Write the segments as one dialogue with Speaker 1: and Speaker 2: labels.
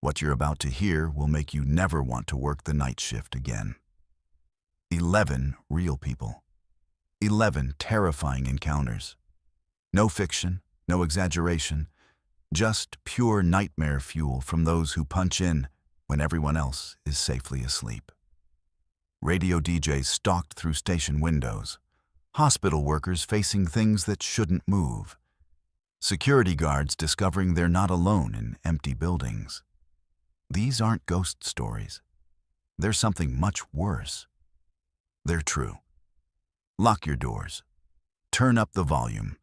Speaker 1: What you're about to hear will make you never want to work the night shift again. 11 real people. 11 terrifying encounters. No fiction, no exaggeration, just pure nightmare fuel from those who punch in when everyone else is safely asleep. Radio DJs stalked through station windows. Hospital workers facing things that shouldn't move. Security guards discovering they're not alone in empty buildings. These aren't ghost stories. They're something much worse. They're true. Lock your doors, turn up the volume,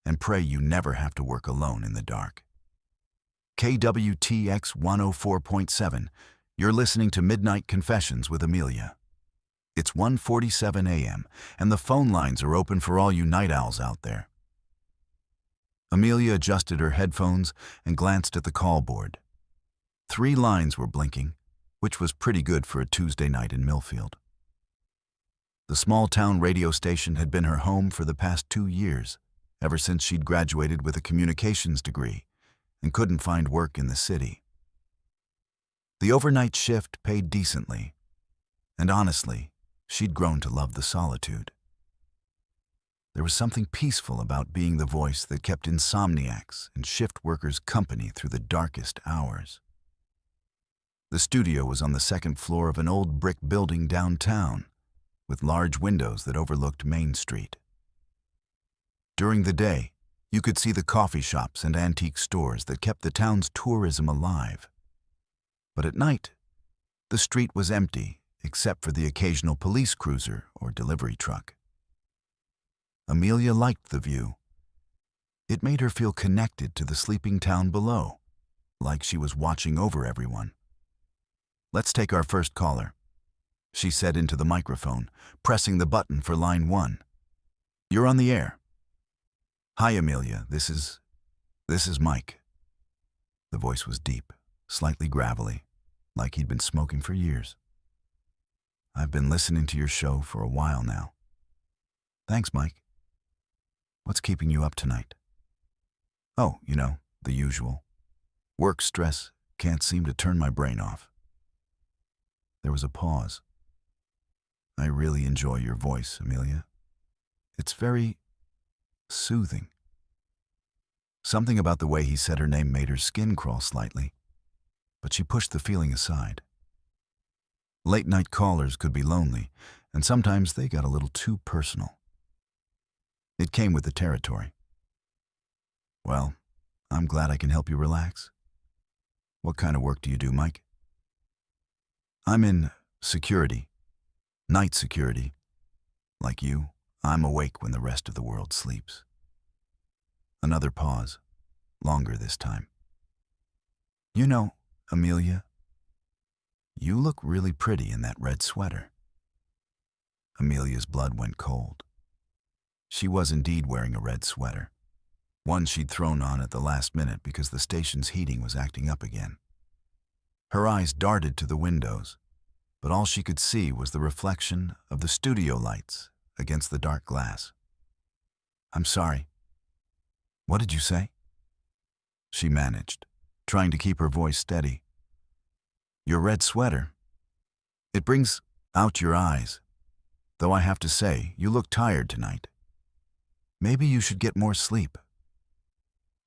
Speaker 1: and pray you never have to work alone in the dark. KWTX 104.7, you're listening to Midnight Confessions with Amelia. It's 1:47 a.m., and the phone lines are open for all you night owls out there. Amelia adjusted her headphones and glanced at the call board. 3 lines were blinking, which was pretty good for a Tuesday night in Millfield. The small-town radio station had been her home for the past 2 years, ever since she'd graduated with a communications degree and couldn't find work in the city. The overnight shift paid decently, and honestly, she'd grown to love the solitude. There was something peaceful about being the voice that kept insomniacs and shift workers company through the darkest hours. The studio was on the 2nd floor of an old brick building downtown, with large windows that overlooked Main Street. During the day, you could see the coffee shops and antique stores that kept the town's tourism alive. But at night, the street was empty except for the occasional police cruiser or delivery truck. Amelia liked the view. It made her feel connected to the sleeping town below, like she was watching over everyone. "Let's take our first caller," she said into the microphone, pressing the button for line 1. "You're on the air." "Hi, Amelia, this is Mike." The voice was deep, slightly gravelly, like he'd been smoking for years. "I've been listening to your show for a while now." "Thanks, Mike. What's keeping you up tonight?" "Oh, the usual. Work stress can't seem to turn my brain off." There was a pause. "I really enjoy your voice, Amelia. It's very soothing." Something about the way he said her name made her skin crawl slightly, but she pushed the feeling aside. Late-night callers could be lonely, and sometimes they got a little too personal. It came with the territory. "Well, I'm glad I can help you relax. What kind of work do you do, Mike?" "I'm in security, night security. Like you, I'm awake when the rest of the world sleeps." Another pause, longer this time. Amelia, you look really pretty in that red sweater." Amelia's blood went cold. She was indeed wearing a red sweater, one she'd thrown on at the last minute because the station's heating was acting up again. Her eyes darted to the windows, but all she could see was the reflection of the studio lights against the dark glass. "I'm sorry. What did you say?" She managed, trying to keep her voice steady. "Your red sweater. It brings out your eyes. Though I have to say, you look tired tonight. Maybe you should get more sleep."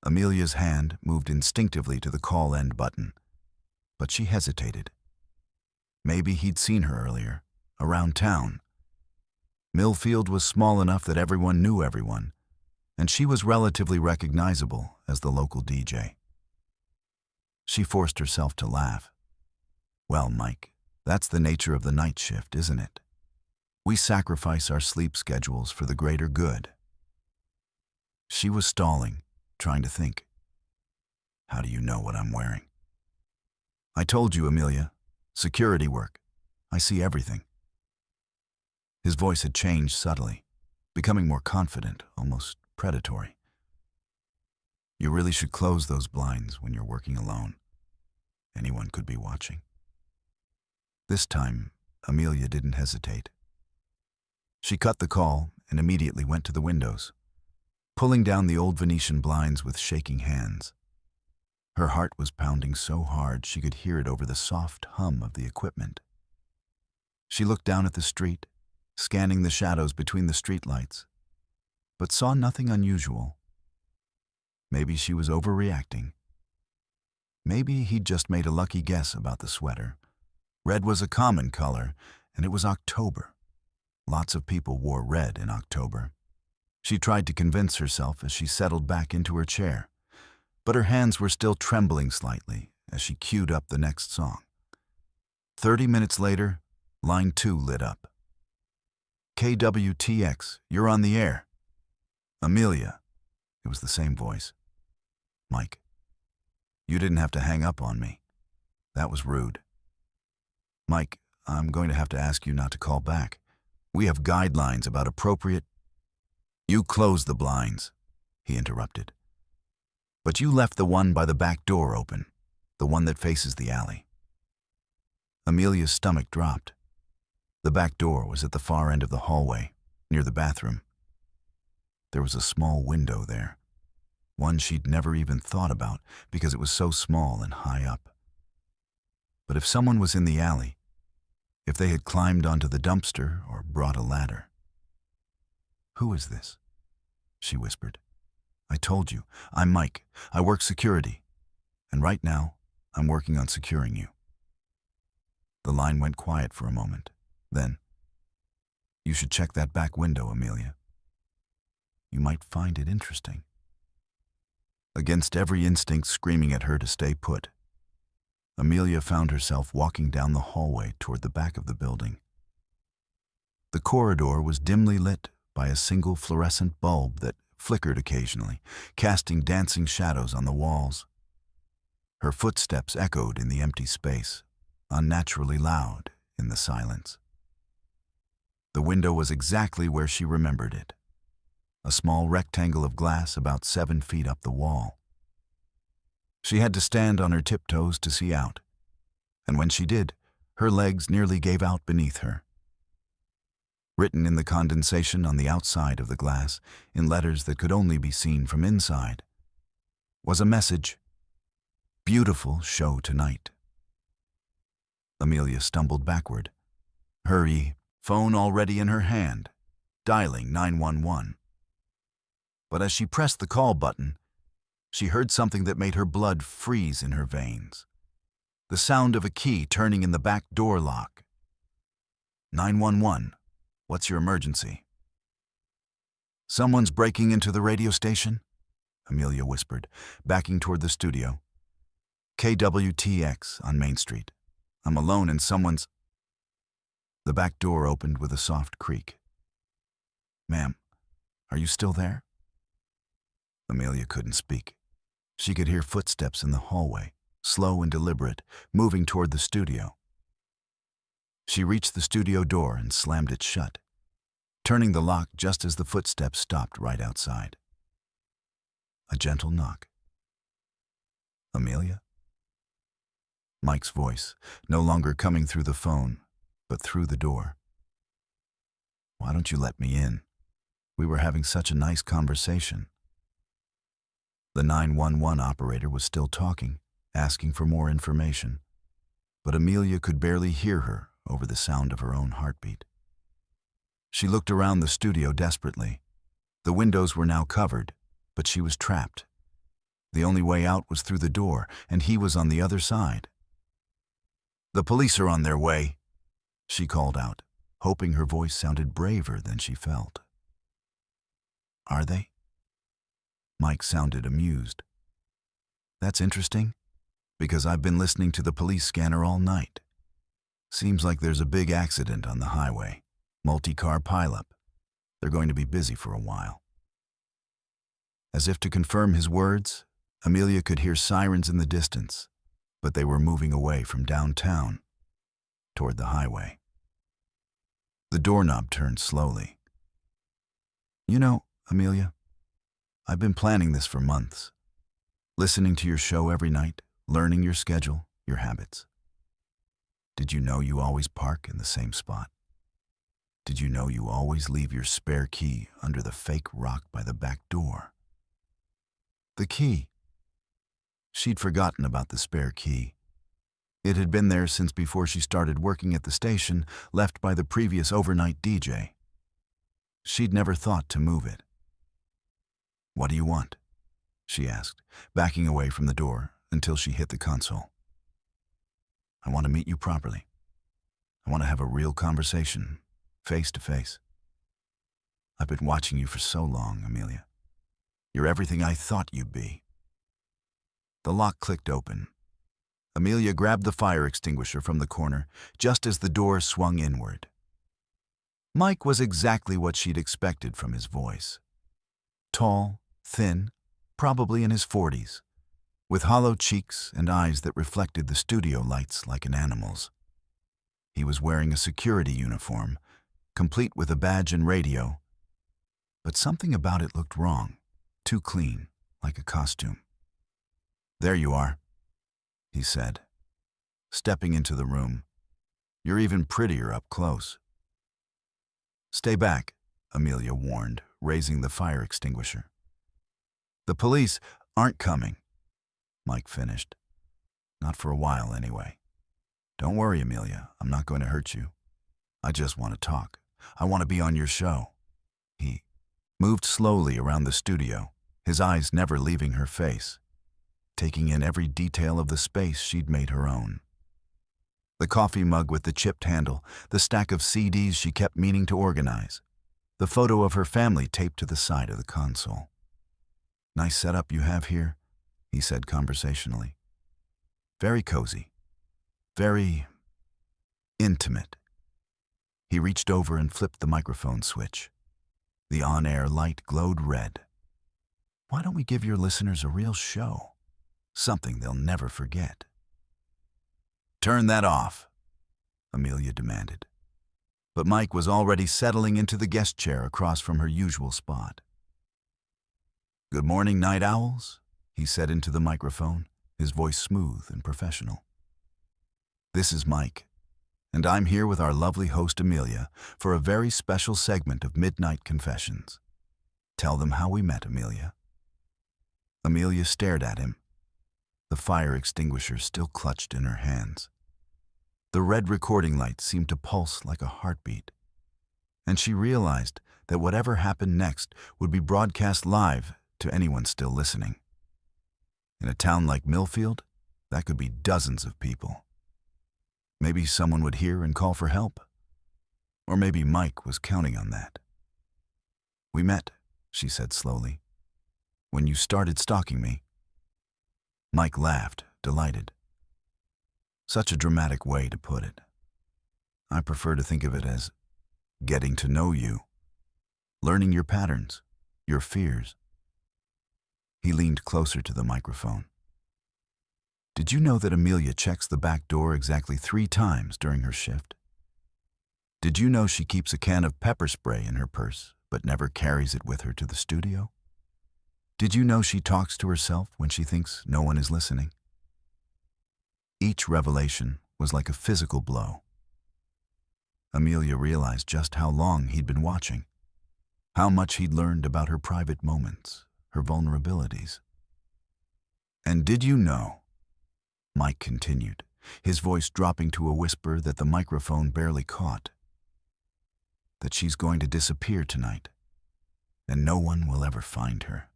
Speaker 1: Amelia's hand moved instinctively to the call end button, but she hesitated. Maybe he'd seen her earlier, around town. Millfield was small enough that everyone knew everyone, and she was relatively recognizable as the local DJ. She forced herself to laugh. "Well, Mike, that's the nature of the night shift, isn't it? We sacrifice our sleep schedules for the greater good." She was stalling, trying to think. "How do you know what I'm wearing?" "I told you, Amelia. Security work. I see everything." His voice had changed subtly, becoming more confident, almost predatory. "You really should close those blinds when you're working alone. Anyone could be watching." This time, Amelia didn't hesitate. She cut the call and immediately went to the windows, pulling down the old Venetian blinds with shaking hands. Her heart was pounding so hard she could hear it over the soft hum of the equipment. She looked down at the street, scanning the shadows between the streetlights, but saw nothing unusual. Maybe she was overreacting. Maybe he'd just made a lucky guess about the sweater. Red was a common color, and it was October. Lots of people wore red in October. She tried to convince herself as she settled back into her chair, but her hands were still trembling slightly as she queued up the next song. 30 minutes later, line 2 lit up. KWTX, you're on the air. Amelia. It was the same voice. Mike. You didn't have to hang up on me. That was rude. Mike, I'm going to have to ask you not to call back. We have guidelines about appropriate... You closed the blinds, he interrupted. But you left the one by the back door open, the one that faces the alley. Amelia's stomach dropped. The back door was at the far end of the hallway, near the bathroom. There was a small window there, one she'd never even thought about because it was so small and high up. But if someone was in the alley, if they had climbed onto the dumpster or brought a ladder... Who is this? She whispered. I told you, I'm Mike. I work security. And right now, I'm working on securing you. The line went quiet for a moment. Then, you should check that back window, Amelia. You might find it interesting. Against every instinct screaming at her to stay put, Amelia found herself walking down the hallway toward the back of the building. The corridor was dimly lit by a single fluorescent bulb that flickered occasionally, casting dancing shadows on the walls. Her footsteps echoed in the empty space, unnaturally loud in the silence. The window was exactly where she remembered it, a small rectangle of glass about 7 feet up the wall. She had to stand on her tiptoes to see out, and when she did, her legs nearly gave out beneath her. Written in the condensation on the outside of the glass, in letters that could only be seen from inside, was a message, "Beautiful show tonight." Amelia stumbled backward, her phone already in her hand, dialing 911. But as she pressed the call button, she heard something that made her blood freeze in her veins. The sound of a key turning in the back door lock. 911. What's your emergency? Someone's breaking into the radio station, Amelia whispered, backing toward the studio. KWTX on Main Street. I'm alone and someone's... The back door opened with a soft creak. Ma'am, are you still there? Amelia couldn't speak. She could hear footsteps in the hallway, slow and deliberate, moving toward the studio. She reached the studio door and slammed it shut, turning the lock just as the footsteps stopped right outside. A gentle knock. Amelia? Mike's voice, no longer coming through the phone, but through the door. Why don't you let me in? We were having such a nice conversation. The 911 operator was still talking, asking for more information, but Amelia could barely hear her over the sound of her own heartbeat. She looked around the studio desperately. The windows were now covered, but she was trapped. The only way out was through the door, and he was on the other side. The police are on their way, she called out, hoping her voice sounded braver than she felt. Are they? Mike sounded amused. That's interesting, because I've been listening to the police scanner all night. Seems like there's a big accident on the highway. Multi-car pileup. They're going to be busy for a while. As if to confirm his words, Amelia could hear sirens in the distance, but they were moving away from downtown, toward the highway. The doorknob turned slowly. You know, Amelia, I've been planning this for months. Listening to your show every night, learning your schedule, your habits. Did you know you always park in the same spot? Did you know you always leave your spare key under the fake rock by the back door? The key. She'd forgotten about the spare key. It had been there since before she started working at the station, left by the previous overnight DJ. She'd never thought to move it. "What do you want?" she asked, backing away from the door until she hit the console. "I want to meet you properly. I want to have a real conversation, face to face. I've been watching you for so long, Amelia. You're everything I thought you'd be." The lock clicked open. Amelia grabbed the fire extinguisher from the corner just as the door swung inward. Mike was exactly what she'd expected from his voice. Tall, thin, probably in his 40s, with hollow cheeks and eyes that reflected the studio lights like an animal's. He was wearing a security uniform, complete with a badge and radio, but something about it looked wrong, too clean, like a costume. "There you are," he said, stepping into the room. "You're even prettier up close." "Stay back," Amelia warned, raising the fire extinguisher. "The police aren't coming," Mike finished. "Not for a while, anyway. Don't worry, Amelia, I'm not going to hurt you. I just want to talk. I want to be on your show." He moved slowly around the studio, his eyes never leaving her face, taking in every detail of the space she'd made her own. The coffee mug with the chipped handle, the stack of CDs she kept meaning to organize, the photo of her family taped to the side of the console. "Nice setup you have here," he said conversationally. "Very cozy. Very intimate." He reached over and flipped the microphone switch. The on-air light glowed red. "Why don't we give your listeners a real show? Something they'll never forget." "Turn that off," Amelia demanded. But Mike was already settling into the guest chair across from her usual spot. "Good morning, night owls," he said into the microphone, his voice smooth and professional. "This is Mike, and I'm here with our lovely host Amelia for a very special segment of Midnight Confessions. Tell them how we met, Amelia." Amelia stared at him, the fire extinguisher still clutched in her hands. The red recording light seemed to pulse like a heartbeat, and she realized that whatever happened next would be broadcast live to anyone still listening. In a town like Millfield, that could be dozens of people. Maybe someone would hear and call for help. Or maybe Mike was counting on that. "We met," she said slowly, "when you started stalking me." Mike laughed, delighted. Such a dramatic way to put it. I prefer to think of it as getting to know you, learning your patterns, your fears. He leaned closer to the microphone. "Did you know that Amelia checks the back door exactly 3 times during her shift? Did you know she keeps a can of pepper spray in her purse, but never carries it with her to the studio? Did you know she talks to herself when she thinks no one is listening?" Each revelation was like a physical blow. Amelia realized just how long he'd been watching, how much he'd learned about her private moments, her vulnerabilities. "And did you know," Mike continued, his voice dropping to a whisper that the microphone barely caught, "that she's going to disappear tonight, and no one will ever find her?"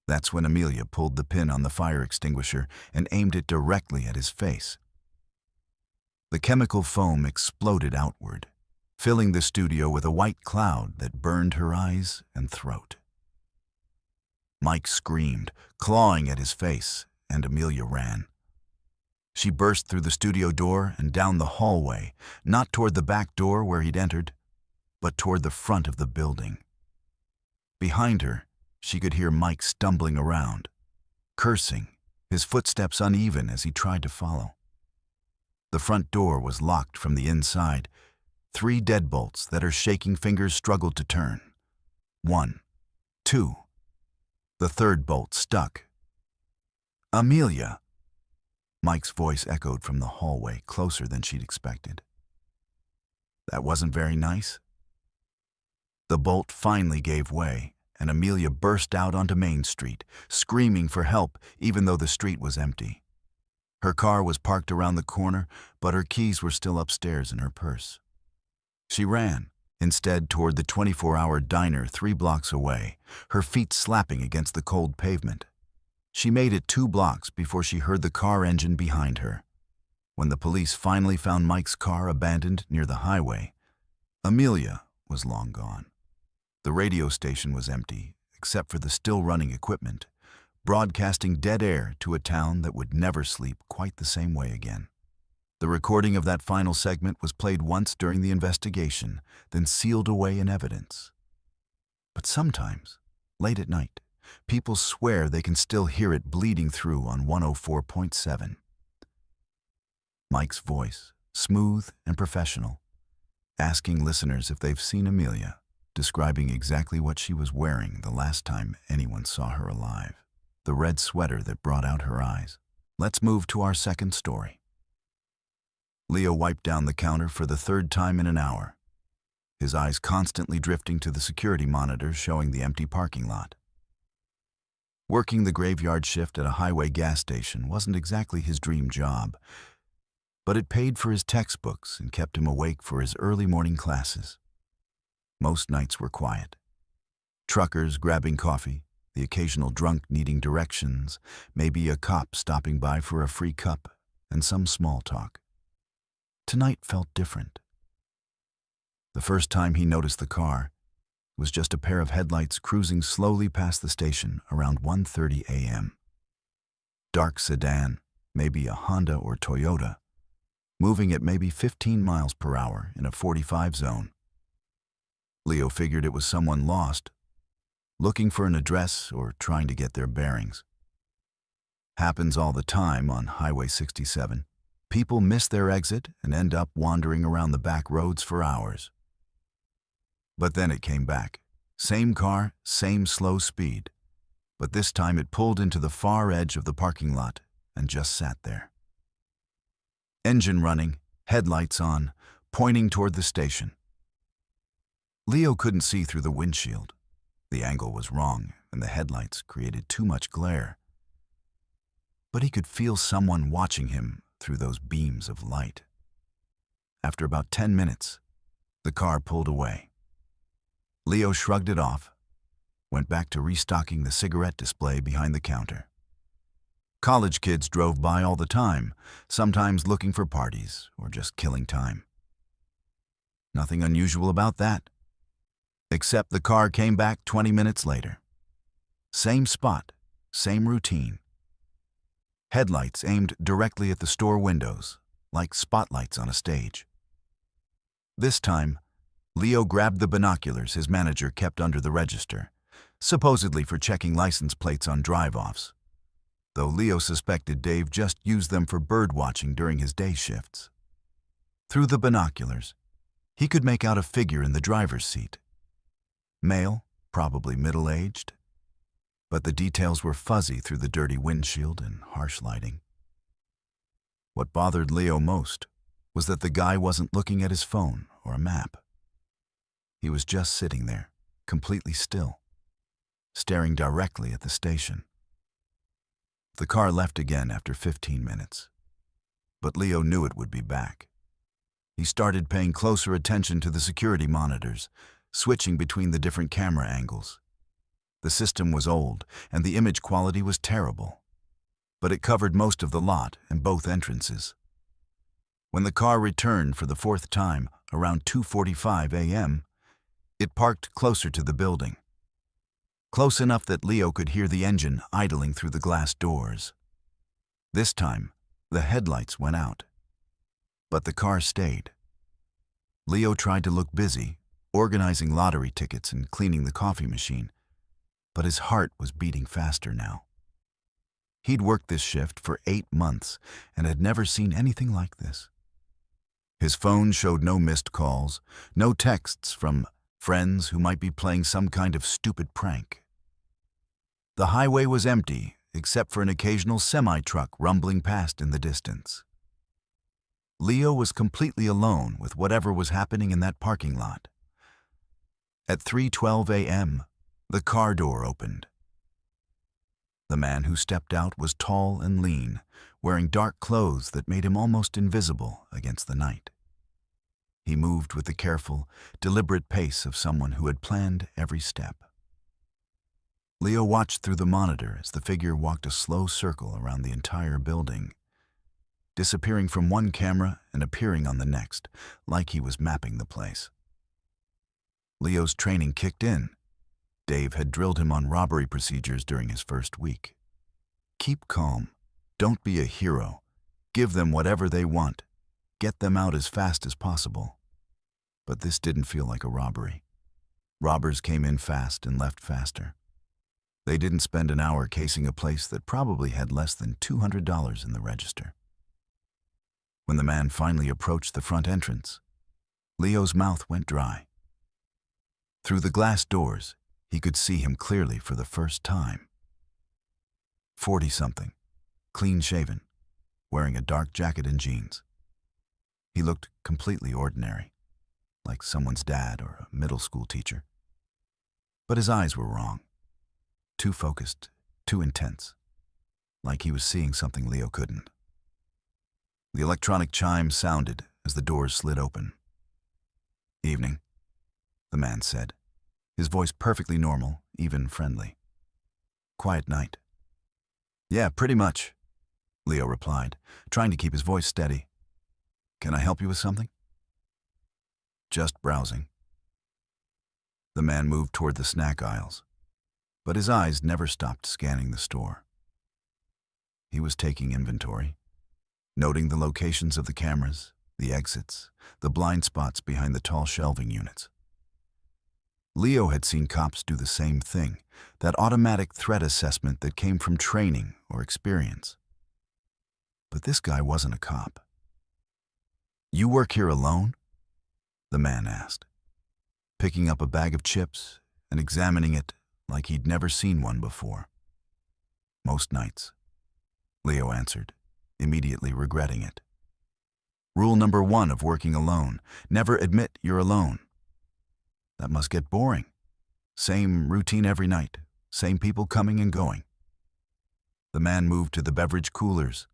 Speaker 1: That's when Amelia pulled the pin on the fire extinguisher and aimed it directly at his face. The chemical foam exploded outward, filling the studio with a white cloud that burned her eyes and throat. Mike screamed, clawing at his face, and Amelia ran. She burst through the studio door and down the hallway, not toward the back door where he'd entered, but toward the front of the building. Behind her, she could hear Mike stumbling around, cursing, his footsteps uneven as he tried to follow. The front door was locked from the inside, 3 deadbolts that her shaking fingers struggled to turn. 1, 2. The 3rd bolt stuck. "Amelia!" Mike's voice echoed from the hallway, closer than she'd expected. "That wasn't very nice." The bolt finally gave way, and Amelia burst out onto Main Street, screaming for help even though the street was empty. Her car was parked around the corner, but her keys were still upstairs in her purse. She ran, instead, toward the 24-hour diner 3 blocks away, her feet slapping against the cold pavement. She made it 2 blocks before she heard the car engine behind her. When the police finally found Mike's car abandoned near the highway, Amelia was long gone. The radio station was empty, except for the still-running equipment, broadcasting dead air to a town that would never sleep quite the same way again. The recording of that final segment was played once during the investigation, then sealed away in evidence. But sometimes, late at night, people swear they can still hear it bleeding through on 104.7. Mike's voice, smooth and professional, asking listeners if they've seen Amelia, describing exactly what she was wearing the last time anyone saw her alive, the red sweater that brought out her eyes. Let's move to our second story. Leo wiped down the counter for the 3rd time in an hour, his eyes constantly drifting to the security monitors showing the empty parking lot. Working the graveyard shift at a highway gas station wasn't exactly his dream job, but it paid for his textbooks and kept him awake for his early morning classes. Most nights were quiet. Truckers grabbing coffee, the occasional drunk needing directions, maybe a cop stopping by for a free cup, and some small talk. Tonight felt different. The first time he noticed the car, it was just a pair of headlights cruising slowly past the station around 1:30 a.m. Dark sedan, maybe a Honda or Toyota, moving at maybe 15 miles per hour in a 45 zone. Leo figured it was someone lost, looking for an address or trying to get their bearings. Happens all the time on Highway 67. People miss their exit and end up wandering around the back roads for hours. But then it came back. Same car, same slow speed. But this time it pulled into the far edge of the parking lot and just sat there. Engine running, headlights on, pointing toward the station. Leo couldn't see through the windshield. The angle was wrong, and the headlights created too much glare. But he could feel someone watching him through those beams of light. After about 10 minutes, the car pulled away. Leo shrugged it off, went back to restocking the cigarette display behind the counter. College kids drove by all the time, sometimes looking for parties or just killing time. Nothing unusual about that, except the car came back 20 minutes later. Same spot, same routine. Headlights aimed directly at the store windows, like spotlights on a stage. This time, Leo grabbed the binoculars his manager kept under the register, supposedly for checking license plates on drive-offs, though Leo suspected Dave just used them for bird-watching during his day shifts. Through the binoculars, he could make out a figure in the driver's seat. Male, probably middle-aged, but the details were fuzzy through the dirty windshield and harsh lighting. What bothered Leo most was that the guy wasn't looking at his phone or a map. He was just sitting there, completely still, staring directly at the station. The car left again after 15 minutes, but Leo knew it would be back. He started paying closer attention to the security monitors, switching between the different camera angles. The system was old, and the image quality was terrible, but it covered most of the lot and both entrances. When the car returned for the 4th time, around 2:45 a.m., it parked closer to the building, close enough that Leo could hear the engine idling through the glass doors. This time, the headlights went out, but the car stayed. Leo tried to look busy, organizing lottery tickets and cleaning the coffee machine, but his heart was beating faster now. He'd worked this shift for 8 months and had never seen anything like this. His phone showed no missed calls, no texts from friends who might be playing some kind of stupid prank. The highway was empty, except for an occasional semi-truck rumbling past in the distance. Leo was completely alone with whatever was happening in that parking lot. At 3:12 a.m., The car door opened. The man who stepped out was tall and lean, wearing dark clothes that made him almost invisible against the night. He moved with the careful, deliberate pace of someone who had planned every step. Leo watched through the monitor as the figure walked a slow circle around the entire building, disappearing from one camera and appearing on the next, like he was mapping the place. Leo's training kicked in. Dave had drilled him on robbery procedures during his first week. Keep calm. Don't be a hero. Give them whatever they want. Get them out as fast as possible. But this didn't feel like a robbery. Robbers came in fast and left faster. They didn't spend an hour casing a place that probably had less than $200 in the register. When the man finally approached the front entrance, Leo's mouth went dry. Through the glass doors, he could see him clearly for the first time. 40-something, clean-shaven, wearing a dark jacket and jeans. He looked completely ordinary, like someone's dad or a middle school teacher. But his eyes were wrong. Too focused, too intense, like he was seeing something Leo couldn't. The electronic chime sounded as the doors slid open. "Evening," the man said, his voice perfectly normal, even friendly. "Quiet night." "Yeah, pretty much," Leo replied, trying to keep his voice steady. "Can I help you with something?" "Just browsing." The man moved toward the snack aisles, but his eyes never stopped scanning the store. He was taking inventory, noting the locations of the cameras, the exits, the blind spots behind the tall shelving units. Leo had seen cops do the same thing, that automatic threat assessment that came from training or experience. But this guy wasn't a cop. "You work here alone?" the man asked, picking up a bag of chips and examining it like he'd never seen one before. "Most nights," Leo answered, immediately regretting it. Rule number 1 of working alone: never admit you're alone. That must get boring. Same routine every night, same people coming and going. The man moved to the beverage coolers,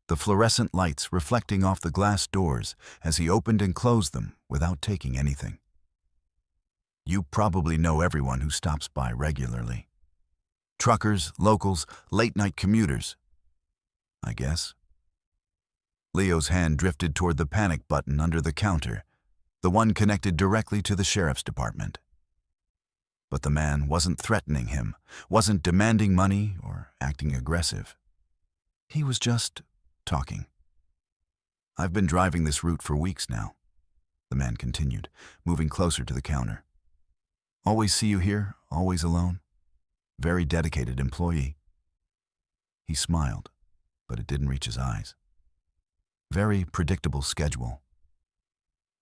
Speaker 1: the fluorescent lights reflecting off the glass doors as he opened and closed them without taking anything. "You probably know everyone who stops by regularly. Truckers, locals, late-night commuters, I guess." Leo's hand drifted toward the panic button under the counter, the one connected directly to the sheriff's department. But the man wasn't threatening him, wasn't demanding money or acting aggressive. He was just talking. "I've been driving this route for weeks now," the man continued, moving closer to the counter. "Always see you here, always alone. Very dedicated employee." He smiled, but it didn't reach his eyes. "Very predictable schedule."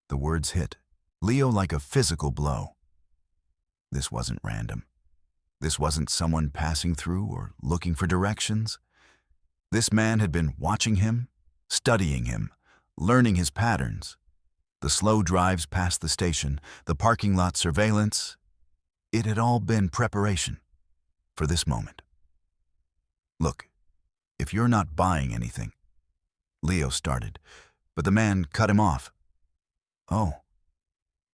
Speaker 1: The words hit Leo like a physical blow. This wasn't random. This wasn't someone passing through or looking for directions. This man had been watching him, studying him, learning his patterns. The slow drives past the station, the parking lot surveillance. It had all been preparation for this moment. "Look, if you're not buying anything," Leo started, but the man cut him off. "Oh,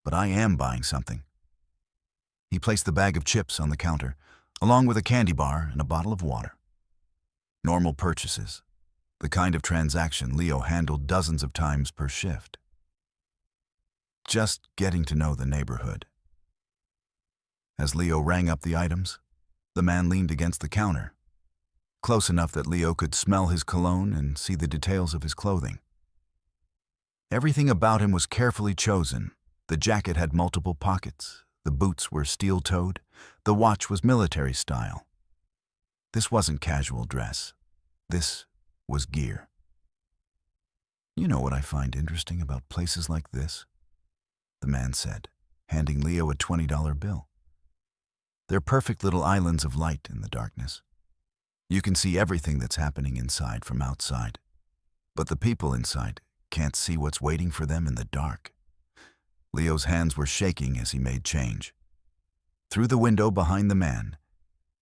Speaker 1: but I am buying something." He placed the bag of chips on the counter, along with a candy bar and a bottle of water. Normal purchases, the kind of transaction Leo handled dozens of times per shift. Just getting to know the neighborhood. As Leo rang up the items, the man leaned against the counter, close enough that Leo could smell his cologne and see the details of his clothing. Everything about him was carefully chosen. The jacket had multiple pockets, the boots were steel-toed, the watch was military style. This wasn't casual dress. This was gear. "You know what I find interesting about places like this?" the man said, handing Leo a $20 bill. "They're perfect little islands of light in the darkness. You can see everything that's happening inside from outside, but the people inside can't see what's waiting for them in the dark." Leo's hands were shaking as he made change. Through the window behind the man,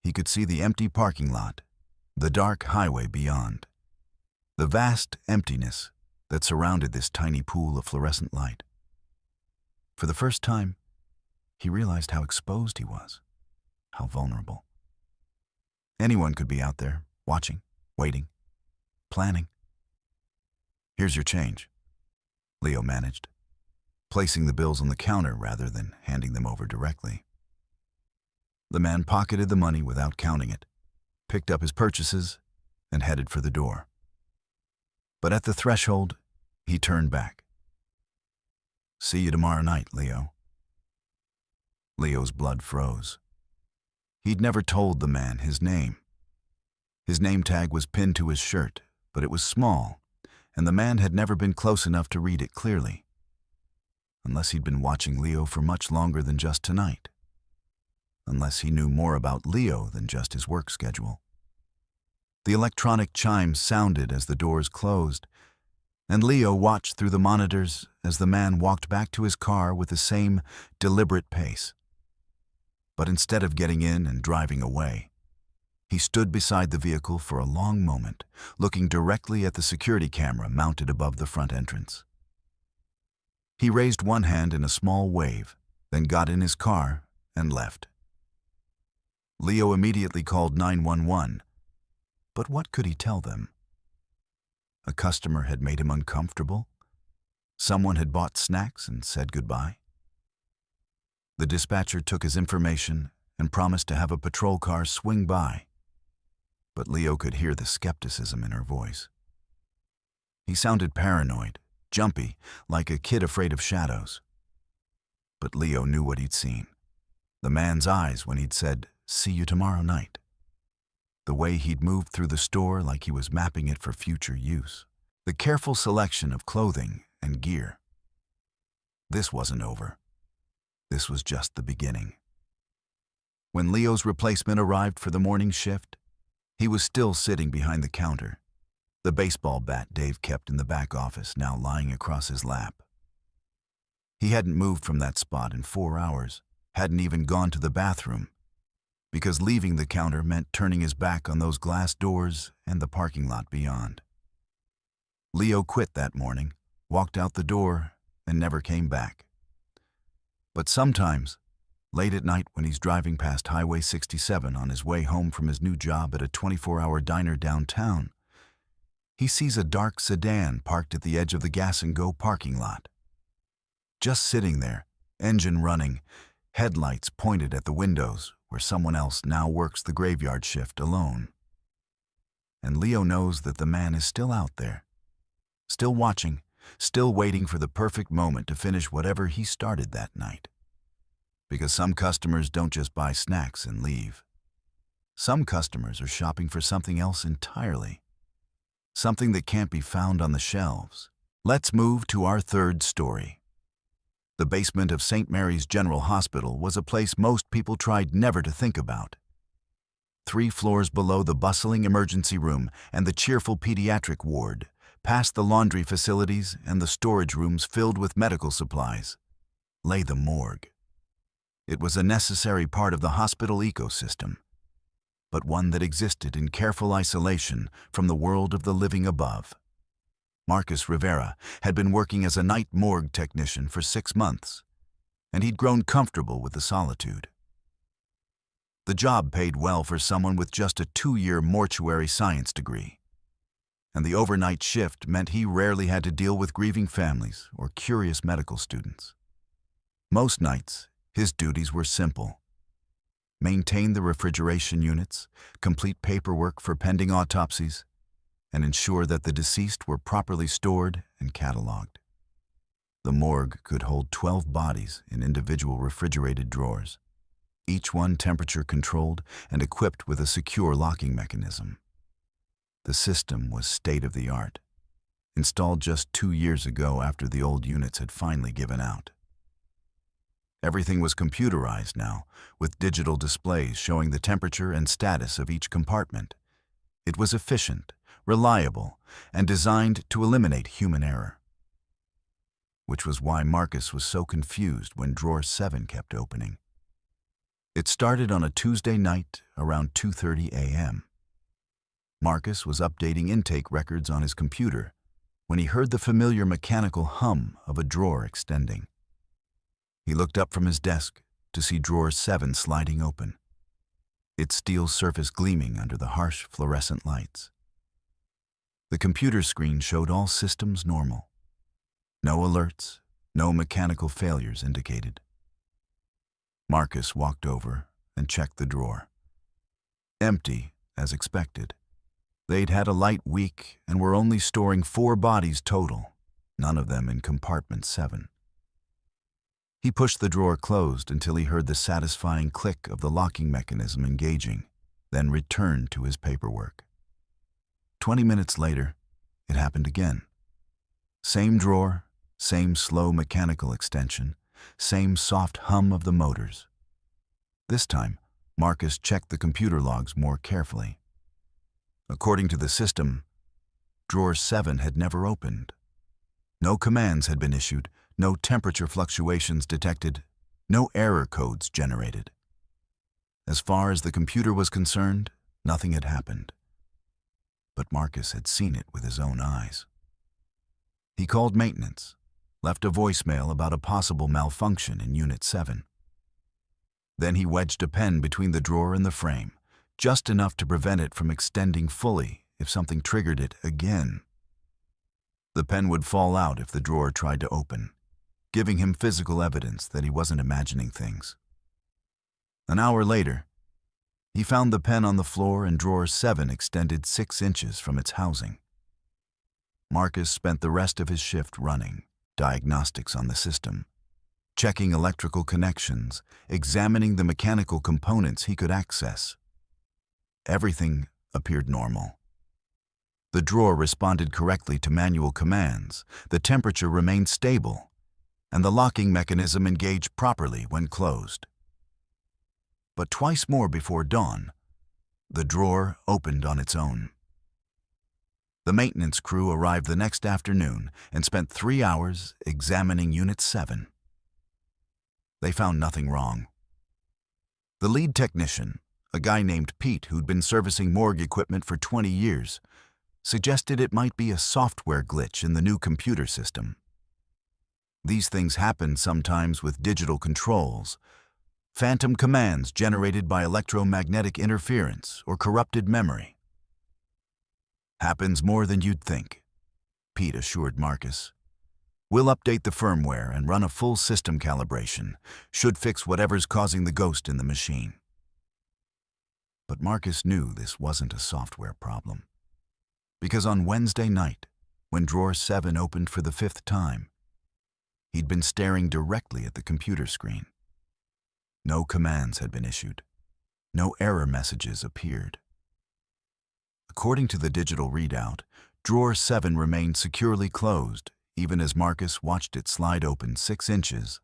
Speaker 1: he could see the empty parking lot, the dark highway beyond, the vast emptiness that surrounded this tiny pool of fluorescent light. For the first time, he realized how exposed he was, how vulnerable. Anyone could be out there, watching, waiting, planning. "Here's your change," Leo managed, placing the bills on the counter rather than handing them over directly. The man pocketed the money without counting it, picked up his purchases, and headed for the door. But at the threshold, he turned back. "See you tomorrow night, Leo." Leo's blood froze. He'd never told the man his name. His name tag was pinned to his shirt, but it was small, and the man had never been close enough to read it clearly. Unless he'd been watching Leo for much longer than just tonight. Unless he knew more about Leo than just his work schedule. The electronic chimes sounded as the doors closed, and Leo watched through the monitors as the man walked back to his car with the same deliberate pace. But instead of getting in and driving away, he stood beside the vehicle for a long moment, looking directly at the security camera mounted above the front entrance. He raised one hand in a small wave, then got in his car and left. Leo immediately called 911, but what could he tell them? A customer had made him uncomfortable? Someone had bought snacks and said goodbye? The dispatcher took his information and promised to have a patrol car swing by, but Leo could hear the skepticism in her voice. He sounded paranoid, jumpy, like a kid afraid of shadows. But Leo knew what he'd seen. The man's eyes when he'd said, "See you tomorrow night." The way he'd moved through the store like he was mapping it for future use. The careful selection of clothing and gear. This wasn't over. This was just the beginning. When Leo's replacement arrived for the morning shift, he was still sitting behind the counter, the baseball bat Dave kept in the back office now lying across his lap. He hadn't moved from that spot in 4 hours, hadn't even gone to the bathroom, because leaving the counter meant turning his back on those glass doors and the parking lot beyond. Leo quit that morning, walked out the door, and never came back. But sometimes, late at night when he's driving past Highway 67 on his way home from his new job at a 24-hour diner downtown, he sees a dark sedan parked at the edge of the gas-and-go parking lot. Just sitting there, engine running, headlights pointed at the windows where someone else now works the graveyard shift alone. And Leo knows that the man is still out there, still watching, still waiting for the perfect moment to finish whatever he started that night. Because some customers don't just buy snacks and leave. Some customers are shopping for something else entirely. Something that can't be found on the shelves. Let's move to our third story. The basement of St. Mary's General Hospital was a place most people tried never to think about. 3 floors below the bustling emergency room and the cheerful pediatric ward, past the laundry facilities and the storage rooms filled with medical supplies, lay the morgue. It was a necessary part of the hospital ecosystem, but one that existed in careful isolation from the world of the living above. Marcus Rivera had been working as a night morgue technician for 6 months, and he'd grown comfortable with the solitude. The job paid well for someone with just a 2-year mortuary science degree, and the overnight shift meant he rarely had to deal with grieving families or curious medical students. Most nights, his duties were simple. Maintain the refrigeration units, complete paperwork for pending autopsies, and ensure that the deceased were properly stored and cataloged. The morgue could hold 12 bodies in individual refrigerated drawers, each one temperature-controlled and equipped with a secure locking mechanism. The system was state-of-the-art, installed just 2 years ago after the old units had finally given out. Everything was computerized now, with digital displays showing the temperature and status of each compartment. It was efficient, reliable, and designed to eliminate human error. Which was why Marcus was so confused when drawer 7 kept opening. It started on a Tuesday night around 2:30 a.m. Marcus was updating intake records on his computer when he heard the familiar mechanical hum of a drawer extending. He looked up from his desk to see drawer 7 sliding open, its steel surface gleaming under the harsh fluorescent lights. The computer screen showed all systems normal. No alerts, no mechanical failures indicated. Marcus walked over and checked the drawer. Empty, as expected. They'd had a light week and were only storing 4 bodies total, none of them in compartment 7. He pushed the drawer closed until he heard the satisfying click of the locking mechanism engaging, then returned to his paperwork. 20 minutes later, it happened again. Same drawer, same slow mechanical extension, same soft hum of the motors. This time, Marcus checked the computer logs more carefully. According to the system, drawer 7 had never opened. No commands had been issued, no temperature fluctuations detected, no error codes generated. As far as the computer was concerned, nothing had happened. But Marcus had seen it with his own eyes. He called maintenance, left a voicemail about a possible malfunction in Unit 7. Then he wedged a pen between the drawer and the frame, just enough to prevent it from extending fully if something triggered it again. The pen would fall out if the drawer tried to open, giving him physical evidence that he wasn't imagining things. An hour later, he found the pen on the floor and drawer 7 extended 6 inches from its housing. Marcus spent the rest of his shift running diagnostics on the system, checking electrical connections, examining the mechanical components he could access. Everything appeared normal. The drawer responded correctly to manual commands, the temperature remained stable, and the locking mechanism engaged properly when closed. But twice more before dawn, the drawer opened on its own. The maintenance crew arrived the next afternoon and spent 3 hours examining Unit 7. They found nothing wrong. The lead technician, a guy named Pete who'd been servicing morgue equipment for 20 years, suggested it might be a software glitch in the new computer system. These things happen sometimes with digital controls, phantom commands generated by electromagnetic interference or corrupted memory. Happens more than you'd think, Pete assured Marcus. We'll update the firmware and run a full system calibration. Should fix whatever's causing the ghost in the machine. But Marcus knew this wasn't a software problem. Because on Wednesday night, when drawer 7 opened for the 5th time, he'd been staring directly at the computer screen. No commands had been issued. No error messages appeared. According to the digital readout, drawer 7 remained securely closed even as Marcus watched it slide open 6 inches,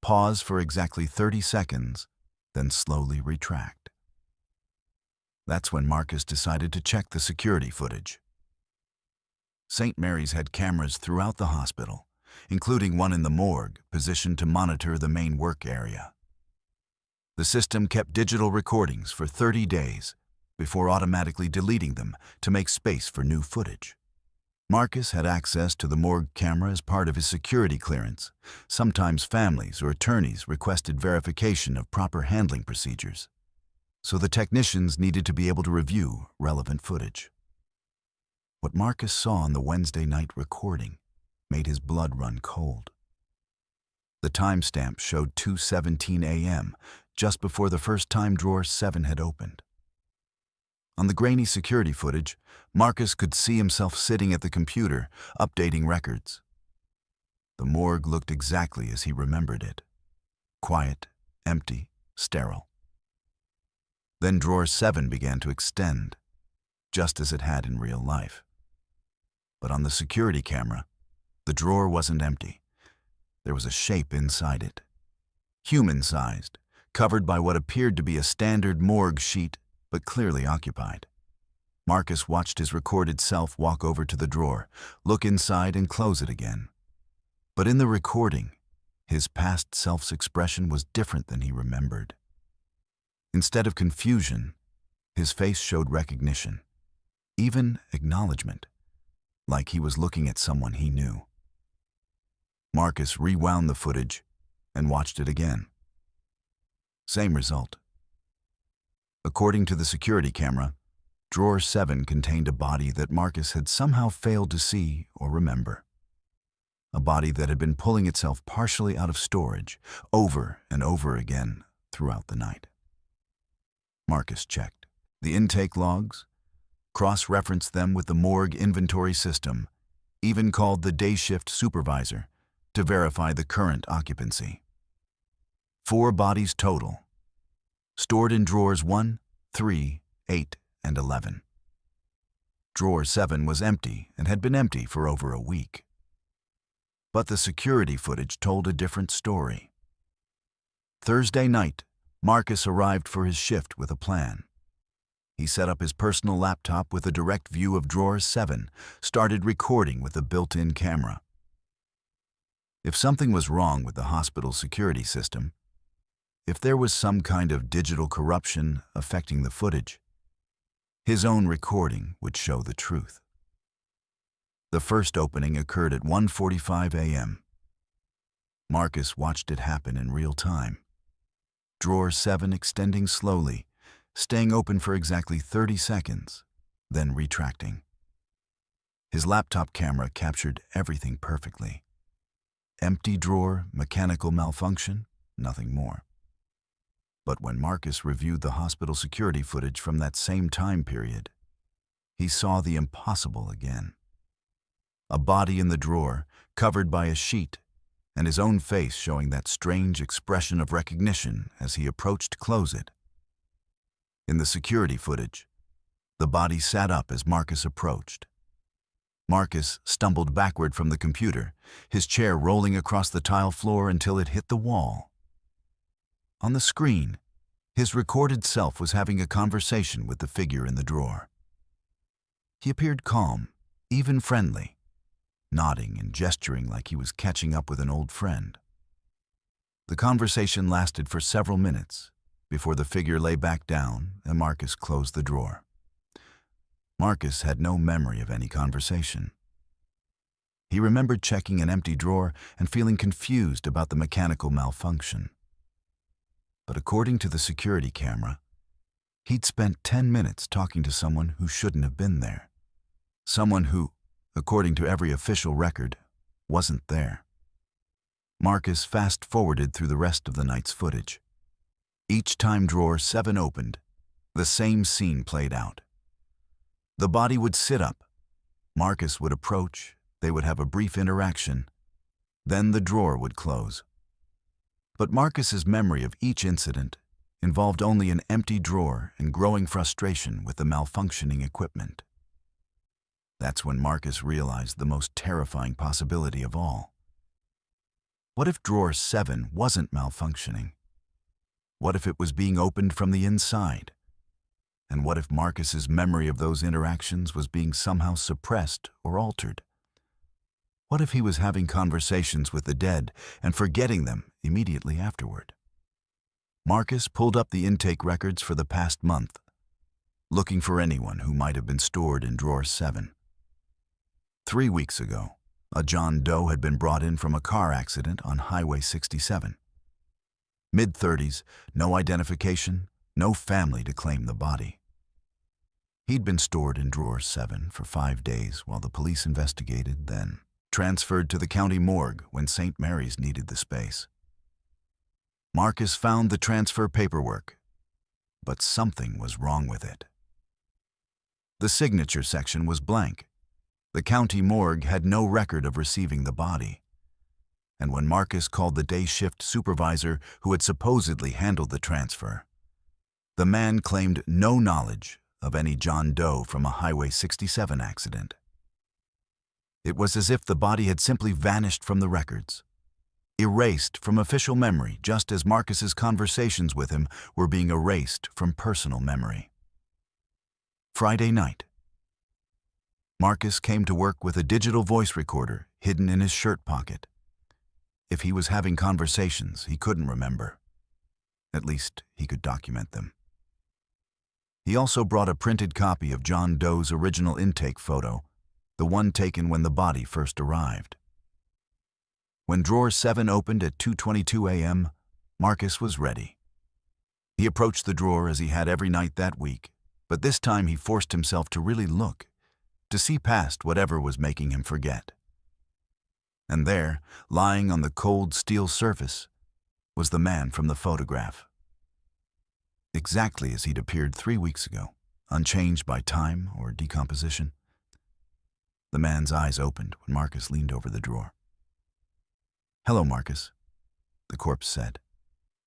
Speaker 1: pause for exactly 30 seconds, then slowly retract. That's when Marcus decided to check the security footage. St. Mary's had cameras throughout the hospital, including one in the morgue positioned to monitor the main work area. The system kept digital recordings for 30 days before automatically deleting them to make space for new footage. Marcus had access to the morgue camera as part of his security clearance. Sometimes families or attorneys requested verification of proper handling procedures, so the technicians needed to be able to review relevant footage. What Marcus saw on the Wednesday night recording made his blood run cold. The timestamp showed 2:17 a.m., just before the first time drawer 7 had opened. On the grainy security footage, Marcus could see himself sitting at the computer, updating records. The morgue looked exactly as he remembered it. Quiet, empty, sterile. Then drawer 7 began to extend, just as it had in real life. But on the security camera, the drawer wasn't empty. There was a shape inside it. Human-sized, covered by what appeared to be a standard morgue sheet, but clearly occupied. Marcus watched his recorded self walk over to the drawer, look inside and close it again. But in the recording, his past self's expression was different than he remembered. Instead of confusion, his face showed recognition, even acknowledgement, like he was looking at someone he knew. Marcus rewound the footage and watched it again. Same result. According to the security camera, drawer 7 contained a body that Marcus had somehow failed to see or remember. A body that had been pulling itself partially out of storage over and over again throughout the night. Marcus checked the intake logs, cross-referenced them with the morgue inventory system, even called the day shift supervisor to verify the current occupancy. 4 bodies total, stored in drawers 1, 3, 8, and 11. Drawer 7 was empty and had been empty for over a week. But the security footage told a different story. Thursday night, Marcus arrived for his shift with a plan. He set up his personal laptop with a direct view of drawer 7, started recording with a built-in camera. If something was wrong with the hospital's security system, if there was some kind of digital corruption affecting the footage, his own recording would show the truth. The first opening occurred at 1:45 a.m. Marcus watched it happen in real time. Drawer 7 extending slowly, staying open for exactly 30 seconds, then retracting. His laptop camera captured everything perfectly. Empty drawer, mechanical malfunction, nothing more. But when Marcus reviewed the hospital security footage from that same time period, he saw the impossible again. A body in the drawer, covered by a sheet, and his own face showing that strange expression of recognition as he approached to close it. In the security footage, the body sat up as Marcus approached. Marcus stumbled backward from the computer, his chair rolling across the tile floor until it hit the wall. On the screen, his recorded self was having a conversation with the figure in the drawer. He appeared calm, even friendly, nodding and gesturing like he was catching up with an old friend. The conversation lasted for several minutes before the figure lay back down and Marcus closed the drawer. Marcus had no memory of any conversation. He remembered checking an empty drawer and feeling confused about the mechanical malfunction. But according to the security camera, he'd spent 10 minutes talking to someone who shouldn't have been there. Someone who, according to every official record, wasn't there. Marcus fast-forwarded through the rest of the night's footage. Each time drawer 7 opened, the same scene played out. The body would sit up. Marcus would approach. They would have a brief interaction. Then the drawer would close. But Marcus's memory of each incident involved only an empty drawer and growing frustration with the malfunctioning equipment. That's when Marcus realized the most terrifying possibility of all. What if drawer 7 wasn't malfunctioning? What if it was being opened from the inside? And what if Marcus's memory of those interactions was being somehow suppressed or altered? What if he was having conversations with the dead and forgetting them immediately afterward? Marcus pulled up the intake records for the past month, looking for anyone who might have been stored in drawer 7. 3 weeks ago, a John Doe had been brought in from a car accident on Highway 67. Mid-30s, no identification, no family to claim the body. He'd been stored in drawer 7 for 5 days while the police investigated, then transferred to the county morgue when St. Mary's needed the space. Marcus found the transfer paperwork, but something was wrong with it. The signature section was blank. The county morgue had no record of receiving the body. And when Marcus called the day shift supervisor who had supposedly handled the transfer, the man claimed no knowledge of any John Doe from a Highway 67 accident. It was as if the body had simply vanished from the records, erased from official memory, just as Marcus's conversations with him were being erased from personal memory. Friday night. Marcus came to work with a digital voice recorder hidden in his shirt pocket. If he was having conversations, he couldn't remember. At least, he could document them. He also brought a printed copy of John Doe's original intake photo, the one taken when the body first arrived. When drawer 7 opened at 2:22 a.m., Marcus was ready. He approached the drawer as he had every night that week, but this time he forced himself to really look, to see past whatever was making him forget. And there, lying on the cold steel surface, was the man from the photograph. Exactly as he'd appeared 3 weeks ago, unchanged by time or decomposition. The man's eyes opened when Marcus leaned over the drawer. "Hello, Marcus," the corpse said,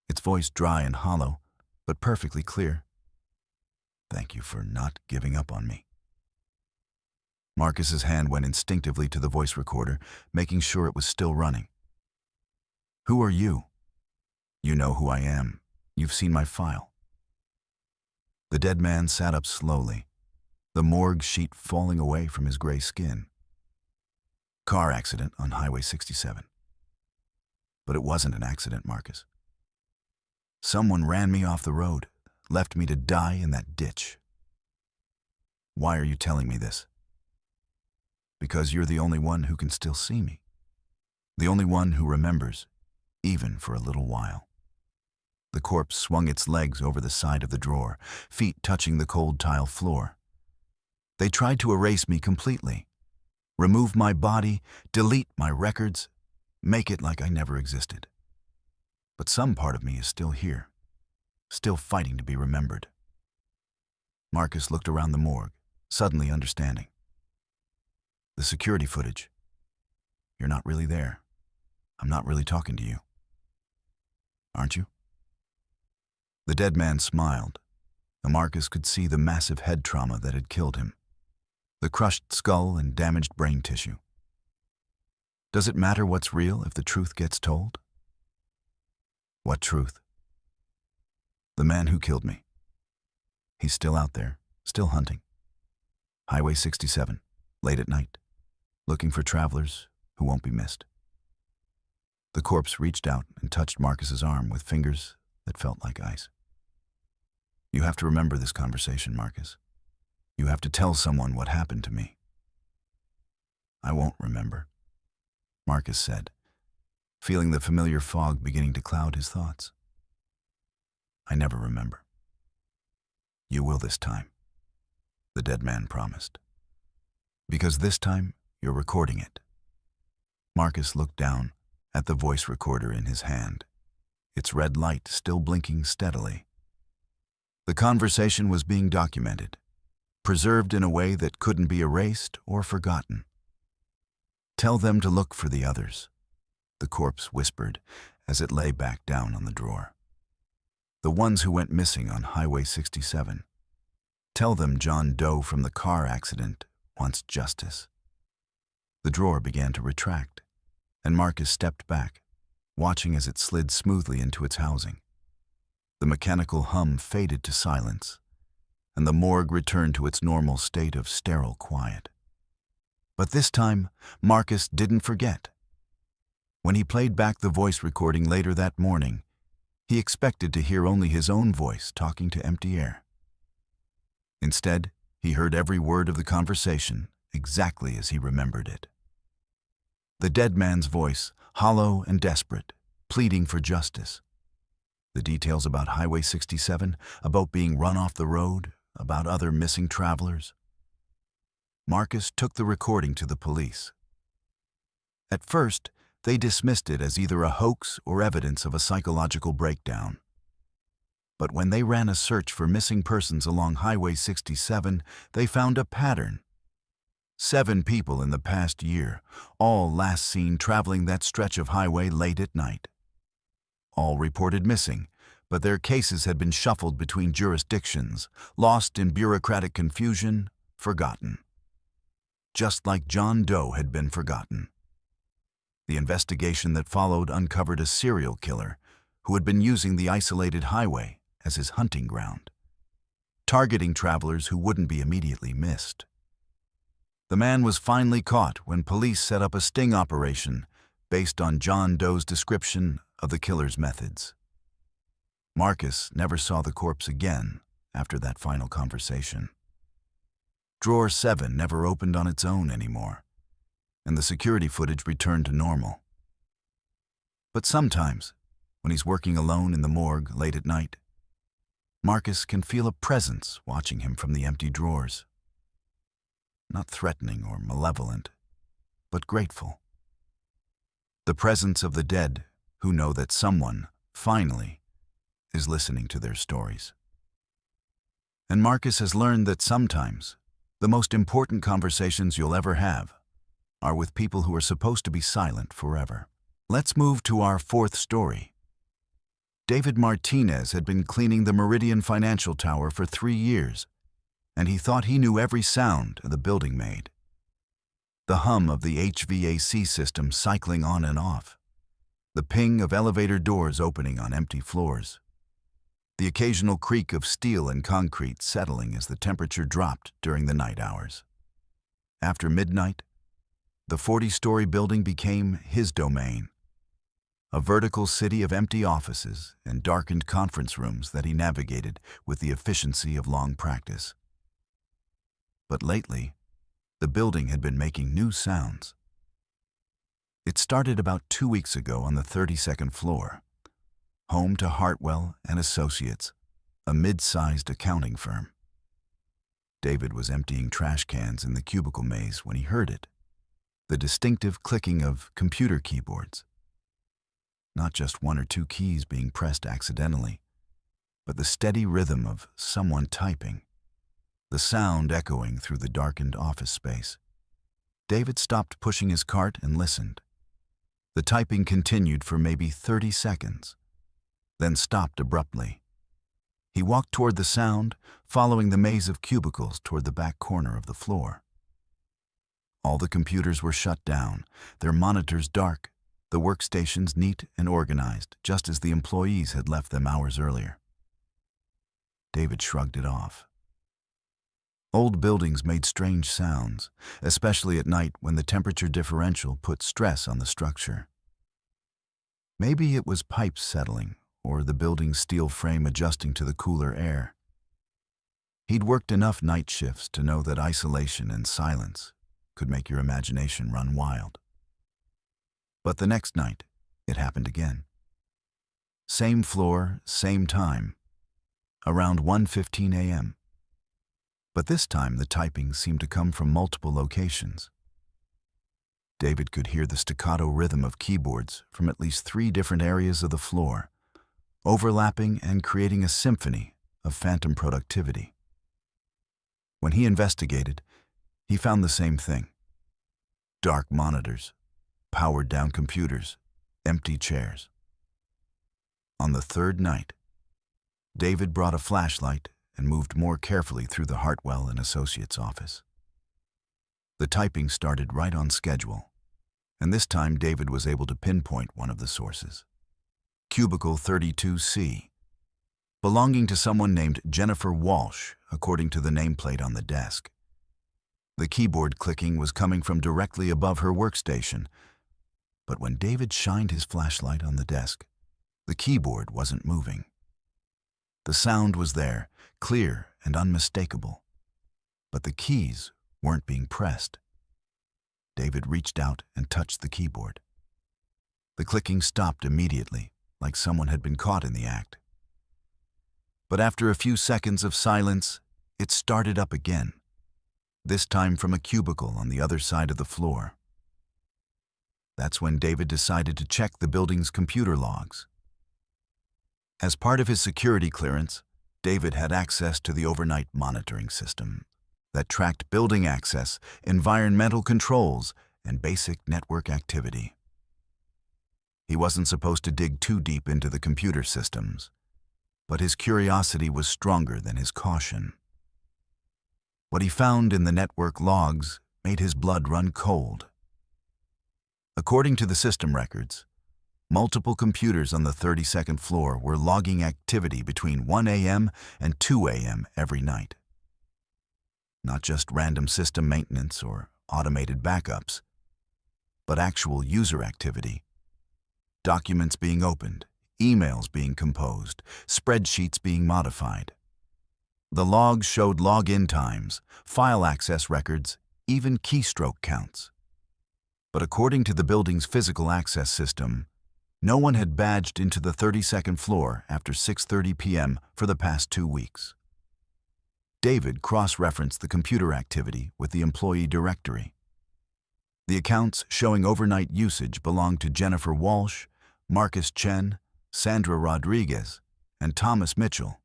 Speaker 1: its voice dry and hollow, but perfectly clear. "Thank you for not giving up on me." Marcus's hand went instinctively to the voice recorder, making sure it was still running. "Who are you?" "You know who I am. You've seen my file." The dead man sat up slowly, the morgue sheet falling away from his gray skin. "Car accident on Highway 67. But it wasn't an accident, Marcus. Someone ran me off the road, left me to die in that ditch." "Why are you telling me this?" "Because you're the only one who can still see me. The only one who remembers, even for a little while." The corpse swung its legs over the side of the drawer, feet touching the cold tile floor. "They tried to erase me completely, remove my body, delete my records, make it like I never existed. But some part of me is still here, still fighting to be remembered." Marcus looked around the morgue, suddenly understanding. "The security footage. You're not really there. I'm not really talking to you. Aren't you?" The dead man smiled, and Marcus could see the massive head trauma that had killed him, the crushed skull and damaged brain tissue. "Does it matter what's real if the truth gets told?" "What truth?" "The man who killed me. He's still out there, still hunting. Highway 67, late at night, looking for travelers who won't be missed." The corpse reached out and touched Marcus's arm with fingers that felt like ice. "You have to remember this conversation, Marcus. You have to tell someone what happened to me." "I won't remember," Marcus said, feeling the familiar fog beginning to cloud his thoughts. "I never remember." "You will this time," the dead man promised. "Because this time, you're recording it." Marcus looked down at the voice recorder in his hand, its red light still blinking steadily. The conversation was being documented, preserved in a way that couldn't be erased or forgotten. "Tell them to look for the others," the corpse whispered as it lay back down on the drawer. "The ones who went missing on Highway 67. Tell them John Doe from the car accident wants justice." The drawer began to retract, and Marcus stepped back, watching as it slid smoothly into its housing. The mechanical hum faded to silence, and the morgue returned to its normal state of sterile quiet. But this time, Marcus didn't forget. When he played back the voice recording later that morning, he expected to hear only his own voice talking to empty air. Instead, he heard every word of the conversation exactly as he remembered it. The dead man's voice, hollow and desperate, pleading for justice. The details about Highway 67, about being run off the road, about other missing travelers. Marcus took the recording to the police. At first, they dismissed it as either a hoax or evidence of a psychological breakdown. But when they ran a search for missing persons along Highway 67, they found a pattern. 7 people in the past year, all last seen traveling that stretch of highway late at night. All reported missing, but their cases had been shuffled between jurisdictions, lost in bureaucratic confusion, forgotten. Just like John Doe had been forgotten. The investigation that followed uncovered a serial killer who had been using the isolated highway as his hunting ground, targeting travelers who wouldn't be immediately missed. The man was finally caught when police set up a sting operation based on John Doe's description of the killer's methods. Marcus never saw the corpse again after that final conversation. Drawer 7 never opened on its own anymore, and the security footage returned to normal. But sometimes, when he's working alone in the morgue late at night, Marcus can feel a presence watching him from the empty drawers. Not threatening or malevolent, but grateful. The presence of the dead who know that someone, finally, is listening to their stories. And Marcus has learned that sometimes the most important conversations you'll ever have are with people who are supposed to be silent forever. Let's move to our fourth story. David Martinez had been cleaning the Meridian Financial Tower for 3 years, and he thought he knew every sound the building made. The hum of the HVAC system cycling on and off, the ping of elevator doors opening on empty floors, the occasional creak of steel and concrete settling as the temperature dropped during the night hours. After midnight, the 40-story building became his domain, a vertical city of empty offices and darkened conference rooms that he navigated with the efficiency of long practice. But lately, the building had been making new sounds. It started about 2 weeks ago on the 32nd floor, home to Hartwell and Associates, a mid-sized accounting firm. David was emptying trash cans in the cubicle maze when he heard it, the distinctive clicking of computer keyboards. Not just 1 or 2 keys being pressed accidentally, but the steady rhythm of someone typing, the sound echoing through the darkened office space. David stopped pushing his cart and listened. The typing continued for maybe 30 seconds, then stopped abruptly. He walked toward the sound, following the maze of cubicles toward the back corner of the floor. All the computers were shut down, their monitors dark, the workstations neat and organized, just as the employees had left them hours earlier. David shrugged it off. Old buildings made strange sounds, especially at night when the temperature differential put stress on the structure. Maybe it was pipes settling, or the building's steel frame adjusting to the cooler air. He'd worked enough night shifts to know that isolation and silence could make your imagination run wild. But the next night, it happened again. Same floor, same time, around 1:15 a.m. But this time the typing seemed to come from multiple locations. David could hear the staccato rhythm of keyboards from at least 3 different areas of the floor, overlapping and creating a symphony of phantom productivity. When he investigated, he found the same thing. Dark monitors, powered-down computers, empty chairs. On the 3rd night, David brought a flashlight and moved more carefully through the Hartwell and Associates office. The typing started right on schedule, and this time David was able to pinpoint one of the sources. Cubicle 32C, belonging to someone named Jennifer Walsh, according to the nameplate on the desk. The keyboard clicking was coming from directly above her workstation, but when David shined his flashlight on the desk, the keyboard wasn't moving. The sound was there, clear and unmistakable, but the keys weren't being pressed. David reached out and touched the keyboard. The clicking stopped immediately, like someone had been caught in the act. But after a few seconds of silence, it started up again, this time from a cubicle on the other side of the floor. That's when David decided to check the building's computer logs. As part of his security clearance, David had access to the overnight monitoring system that tracked building access, environmental controls, and basic network activity. He wasn't supposed to dig too deep into the computer systems, but his curiosity was stronger than his caution. What he found in the network logs made his blood run cold. According to the system records, multiple computers on the 32nd floor were logging activity between 1 a.m. and 2 a.m. every night. Not just random system maintenance or automated backups, but actual user activity. Documents being opened, emails being composed, spreadsheets being modified. The logs showed login times, file access records, even keystroke counts. But according to the building's physical access system, no one had badged into the 32nd floor after 6:30 p.m. for the past 2 weeks. David cross-referenced the computer activity with the employee directory. The accounts showing overnight usage belonged to Jennifer Walsh, Marcus Chen, Sandra Rodriguez, and Thomas Mitchell,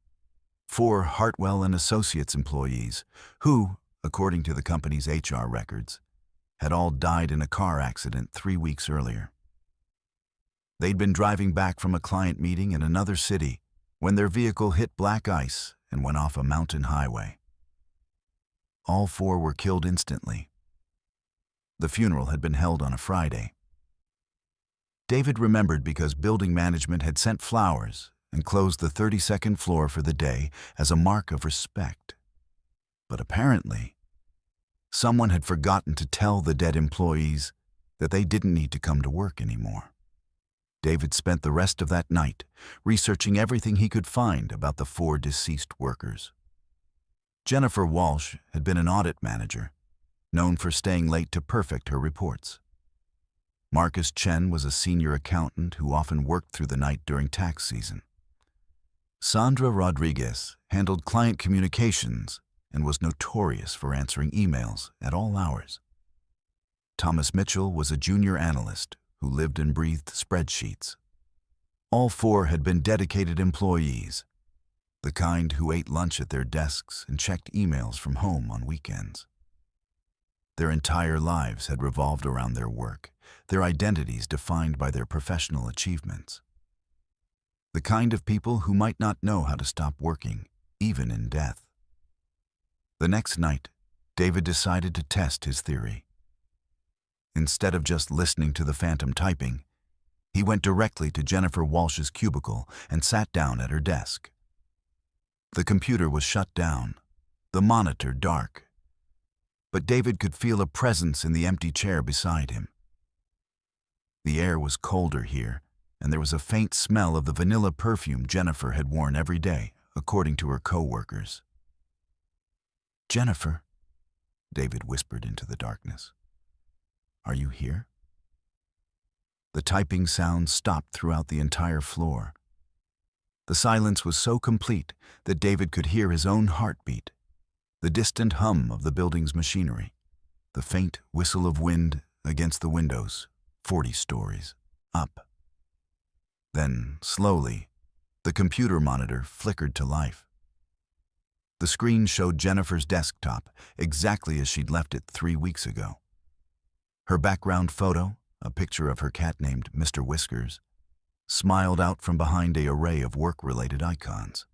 Speaker 1: 4 Hartwell and Associates employees who, according to the company's HR records, had all died in a car accident 3 weeks earlier. They'd been driving back from a client meeting in another city when their vehicle hit black ice and went off a mountain highway. All 4 were killed instantly. The funeral had been held on a Friday. David remembered because building management had sent flowers and closed the 32nd floor for the day as a mark of respect. But apparently, someone had forgotten to tell the dead employees that they didn't need to come to work anymore. David spent the rest of that night researching everything he could find about the 4 deceased workers. Jennifer Walsh had been an audit manager, known for staying late to perfect her reports. Marcus Chen was a senior accountant who often worked through the night during tax season. Sandra Rodriguez handled client communications and was notorious for answering emails at all hours. Thomas Mitchell was a junior analyst who lived and breathed spreadsheets. All 4 had been dedicated employees, the kind who ate lunch at their desks and checked emails from home on weekends. Their entire lives had revolved around their work, their identities defined by their professional achievements. The kind of people who might not know how to stop working, even in death. The next night, David decided to test his theory. Instead of just listening to the phantom typing, he went directly to Jennifer Walsh's cubicle and sat down at her desk. The computer was shut down, the monitor dark, but David could feel a presence in the empty chair beside him. The air was colder here, and there was a faint smell of the vanilla perfume Jennifer had worn every day, according to her co-workers. "Jennifer," David whispered into the darkness. "Are you here?" The typing sound stopped throughout the entire floor. The silence was so complete that David could hear his own heartbeat, the distant hum of the building's machinery, the faint whistle of wind against the windows, 40 stories up. Then, slowly, the computer monitor flickered to life. The screen showed Jennifer's desktop exactly as she'd left it 3 weeks ago. Her background photo, a picture of her cat named Mr. Whiskers, smiled out from behind an array of work-related icons.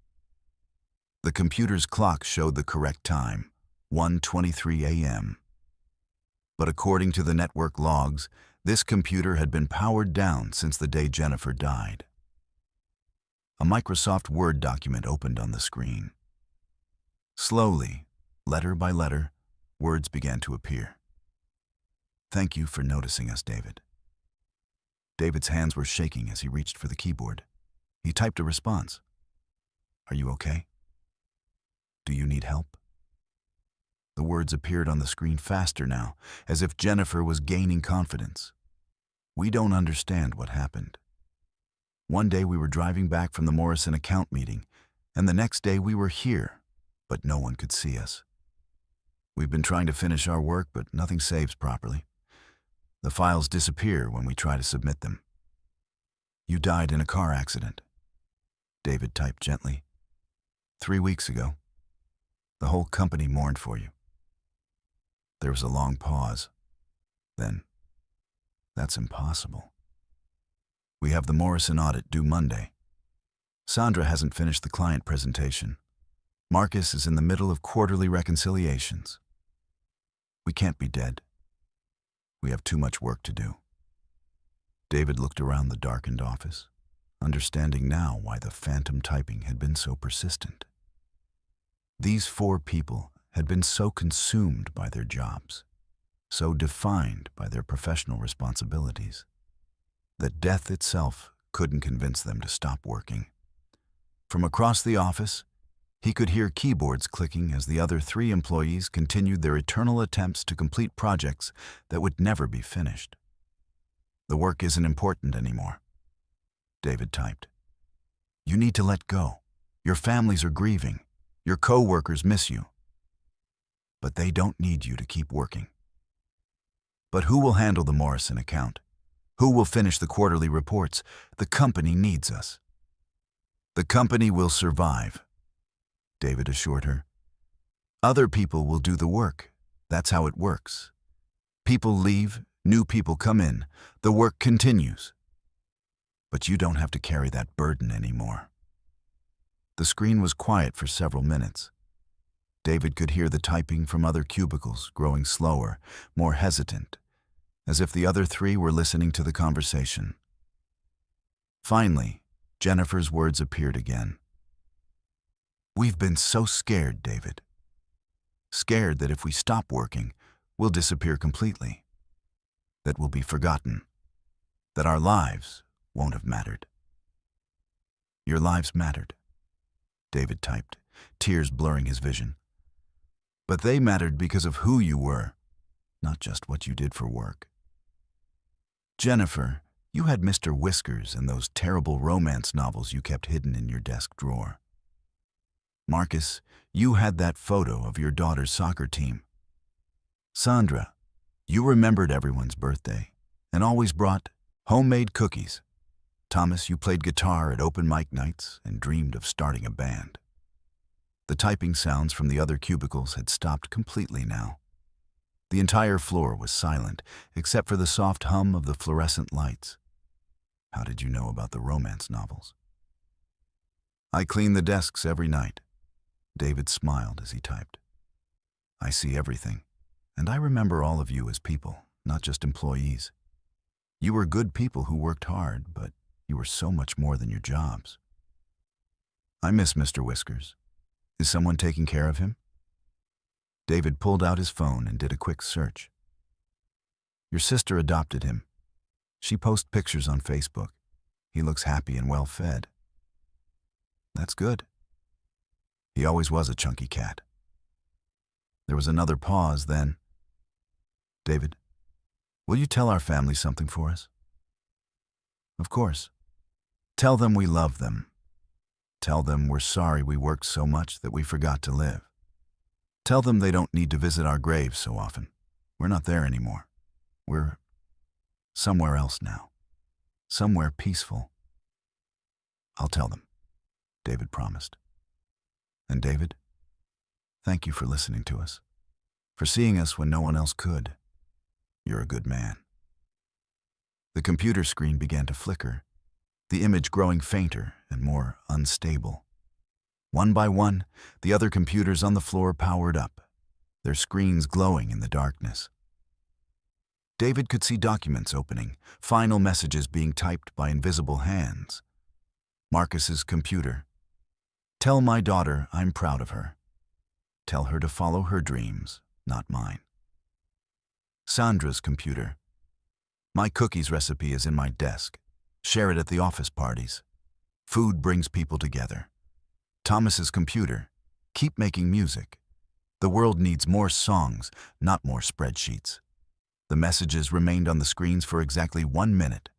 Speaker 1: The computer's clock showed the correct time, 1:23 a.m. But according to the network logs, this computer had been powered down since the day Jennifer died. A Microsoft Word document opened on the screen. Slowly, letter by letter, words began to appear. "Thank you for noticing us, David." David's hands were shaking as he reached for the keyboard. He typed a response. "Are you okay? Do you need help?" The words appeared on the screen faster now, as if Jennifer was gaining confidence. "We don't understand what happened. One day we were driving back from the Morrison account meeting, and the next day we were here, but no one could see us. We've been trying to finish our work, but nothing saves properly. The files disappear when we try to submit them. You died in a car accident," David typed gently. 3 weeks ago. The whole company mourned for you." There was a long pause. Then, "That's impossible. We have the Morrison audit due Monday. Sandra hasn't finished the client presentation. Marcus is in the middle of quarterly reconciliations. We can't be dead. We have too much work to do." David looked around the darkened office, understanding now why the phantom typing had been so persistent. These 4 people had been so consumed by their jobs, so defined by their professional responsibilities, that death itself couldn't convince them to stop working. From across the office, He could hear keyboards clicking as the other 3 employees continued their eternal attempts to complete projects that would never be finished. "The work isn't important anymore," David typed. "You need to let go. Your families are grieving. Your co-workers miss you. But they don't need you to keep working." "But who will handle the Morrison account? Who will finish the quarterly reports? The company needs us." "The company will survive," David assured her. "Other people will do the work. That's how it works. People leave, new people come in. The work continues. But you don't have to carry that burden anymore." The screen was quiet for several minutes. David could hear the typing from other cubicles growing slower, more hesitant, as if the other 3 were listening to the conversation. Finally, Jennifer's words appeared again. "We've been so scared, David. Scared that if we stop working, we'll disappear completely. That we'll be forgotten. That our lives won't have mattered." "Your lives mattered," David typed, tears blurring his vision. "But they mattered because of who you were, not just what you did for work. Jennifer, you had Mr. Whiskers and those terrible romance novels you kept hidden in your desk drawer. Marcus, you had that photo of your daughter's soccer team. Sandra, you remembered everyone's birthday and always brought homemade cookies. Thomas, you played guitar at open mic nights and dreamed of starting a band." The typing sounds from the other cubicles had stopped completely now. The entire floor was silent, except for the soft hum of the fluorescent lights. "How did you know about the romance novels?" "I clean the desks every night." David smiled as he typed. "I see everything, and I remember all of you as people, not just employees. You were good people who worked hard, but you were so much more than your jobs." "I miss Mr. Whiskers. Is someone taking care of him?" David pulled out his phone and did a quick search. "Your sister adopted him. She posts pictures on Facebook. He looks happy and well-fed." "That's good. He always was a chunky cat." There was another pause, then, "David, will you tell our family something for us?" "Of course. Tell them we love them. Tell them we're sorry we worked so much that we forgot to live. Tell them they don't need to visit our graves so often. We're not there anymore. We're somewhere else now. Somewhere peaceful." "I'll tell them," David promised. "And David, thank you for listening to us, for seeing us when no one else could. You're a good man." The computer screen began to flicker, the image growing fainter and more unstable. One by one, the other computers on the floor powered up, their screens glowing in the darkness. David could see documents opening, final messages being typed by invisible hands. Marcus's computer. "Tell my daughter I'm proud of her. Tell her to follow her dreams, not mine." Sandra's computer. "My cookies recipe is in my desk. Share it at the office parties. Food brings people together." Thomas's computer. "Keep making music. The world needs more songs, not more spreadsheets." The messages remained on the screens for exactly 1 minute.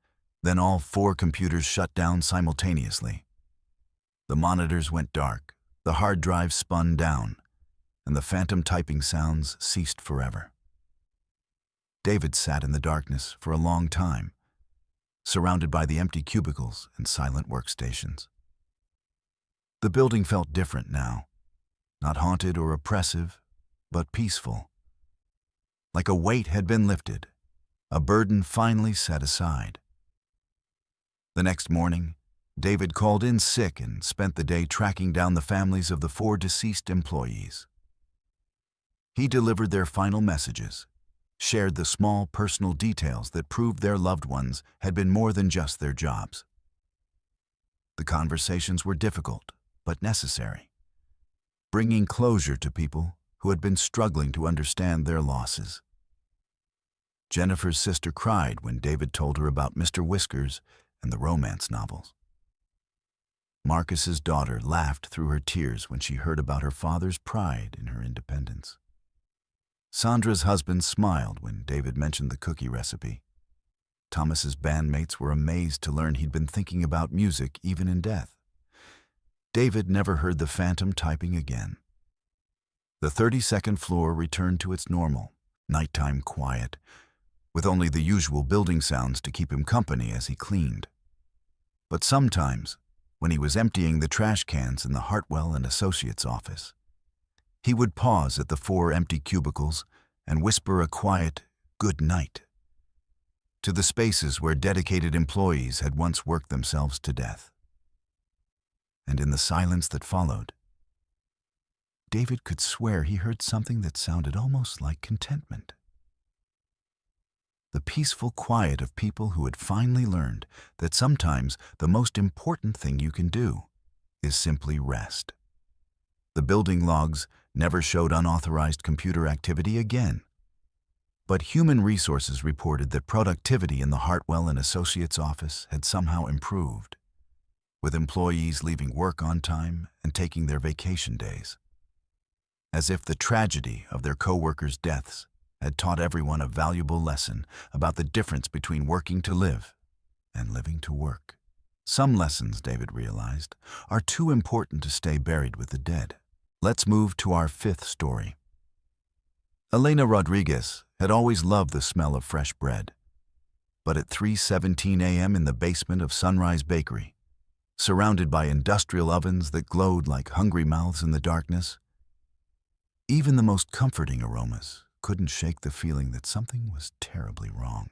Speaker 1: Then all 4 computers shut down simultaneously. The monitors went dark, the hard drive spun down, and the phantom typing sounds ceased forever. David sat in the darkness for a long time, surrounded by the empty cubicles and silent workstations. The building felt different now, not haunted or oppressive, but peaceful. Like a weight had been lifted, a burden finally set aside. The next morning, David called in sick and spent the day tracking down the families of the 4 deceased employees. He delivered their final messages, shared the small personal details that proved their loved ones had been more than just their jobs. The conversations were difficult, but necessary, bringing closure to people who had been struggling to understand their losses. Jennifer's sister cried when David told her about Mr. Whiskers and the romance novels. Marcus's daughter laughed through her tears when she heard about her father's pride in her independence. Sandra's husband smiled when David mentioned the cookie recipe. Thomas's bandmates were amazed to learn he'd been thinking about music even in death. David never heard the phantom typing again. The 32nd floor returned to its normal, nighttime quiet, with only the usual building sounds to keep him company as he cleaned. But sometimes, when he was emptying the trash cans in the Hartwell and Associates office, he would pause at the 4 empty cubicles and whisper a quiet "good night" to the spaces where dedicated employees had once worked themselves to death. And in the silence that followed, David could swear he heard something that sounded almost like contentment. The peaceful quiet of people who had finally learned that sometimes the most important thing you can do is simply rest. The building logs never showed unauthorized computer activity again. But Human Resources reported that productivity in the Hartwell and Associates office had somehow improved, with employees leaving work on time and taking their vacation days. As if the tragedy of their co-workers' deaths had taught everyone a valuable lesson about the difference between working to live and living to work. Some lessons, David realized, are too important to stay buried with the dead. Let's move to our 5th story. Elena Rodriguez had always loved the smell of fresh bread. But at 3:17 a.m. in the basement of Sunrise Bakery, surrounded by industrial ovens that glowed like hungry mouths in the darkness, even the most comforting aromas couldn't shake the feeling that something was terribly wrong.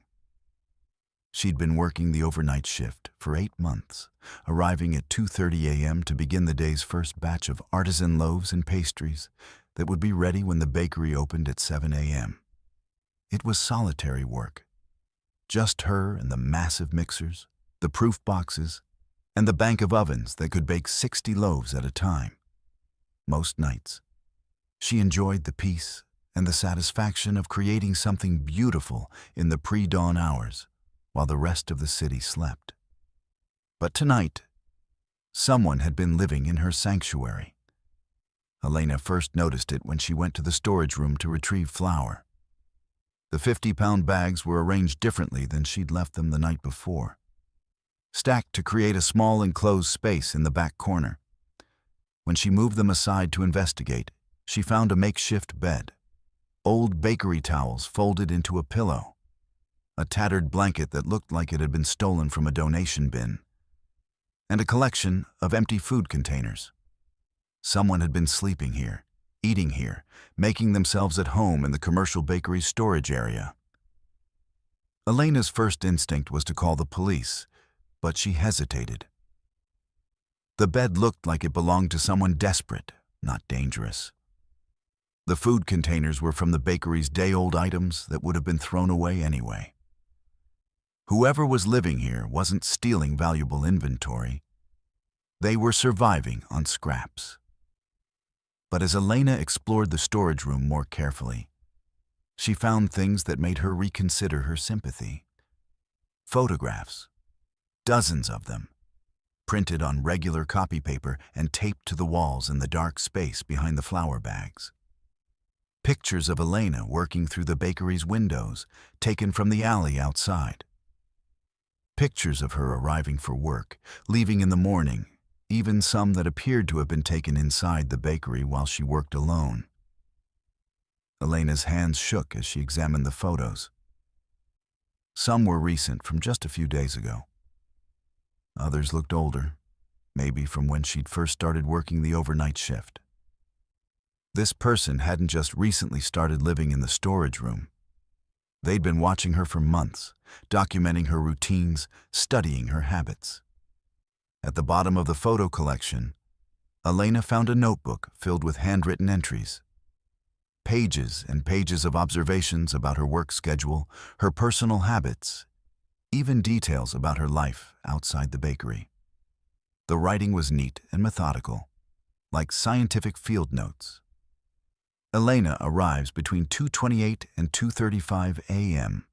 Speaker 1: She'd been working the overnight shift for 8 months, arriving at 2:30 a.m. to begin the day's first batch of artisan loaves and pastries that would be ready when the bakery opened at 7 a.m. It was solitary work. Just her and the massive mixers, the proof boxes, and the bank of ovens that could bake 60 loaves at a time. Most nights, she enjoyed the peace and the satisfaction of creating something beautiful in the pre-dawn hours while the rest of the city slept. But tonight, someone had been living in her sanctuary. Elena first noticed it when she went to the storage room to retrieve flour. The 50-pound bags were arranged differently than she'd left them the night before, stacked to create a small enclosed space in the back corner. When she moved them aside to investigate, she found a makeshift bed, old bakery towels folded into a pillow, a tattered blanket that looked like it had been stolen from a donation bin, and a collection of empty food containers. Someone had been sleeping here, eating here, making themselves at home in the commercial bakery's storage area. Elena's first instinct was to call the police, but she hesitated. The bed looked like it belonged to someone desperate, not dangerous. The food containers were from the bakery's day-old items that would have been thrown away anyway. Whoever was living here wasn't stealing valuable inventory. They were surviving on scraps. But as Elena explored the storage room more carefully, she found things that made her reconsider her sympathy. Photographs, dozens of them, printed on regular copy paper and taped to the walls in the dark space behind the flour bags. Pictures of Elena working through the bakery's windows, taken from the alley outside. Pictures of her arriving for work, leaving in the morning, even some that appeared to have been taken inside the bakery while she worked alone. Elena's hands shook as she examined the photos. Some were recent, from just a few days ago. Others looked older, maybe from when she'd first started working the overnight shift. This person hadn't just recently started living in the storage room. They'd been watching her for months, documenting her routines, studying her habits. At the bottom of the photo collection, Elena found a notebook filled with handwritten entries. Pages and pages of observations about her work schedule, her personal habits, even details about her life outside the bakery. The writing was neat and methodical, like scientific field notes. Elena arrives between 2:28 and 2:35 a.m.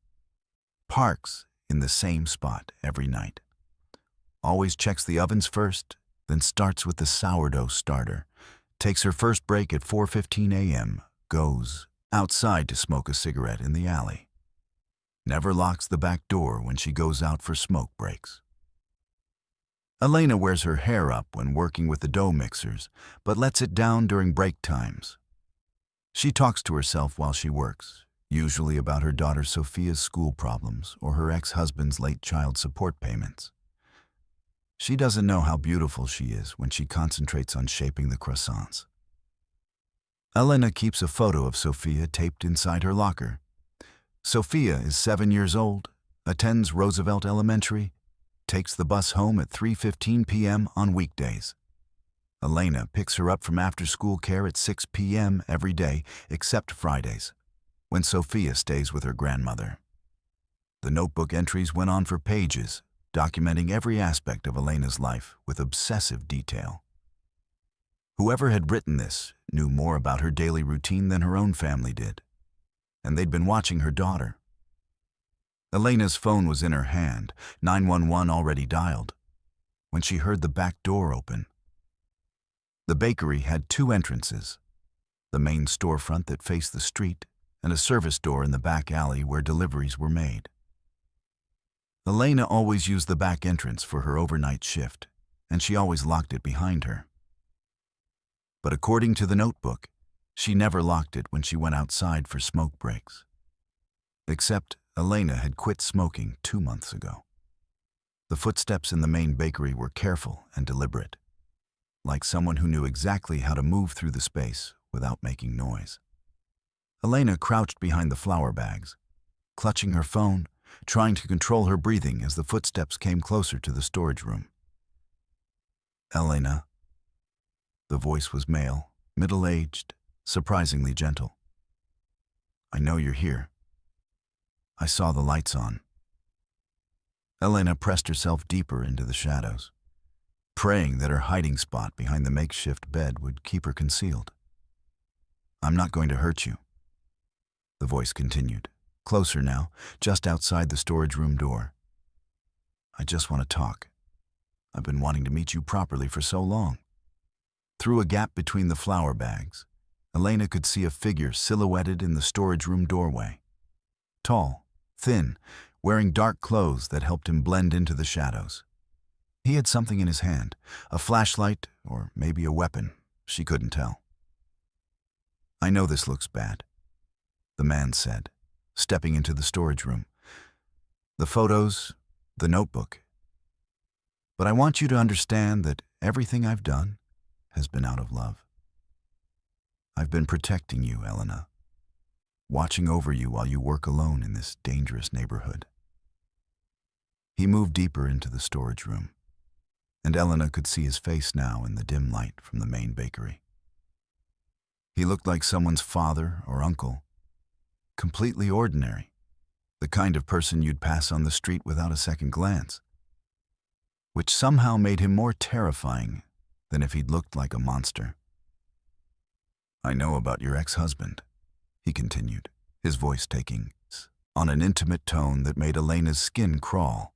Speaker 1: Parks in the same spot every night. Always checks the ovens first then starts with the sourdough starter, takes her first break at 4:15 a.m., goes outside to smoke a cigarette in the alley. Never locks the back door when she goes out for smoke breaks. Elena wears her hair up when working with the dough mixers, but lets it down during break times. She talks to herself while she works, usually about her daughter Sophia's school problems or her ex-husband's late child support payments. She doesn't know how beautiful she is when she concentrates on shaping the croissants. Elena keeps a photo of Sophia taped inside her locker. Sophia is 7 years old, attends Roosevelt Elementary, takes the bus home at 3:15 p.m. on weekdays. Elena picks her up from after-school care at 6 p.m. every day except Fridays, when Sophia stays with her grandmother. The notebook entries went on for pages, documenting every aspect of Elena's life with obsessive detail. Whoever had written this knew more about her daily routine than her own family did, and they'd been watching her daughter. Elena's phone was in her hand, 911 already dialed, when she heard the back door open. The bakery had 2 entrances, the main storefront that faced the street and a service door in the back alley where deliveries were made. Elena always used the back entrance for her overnight shift, and she always locked it behind her. But according to the notebook, she never locked it when she went outside for smoke breaks. Except Elena had quit smoking 2 months ago. The footsteps in the main bakery were careful and deliberate, like someone who knew exactly how to move through the space without making noise. Elena crouched behind the flour bags, clutching her phone, trying to control her breathing as the footsteps came closer to the storage room. Elena. The voice was male, middle-aged, surprisingly gentle. I know you're here. I saw the lights on. Elena pressed herself deeper into the shadows, praying that her hiding spot behind the makeshift bed would keep her concealed. I'm not going to hurt you, the voice continued, closer now, just outside the storage room door. I just want to talk. I've been wanting to meet you properly for so long. Through a gap between the flour bags, Elena could see a figure silhouetted in the storage room doorway. Tall, thin, wearing dark clothes that helped him blend into the shadows. He had something in his hand, a flashlight or maybe a weapon, she couldn't tell. I know this looks bad, the man said, stepping into the storage room. The photos, the notebook. But I want you to understand that everything I've done has been out of love. I've been protecting you, Elena, watching over you while you work alone in this dangerous neighborhood. He moved deeper into the storage room, and Elena could see his face now in the dim light from the main bakery. He looked like someone's father or uncle, completely ordinary, the kind of person you'd pass on the street without a second glance, which somehow made him more terrifying than if he'd looked like a monster. I know about your ex-husband, he continued, his voice taking on an intimate tone that made Elena's skin crawl.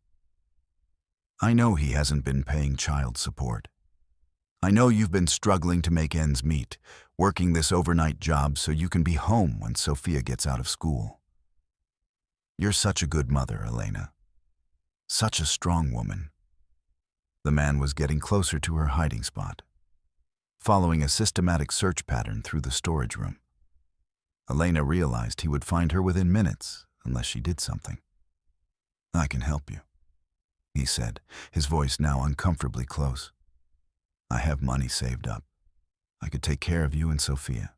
Speaker 1: I know he hasn't been paying child support. I know you've been struggling to make ends meet, working this overnight job so you can be home when Sophia gets out of school. You're such a good mother, Elena. Such a strong woman. The man was getting closer to her hiding spot, following a systematic search pattern through the storage room. Elena realized he would find her within minutes unless she did something. I can help you, he said, his voice now uncomfortably close. I have money saved up. I could take care of you and Sophia.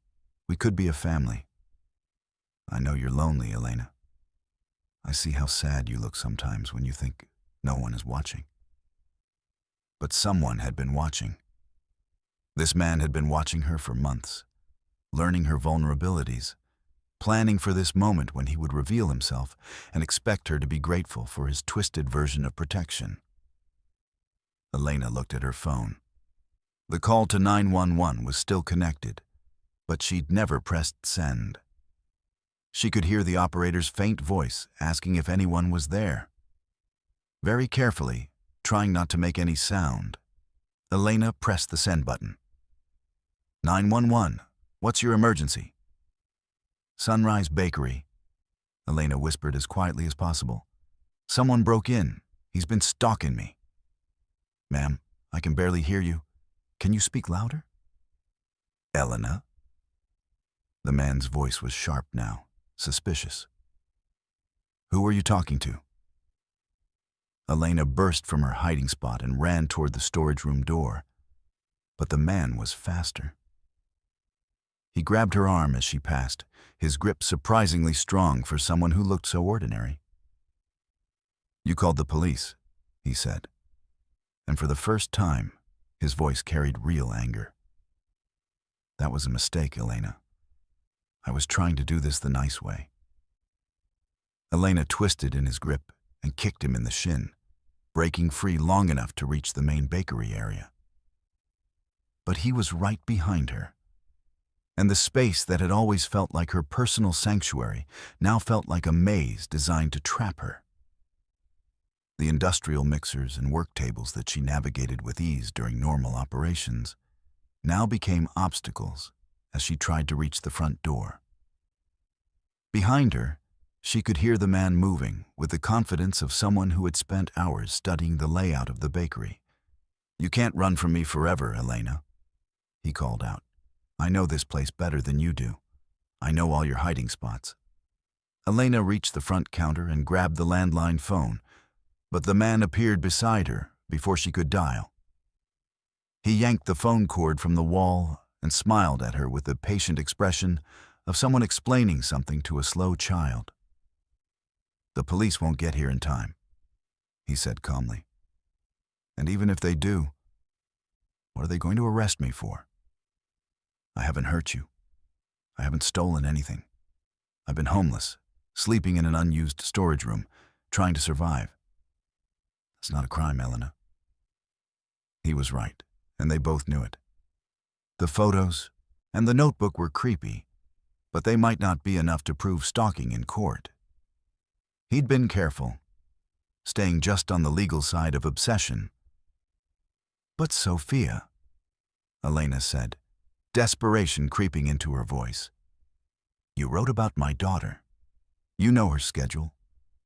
Speaker 1: We could be a family. I know you're lonely, Elena. I see how sad you look sometimes when you think no one is watching. But someone had been watching. This man had been watching her for months, learning her vulnerabilities, planning for this moment when he would reveal himself and expect her to be grateful for his twisted version of protection. Elena looked at her phone. The call to 911 was still connected, but she'd never pressed send. She could hear the operator's faint voice asking if anyone was there. Very carefully, trying not to make any sound, Elena pressed the send button. 911, what's your emergency? Sunrise Bakery, Elena whispered as quietly as possible. Someone broke in. He's been stalking me. Ma'am, I can barely hear you. Can you speak louder? Elena? The man's voice was sharp now, suspicious. Who are you talking to? Elena burst from her hiding spot and ran toward the storage room door, but the man was faster. He grabbed her arm as she passed, his grip surprisingly strong for someone who looked so ordinary. You called the police, he said, and for the first time, his voice carried real anger. That was a mistake, Elena. I was trying to do this the nice way. Elena twisted in his grip and kicked him in the shin, breaking free long enough to reach the main bakery area. But he was right behind her, and the space that had always felt like her personal sanctuary now felt like a maze designed to trap her. The industrial mixers and work tables that she navigated with ease during normal operations now became obstacles as she tried to reach the front door. Behind her, she could hear the man moving with the confidence of someone who had spent hours studying the layout of the bakery. You can't run from me forever, Elena, he called out. I know this place better than you do. I know all your hiding spots. Elena reached the front counter and grabbed the landline phone, but the man appeared beside her before she could dial. He yanked the phone cord from the wall and smiled at her with the patient expression of someone explaining something to a slow child. The police won't get here in time, he said calmly. And even if they do, what are they going to arrest me for? I haven't hurt you. I haven't stolen anything. I've been homeless, sleeping in an unused storage room, trying to survive. It's not a crime, Elena. He was right, and they both knew it. The photos and the notebook were creepy, but they might not be enough to prove stalking in court. He'd been careful, staying just on the legal side of obsession. But Sophia, Elena said, desperation creeping into her voice. You wrote about my daughter. You know her schedule,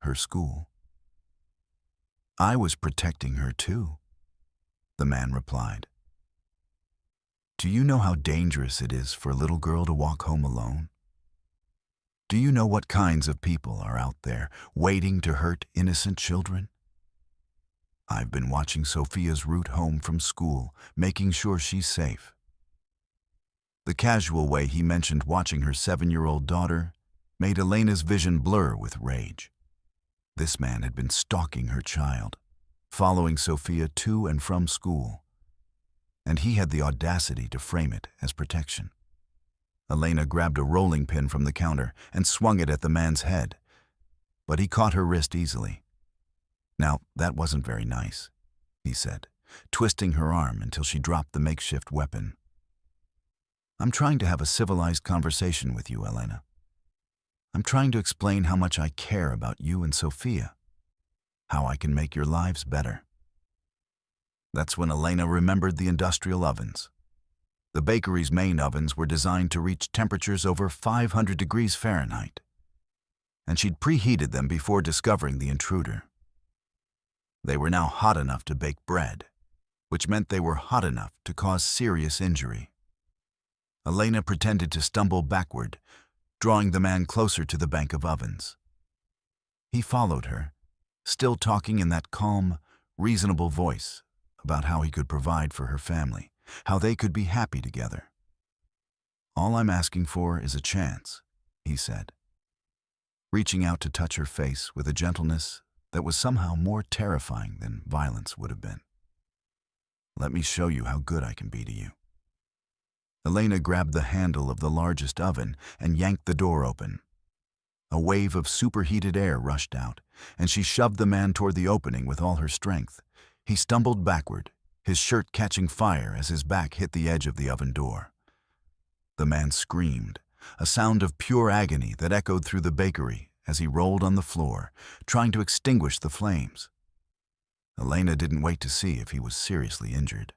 Speaker 1: her school. I was protecting her too, the man replied. Do you know how dangerous it is for a little girl to walk home alone? Do you know what kinds of people are out there waiting to hurt innocent children? I've been watching Sophia's route home from school, making sure she's safe. The casual way he mentioned watching her 7-year-old daughter made Elena's vision blur with rage. This man had been stalking her child, following Sophia to and from school, and he had the audacity to frame it as protection. Elena grabbed a rolling pin from the counter and swung it at the man's head, but he caught her wrist easily. Now, that wasn't very nice, he said, twisting her arm until she dropped the makeshift weapon. I'm trying to have a civilized conversation with you, Elena. I'm trying to explain how much I care about you and Sophia, how I can make your lives better. That's when Elena remembered the industrial ovens. The bakery's main ovens were designed to reach temperatures over 500 degrees Fahrenheit, and she'd preheated them before discovering the intruder. They were now hot enough to bake bread, which meant they were hot enough to cause serious injury. Elena pretended to stumble backward, drawing the man closer to the bank of ovens. He followed her, still talking in that calm, reasonable voice about how he could provide for her family, how they could be happy together. All I'm asking for is a chance, he said, reaching out to touch her face with a gentleness that was somehow more terrifying than violence would have been. Let me show you how good I can be to you. Elena grabbed the handle of the largest oven and yanked the door open. A wave of superheated air rushed out, and she shoved the man toward the opening with all her strength. He stumbled backward, his shirt catching fire as his back hit the edge of the oven door. The man screamed, a sound of pure agony that echoed through the bakery as he rolled on the floor, trying to extinguish the flames. Elena didn't wait to see if he was seriously injured.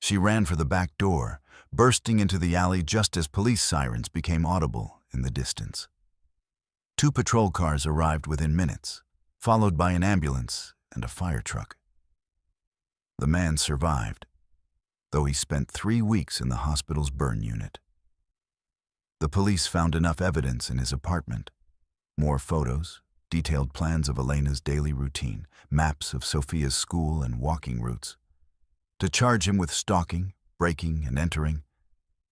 Speaker 1: She ran for the back door, bursting into the alley just as police sirens became audible in the distance. 2 patrol cars arrived within minutes, followed by an ambulance and a fire truck. The man survived, though he spent 3 weeks in the hospital's burn unit. The police found enough evidence in his apartment: more photos, detailed plans of Elena's daily routine, maps of Sophia's school and walking routes, to charge him with stalking, breaking and entering,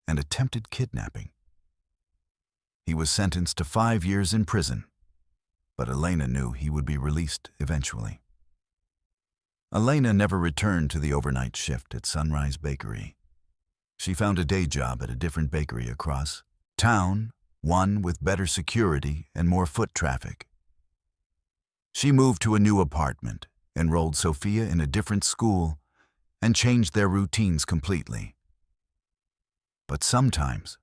Speaker 1: and attempted kidnapping. He was sentenced to 5 years in prison, but Elena knew he would be released eventually. Elena never returned to the overnight shift at Sunrise Bakery. She found a day job at a different bakery across town, one with better security and more foot traffic. She moved to a new apartment, enrolled Sophia in a different school, and changed their routines completely. But sometimes,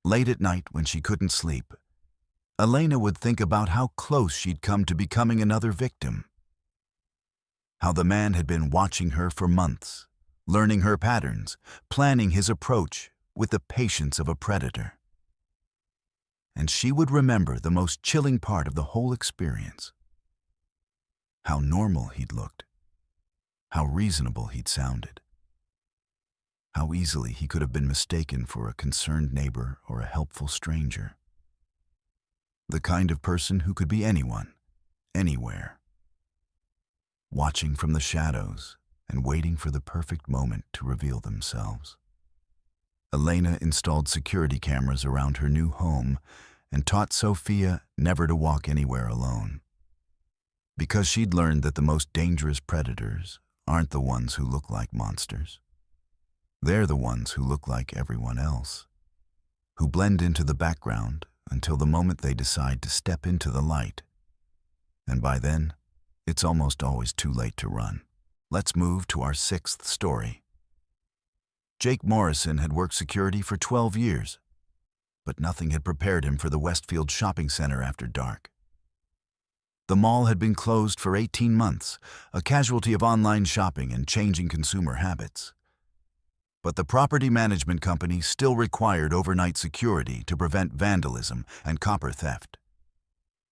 Speaker 1: late at night when she couldn't sleep, Elena would think about how close she'd come to becoming another victim. How the man had been watching her for months, learning her patterns, planning his approach with the patience of a predator. And she would remember the most chilling part of the whole experience: how normal he'd looked, how reasonable he'd sounded, how easily he could have been mistaken for a concerned neighbor or a helpful stranger. The kind of person who could be anyone, anywhere, watching from the shadows and waiting for the perfect moment to reveal themselves. Elena installed security cameras around her new home and taught Sophia never to walk anywhere alone, because she'd learned that the most dangerous predators aren't the ones who look like monsters. They're the ones who look like everyone else, who blend into the background until the moment they decide to step into the light. And by then, it's almost always too late to run. Let's move to our 6th story. Jake Morrison had worked security for 12 years, but nothing had prepared him for the Westfield shopping center after dark. The mall had been closed for 18 months, a casualty of online shopping and changing consumer habits. But the property management company still required overnight security to prevent vandalism and copper theft.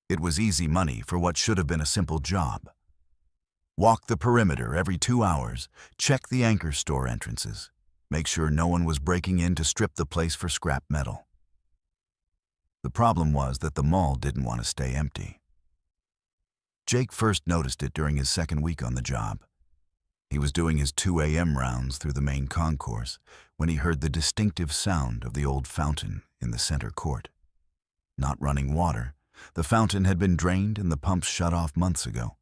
Speaker 1: It was easy money for what should have been a simple job. Walk the perimeter every 2 hours, check the anchor store entrances, make sure no one was breaking in to strip the place for scrap metal. The problem was that the mall didn't want to stay empty. Jake first noticed it during his 2nd week on the job. He was doing his 2 a.m. rounds through the main concourse when he heard the distinctive sound of the old fountain in the center court. Not running water, the fountain had been drained and the pumps shut off months ago.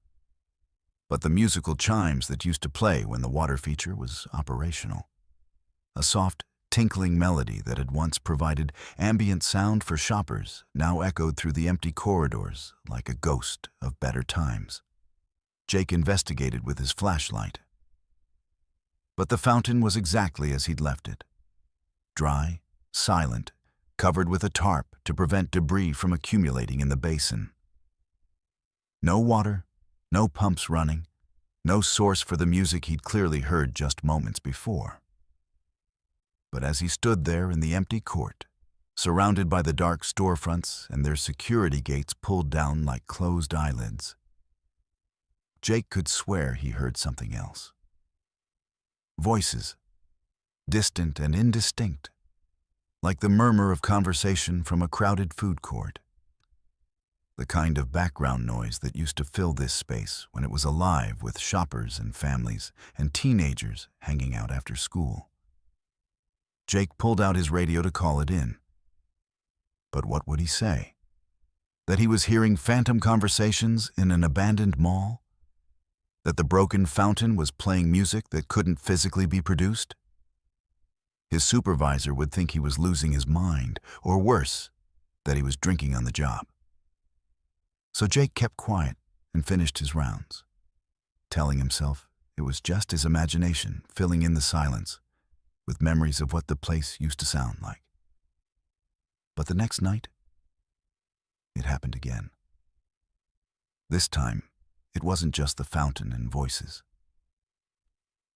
Speaker 1: But the musical chimes that used to play when the water feature was operational. A soft, tinkling melody that had once provided ambient sound for shoppers now echoed through the empty corridors like a ghost of better times. Jake investigated with his flashlight. But the fountain was exactly as he'd left it. Dry, silent, covered with a tarp to prevent debris from accumulating in the basin. No water, no pumps running, no source for the music he'd clearly heard just moments before. But as he stood there in the empty court, surrounded by the dark storefronts and their security gates pulled down like closed eyelids, Jake could swear he heard something else. Voices, distant and indistinct, like the murmur of conversation from a crowded food court. The kind of background noise that used to fill this space when it was alive with shoppers and families and teenagers hanging out after school. Jake pulled out his radio to call it in. But what would he say? That he was hearing phantom conversations in an abandoned mall? That the broken fountain was playing music that couldn't physically be produced? His supervisor would think he was losing his mind, or worse, that he was drinking on the job. So Jake kept quiet and finished his rounds, telling himself it was just his imagination filling in the silence with memories of what the place used to sound like. But the next night, it happened again. This time, it wasn't just the fountain and voices.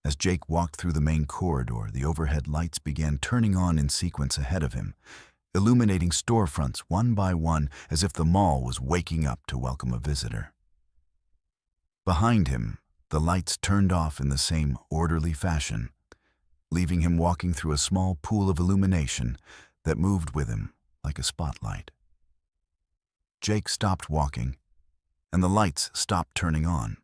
Speaker 1: As Jake walked through the main corridor, the overhead lights began turning on in sequence ahead of him, illuminating storefronts one by one as if the mall was waking up to welcome a visitor. Behind him, the lights turned off in the same orderly fashion, leaving him walking through a small pool of illumination that moved with him like a spotlight. Jake stopped walking, and the lights stopped turning on.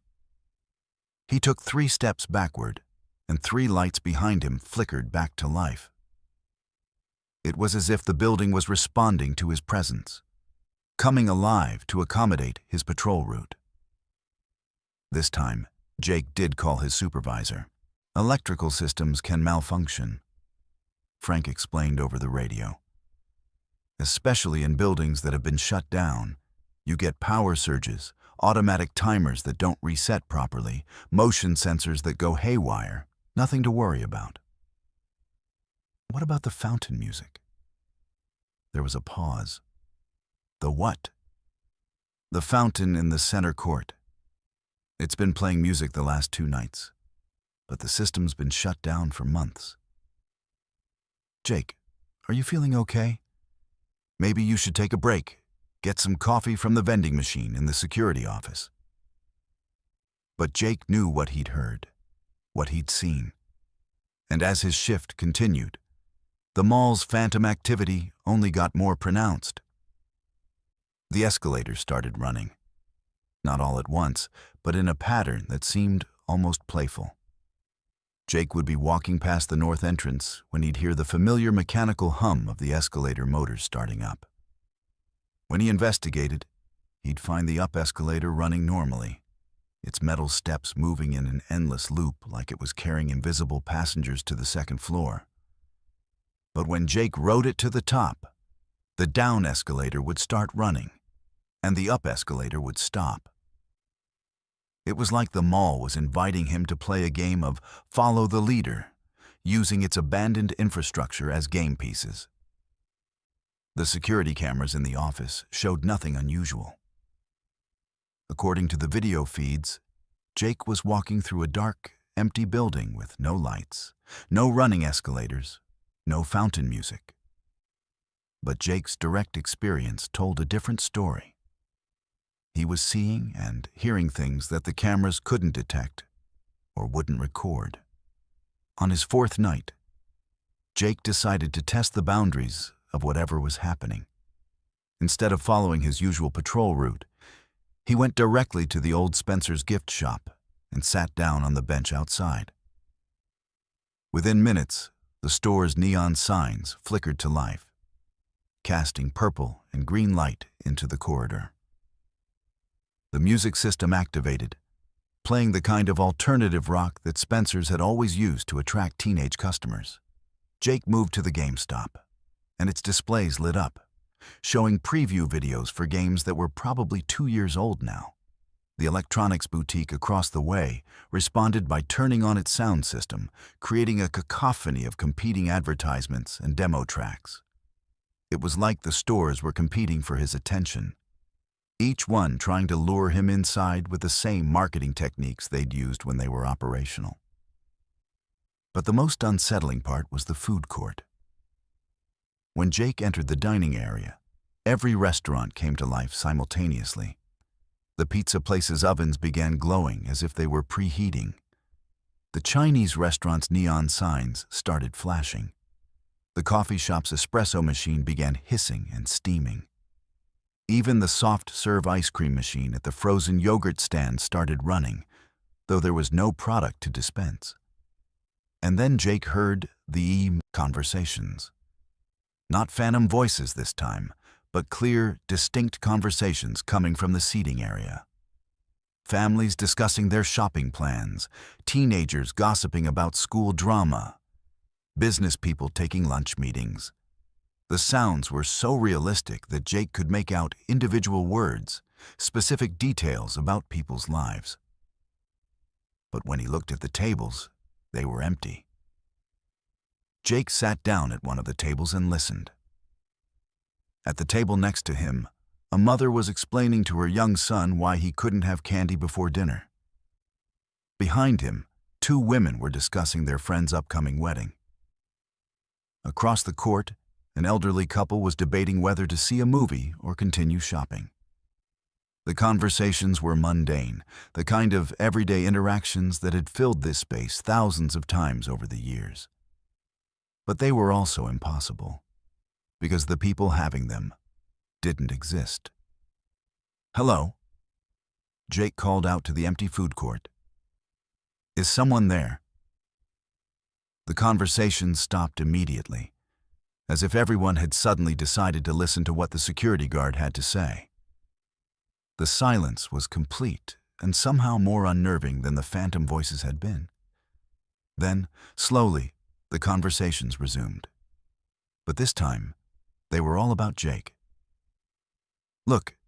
Speaker 1: He took 3 steps backward, and 3 lights behind him flickered back to life. It was as if the building was responding to his presence, coming alive to accommodate his patrol route. This time, Jake did call his supervisor. "Electrical systems can malfunction," Frank explained over the radio. "Especially in buildings that have been shut down. You get power surges, automatic timers that don't reset properly, motion sensors that go haywire. Nothing to worry about." "What about the fountain music?" There was a pause. "The what?" "The fountain in the center court. It's been playing music the last 2 nights, but the system's been shut down for months." "Jake, are you feeling okay? Maybe you should take a break. Get some coffee from the vending machine in the security office." But Jake knew what he'd heard, what he'd seen. And as his shift continued, the mall's phantom activity only got more pronounced. The escalators started running. Not all at once, but in a pattern that seemed almost playful. Jake would be walking past the north entrance when he'd hear the familiar mechanical hum of the escalator motors starting up. When he investigated, he'd find the up escalator running normally, its metal steps moving in an endless loop like it was carrying invisible passengers to the 2nd floor. But when Jake rode it to the top, the down escalator would start running, and the up escalator would stop. It was like the mall was inviting him to play a game of follow the leader, using its abandoned infrastructure as game pieces. The security cameras in the office showed nothing unusual. According to the video feeds, Jake was walking through a dark, empty building with no lights, no running escalators, no fountain music. But Jake's direct experience told a different story. He was seeing and hearing things that the cameras couldn't detect or wouldn't record. On his 4th night, Jake decided to test the boundaries of whatever was happening. Instead of following his usual patrol route, he went directly to the old Spencer's gift shop and sat down on the bench outside. Within minutes, the store's neon signs flickered to life, casting purple and green light into the corridor. The music system activated, playing the kind of alternative rock that Spencer's had always used to attract teenage customers. Jake moved to the GameStop, and its displays lit up, showing preview videos for games that were probably 2 years old now. The electronics boutique across the way responded by turning on its sound system, creating a cacophony of competing advertisements and demo tracks. It was like the stores were competing for his attention, each one trying to lure him inside with the same marketing techniques they'd used when they were operational. But the most unsettling part was the food court. When Jake entered the dining area, every restaurant came to life simultaneously. The pizza place's ovens began glowing as if they were preheating. The Chinese restaurant's neon signs started flashing. The coffee shop's espresso machine began hissing and steaming. Even the soft-serve ice cream machine at the frozen yogurt stand started running, though there was no product to dispense. And then Jake heard the conversations. Not phantom voices this time, but clear, distinct conversations coming from the seating area. Families discussing their shopping plans, teenagers gossiping about school drama, business people taking lunch meetings. The sounds were so realistic that Jake could make out individual words, specific details about people's lives. But when he looked at the tables, they were empty. Jake sat down at one of the tables and listened. At the table next to him, a mother was explaining to her young son why he couldn't have candy before dinner. Behind him, Two women were discussing their friend's upcoming wedding. Across the court, an elderly couple was debating whether to see a movie or continue shopping. The conversations were mundane, the kind of everyday interactions that had filled this space thousands of times over the years. But they were also impossible, because the people having them didn't exist. "Hello," Jake called out to the empty food court. "Is someone there?" The conversation stopped immediately, as if everyone had suddenly decided to listen to what the security guard had to say. The silence was complete and somehow more unnerving than the phantom voices had been. Then, slowly, the conversations resumed. But this time, they were all about Jake. "Look,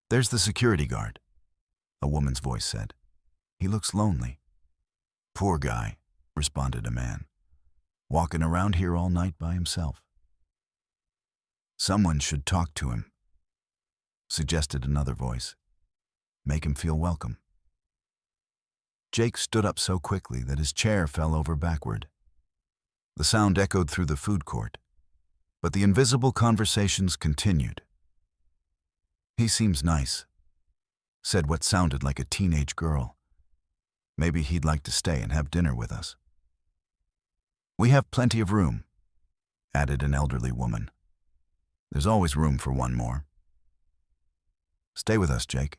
Speaker 1: there's the security guard," a woman's voice said. "He looks lonely." "Poor guy," responded a man. "Walking around here all night by himself." "Someone should talk to him," suggested another voice. "Make him feel welcome." Jake stood up so quickly that his chair fell over backward. The sound echoed through the food court, but the invisible conversations continued. "He seems nice," said what sounded like a teenage girl. "Maybe he'd like to stay and have dinner with us." "We have plenty of room," added an elderly woman. "There's always room for one more." "Stay with us, Jake."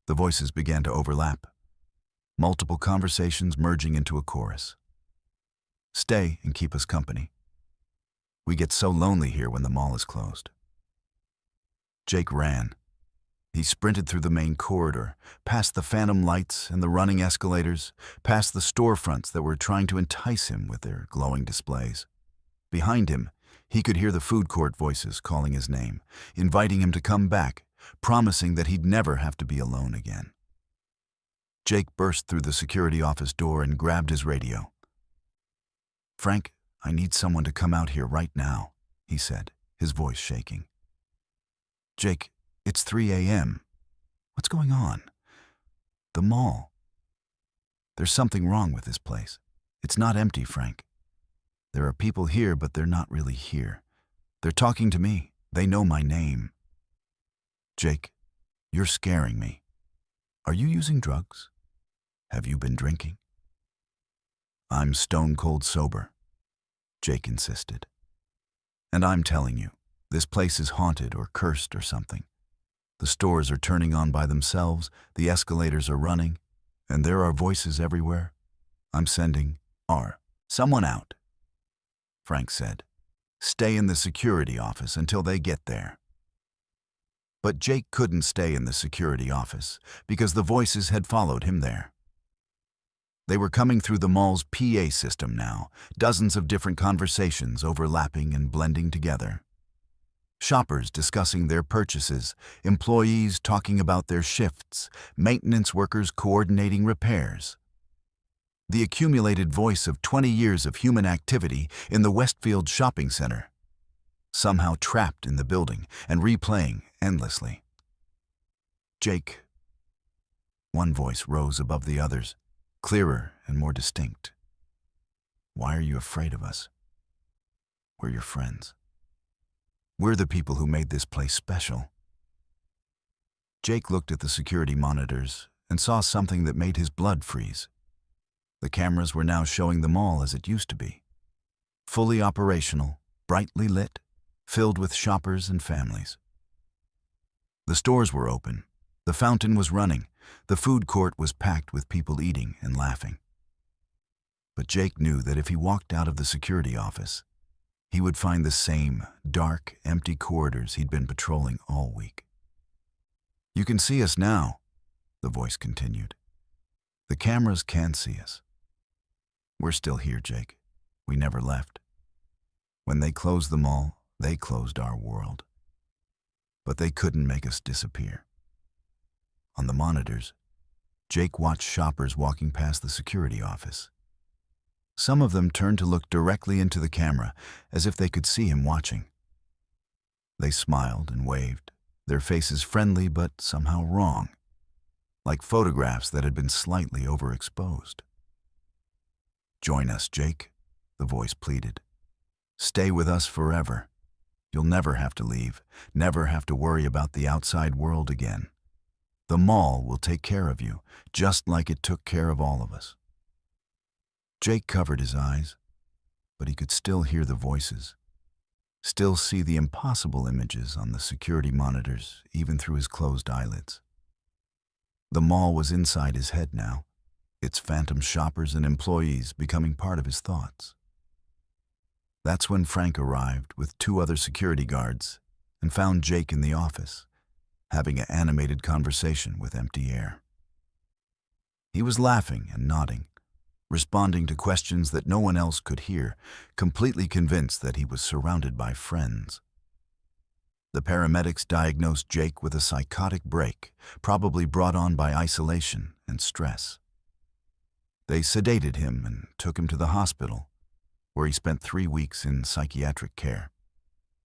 Speaker 1: The voices began to overlap, multiple conversations merging into a chorus. "Stay and keep us company. We get so lonely here when the mall is closed." Jake ran. He sprinted through the main corridor, past the phantom lights and the running escalators, past the storefronts that were trying to entice him with their glowing displays. Behind him, he could hear the food court voices calling his name, inviting him to come back, promising that he'd never have to be alone again. Jake burst through the security office door and grabbed his radio. "Frank, I need someone to come out here right now," he said, his voice shaking. "Jake, it's 3 a.m. What's going on?" "The mall. There's something wrong with this place. It's not empty, Frank. There are people here, but they're not really here. They're talking to me. They know my name." "Jake, you're scaring me. Are you using drugs? Have you been drinking?" "I'm stone cold sober," Jake insisted. "And I'm telling you, this place is haunted or cursed or something. The stores are turning on by themselves, the escalators are running, and there are voices everywhere. I'm sending someone out," Frank said. "Stay in the security office until they get there." But Jake couldn't stay in the security office because the voices had followed him there. They were coming through the mall's PA system now, dozens of different conversations overlapping and blending together. Shoppers discussing their purchases, employees talking about their shifts, maintenance workers coordinating repairs. The accumulated voice of 20 years of human activity in the Westfield shopping center, somehow trapped in the building and replaying endlessly. "Jake," one voice rose above the others, clearer and more distinct. "Why are you afraid of us? We're your friends. We're the people who made this place special." Jake looked at the security monitors and saw something that made his blood freeze. The cameras were now showing the mall as it used to be. Fully operational, brightly lit, filled with shoppers and families. The stores were open. The fountain was running. The food court was packed with people eating and laughing. But Jake knew that if he walked out of the security office, he would find the same dark, empty corridors he'd been patrolling all week. "You can see us now," the voice continued. "The cameras can see us. We're still here, Jake. We never left. When they closed the mall, they closed our world. But they couldn't make us disappear." On the monitors, Jake watched shoppers walking past the security office. Some of them turned to look directly into the camera, as if they could see him watching. They smiled and waved, their faces friendly but somehow wrong, like photographs that had been slightly overexposed. "Join us, Jake," the voice pleaded. "Stay with us forever. You'll never have to leave, never have to worry about the outside world again. The mall will take care of you, just like it took care of all of us." Jake covered his eyes, but he could still hear the voices, still see the impossible images on the security monitors, even through his closed eyelids. The mall was inside his head now, its phantom shoppers and employees becoming part of his thoughts. That's when Frank arrived with 2 other security guards and found Jake in the office, having an animated conversation with empty air. He was laughing and nodding, responding to questions that no one else could hear, completely convinced that he was surrounded by friends. The paramedics diagnosed Jake with a psychotic break, probably brought on by isolation and stress. They sedated him and took him to the hospital, where he spent 3 weeks in psychiatric care.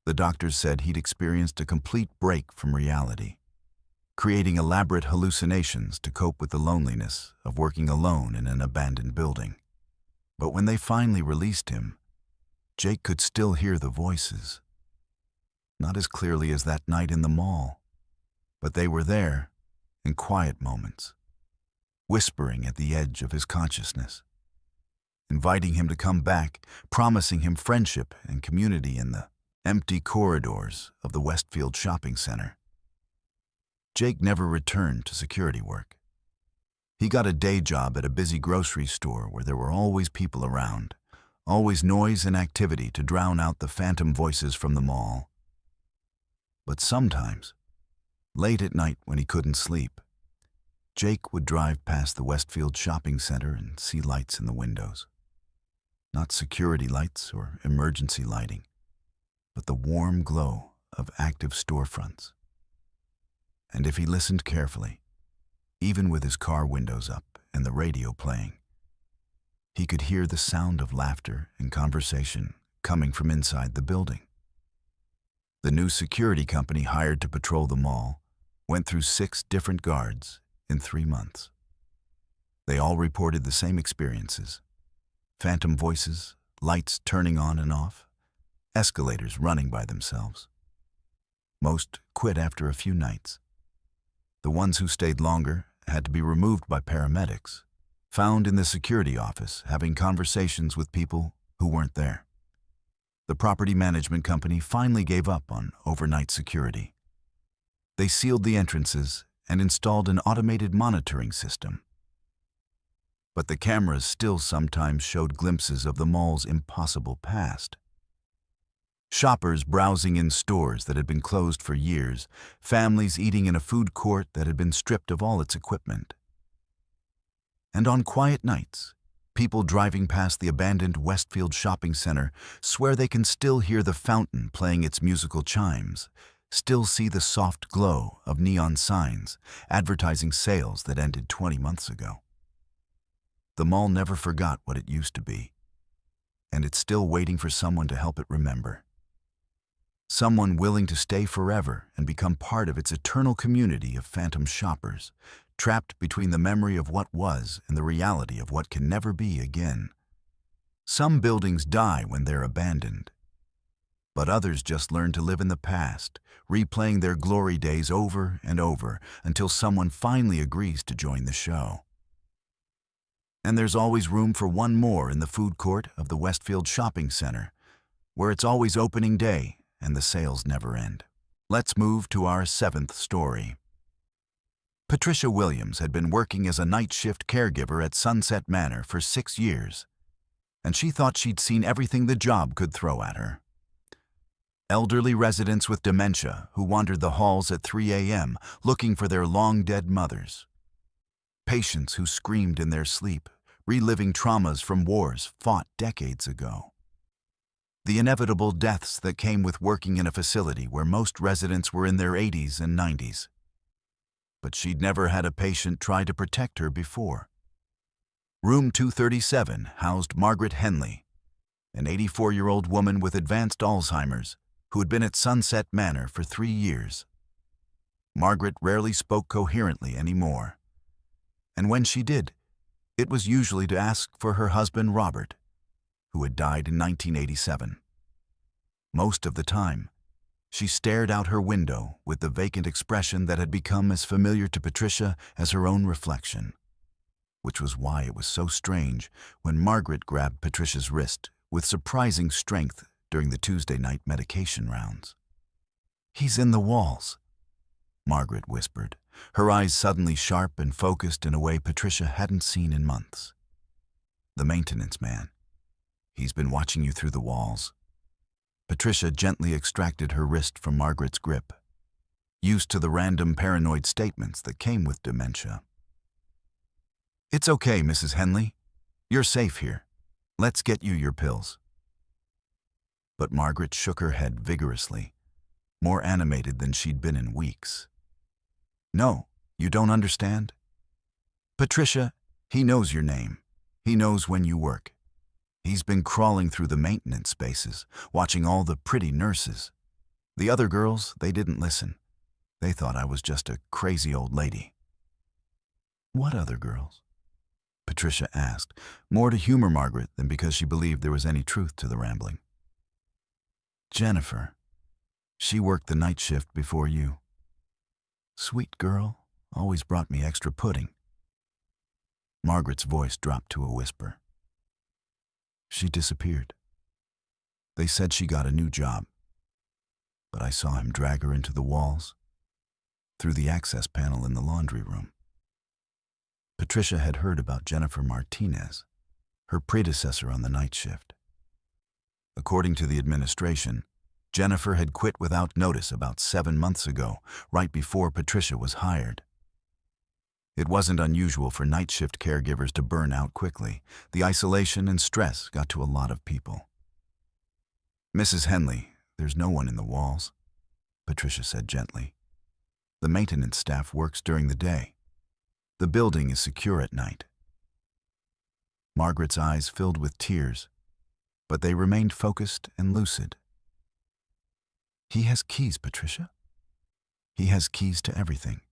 Speaker 1: The doctors said he'd experienced a complete break from reality, creating elaborate hallucinations to cope with the loneliness of working alone in an abandoned building. But when they finally released him, Jake could still hear the voices. Not as clearly as that night in the mall, but they were there in quiet moments, whispering at the edge of his consciousness, inviting him to come back, promising him friendship and community in the empty corridors of the Westfield shopping center. Jake never returned to security work. He got a day job at a busy grocery store where there were always people around, always noise and activity to drown out the phantom voices from the mall. But sometimes, late at night when he couldn't sleep, Jake would drive past the Westfield shopping center and see lights in the windows. Not security lights or emergency lighting, but the warm glow of active storefronts. And if he listened carefully, even with his car windows up and the radio playing, he could hear the sound of laughter and conversation coming from inside the building. The new security company hired to patrol the mall went through 6 different guards in 3 months. They all reported the same experiences: phantom voices, lights turning on and off, escalators running by themselves. Most quit after a few nights. The ones who stayed longer had to be removed by paramedics, found in the security office having conversations with people who weren't there. The property management company finally gave up on overnight security. They sealed the entrances and installed an automated monitoring system. But the cameras still sometimes showed glimpses of the mall's impossible past. Shoppers browsing in stores that had been closed for years, families eating in a food court that had been stripped of all its equipment. And on quiet nights, people driving past the abandoned Westfield shopping center swear they can still hear the fountain playing its musical chimes, still see the soft glow of neon signs advertising sales that ended 20 months ago. The mall never forgot what it used to be, and it's still waiting for someone to help it remember. Someone willing to stay forever and become part of its eternal community of phantom shoppers, trapped between the memory of what was and the reality of what can never be again. Some buildings die when they're abandoned, but others just learn to live in the past, replaying their glory days over and over until someone finally agrees to join the show. And there's always room for one more in the food court of the Westfield shopping center, where it's always opening day and the sales never end. Let's move to our 7th story. Patricia Williams had been working as a night shift caregiver at Sunset Manor for 6 years, and she thought she'd seen everything the job could throw at her. Elderly residents with dementia who wandered the halls at 3 a.m. looking for their long-dead mothers. Patients who screamed in their sleep, reliving traumas from wars fought decades ago. The inevitable deaths that came with working in a facility where most residents were in their 80s and 90s. But she'd never had a patient try to protect her before. Room 237 housed Margaret Henley, an 84-year-old woman with advanced Alzheimer's who had been at Sunset Manor for 3 years. Margaret rarely spoke coherently anymore, and when she did, It was usually to ask for her husband Robert, who had died in 1987. Most of the time, she stared out her window with the vacant expression that had become as familiar to Patricia as her own reflection, which was why it was so strange when Margaret grabbed Patricia's wrist with surprising strength during the Tuesday night medication rounds. "He's in the walls," Margaret whispered, her eyes suddenly sharp and focused in a way Patricia hadn't seen in months. "The maintenance man. He's been watching you through the walls." Patricia gently extracted her wrist from Margaret's grip, used to the random paranoid statements that came with dementia. "It's okay, Mrs. Henley. You're safe here. Let's get you your pills." But Margaret shook her head vigorously, more animated than she'd been in weeks. "No, you don't understand? Patricia, he knows your name. He knows when you work. He's been crawling through the maintenance spaces, watching all the pretty nurses. The other girls, they didn't listen. They thought I was just a crazy old lady." "What other girls?" Patricia asked, more to humor Margaret than because she believed there was any truth to the rambling. "Jennifer. She worked the night shift before you. Sweet girl, always brought me extra pudding." Margaret's voice dropped to a whisper. "She disappeared. They said she got a new job, but I saw him drag her into the walls, through the access panel in the laundry room." Patricia had heard about Jennifer Martinez, her predecessor on the night shift. According to the administration, Jennifer had quit without notice about 7 months ago, right before Patricia was hired. It wasn't unusual for night shift caregivers to burn out quickly. The isolation and stress got to a lot of people. "Mrs. Henley, there's no one in the walls," Patricia said gently. "The maintenance staff works during the day. The building is secure at night." Margaret's eyes filled with tears, but they remained focused and lucid. "He has keys, Patricia. He has keys to everything.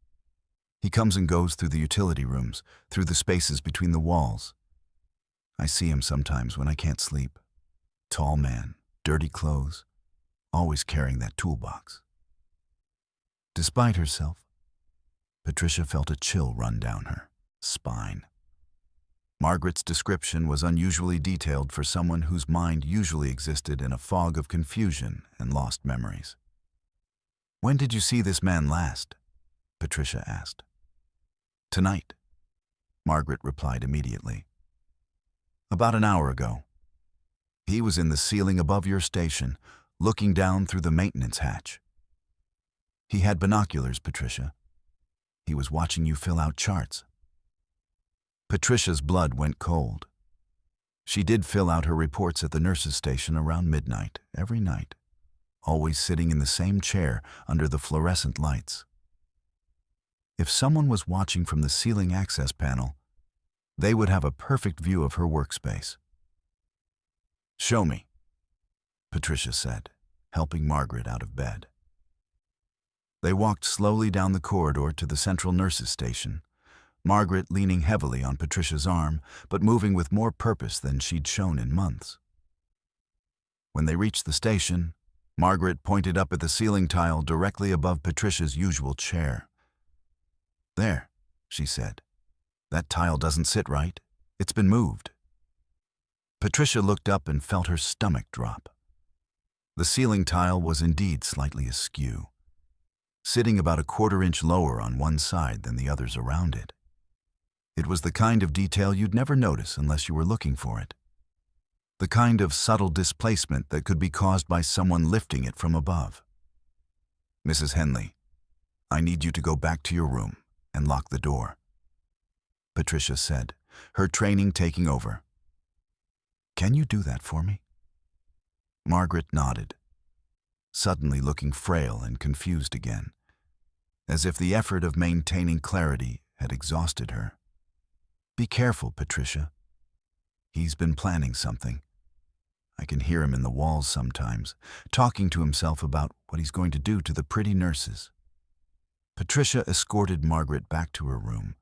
Speaker 1: He comes and goes through the utility rooms, through the spaces between the walls. I see him sometimes when I can't sleep. Tall man, dirty clothes, always carrying that toolbox." Despite herself, Patricia felt a chill run down her spine. Margaret's description was unusually detailed for someone whose mind usually existed in a fog of confusion and lost memories. "When did you see this man last?" Patricia asked. "Tonight," Margaret replied immediately. "About an hour ago. He was in the ceiling above your station, looking down through the maintenance hatch. He had binoculars, Patricia. He was watching you fill out charts." Patricia's blood went cold. She did fill out her reports at the nurse's station around midnight, every night, always sitting in the same chair under the fluorescent lights. If someone was watching from the ceiling access panel, they would have a perfect view of her workspace. "Show me," Patricia said, helping Margaret out of bed. They walked slowly down the corridor to the central nurse's station, Margaret leaning heavily on Patricia's arm, but moving with more purpose than she'd shown in months. When they reached the station, Margaret pointed up at the ceiling tile directly above Patricia's usual chair. "There," she said. "That tile doesn't sit right. It's been moved." Patricia looked up and felt her stomach drop. The ceiling tile was indeed slightly askew, sitting about a quarter-inch lower on one side than the others around it. It was the kind of detail you'd never notice unless you were looking for it. The kind of subtle displacement that could be caused by someone lifting it from above. "Mrs. Henley, I need you to go back to your room and lock the door," Patricia said, her training taking over. "Can you do that for me?" Margaret nodded, suddenly looking frail and confused again, as if the effort of maintaining clarity had exhausted her. "Be careful, Patricia. He's been planning something. I can hear him in the walls sometimes, talking to himself about what he's going to do to the pretty nurses." Patricia escorted Margaret back to her room,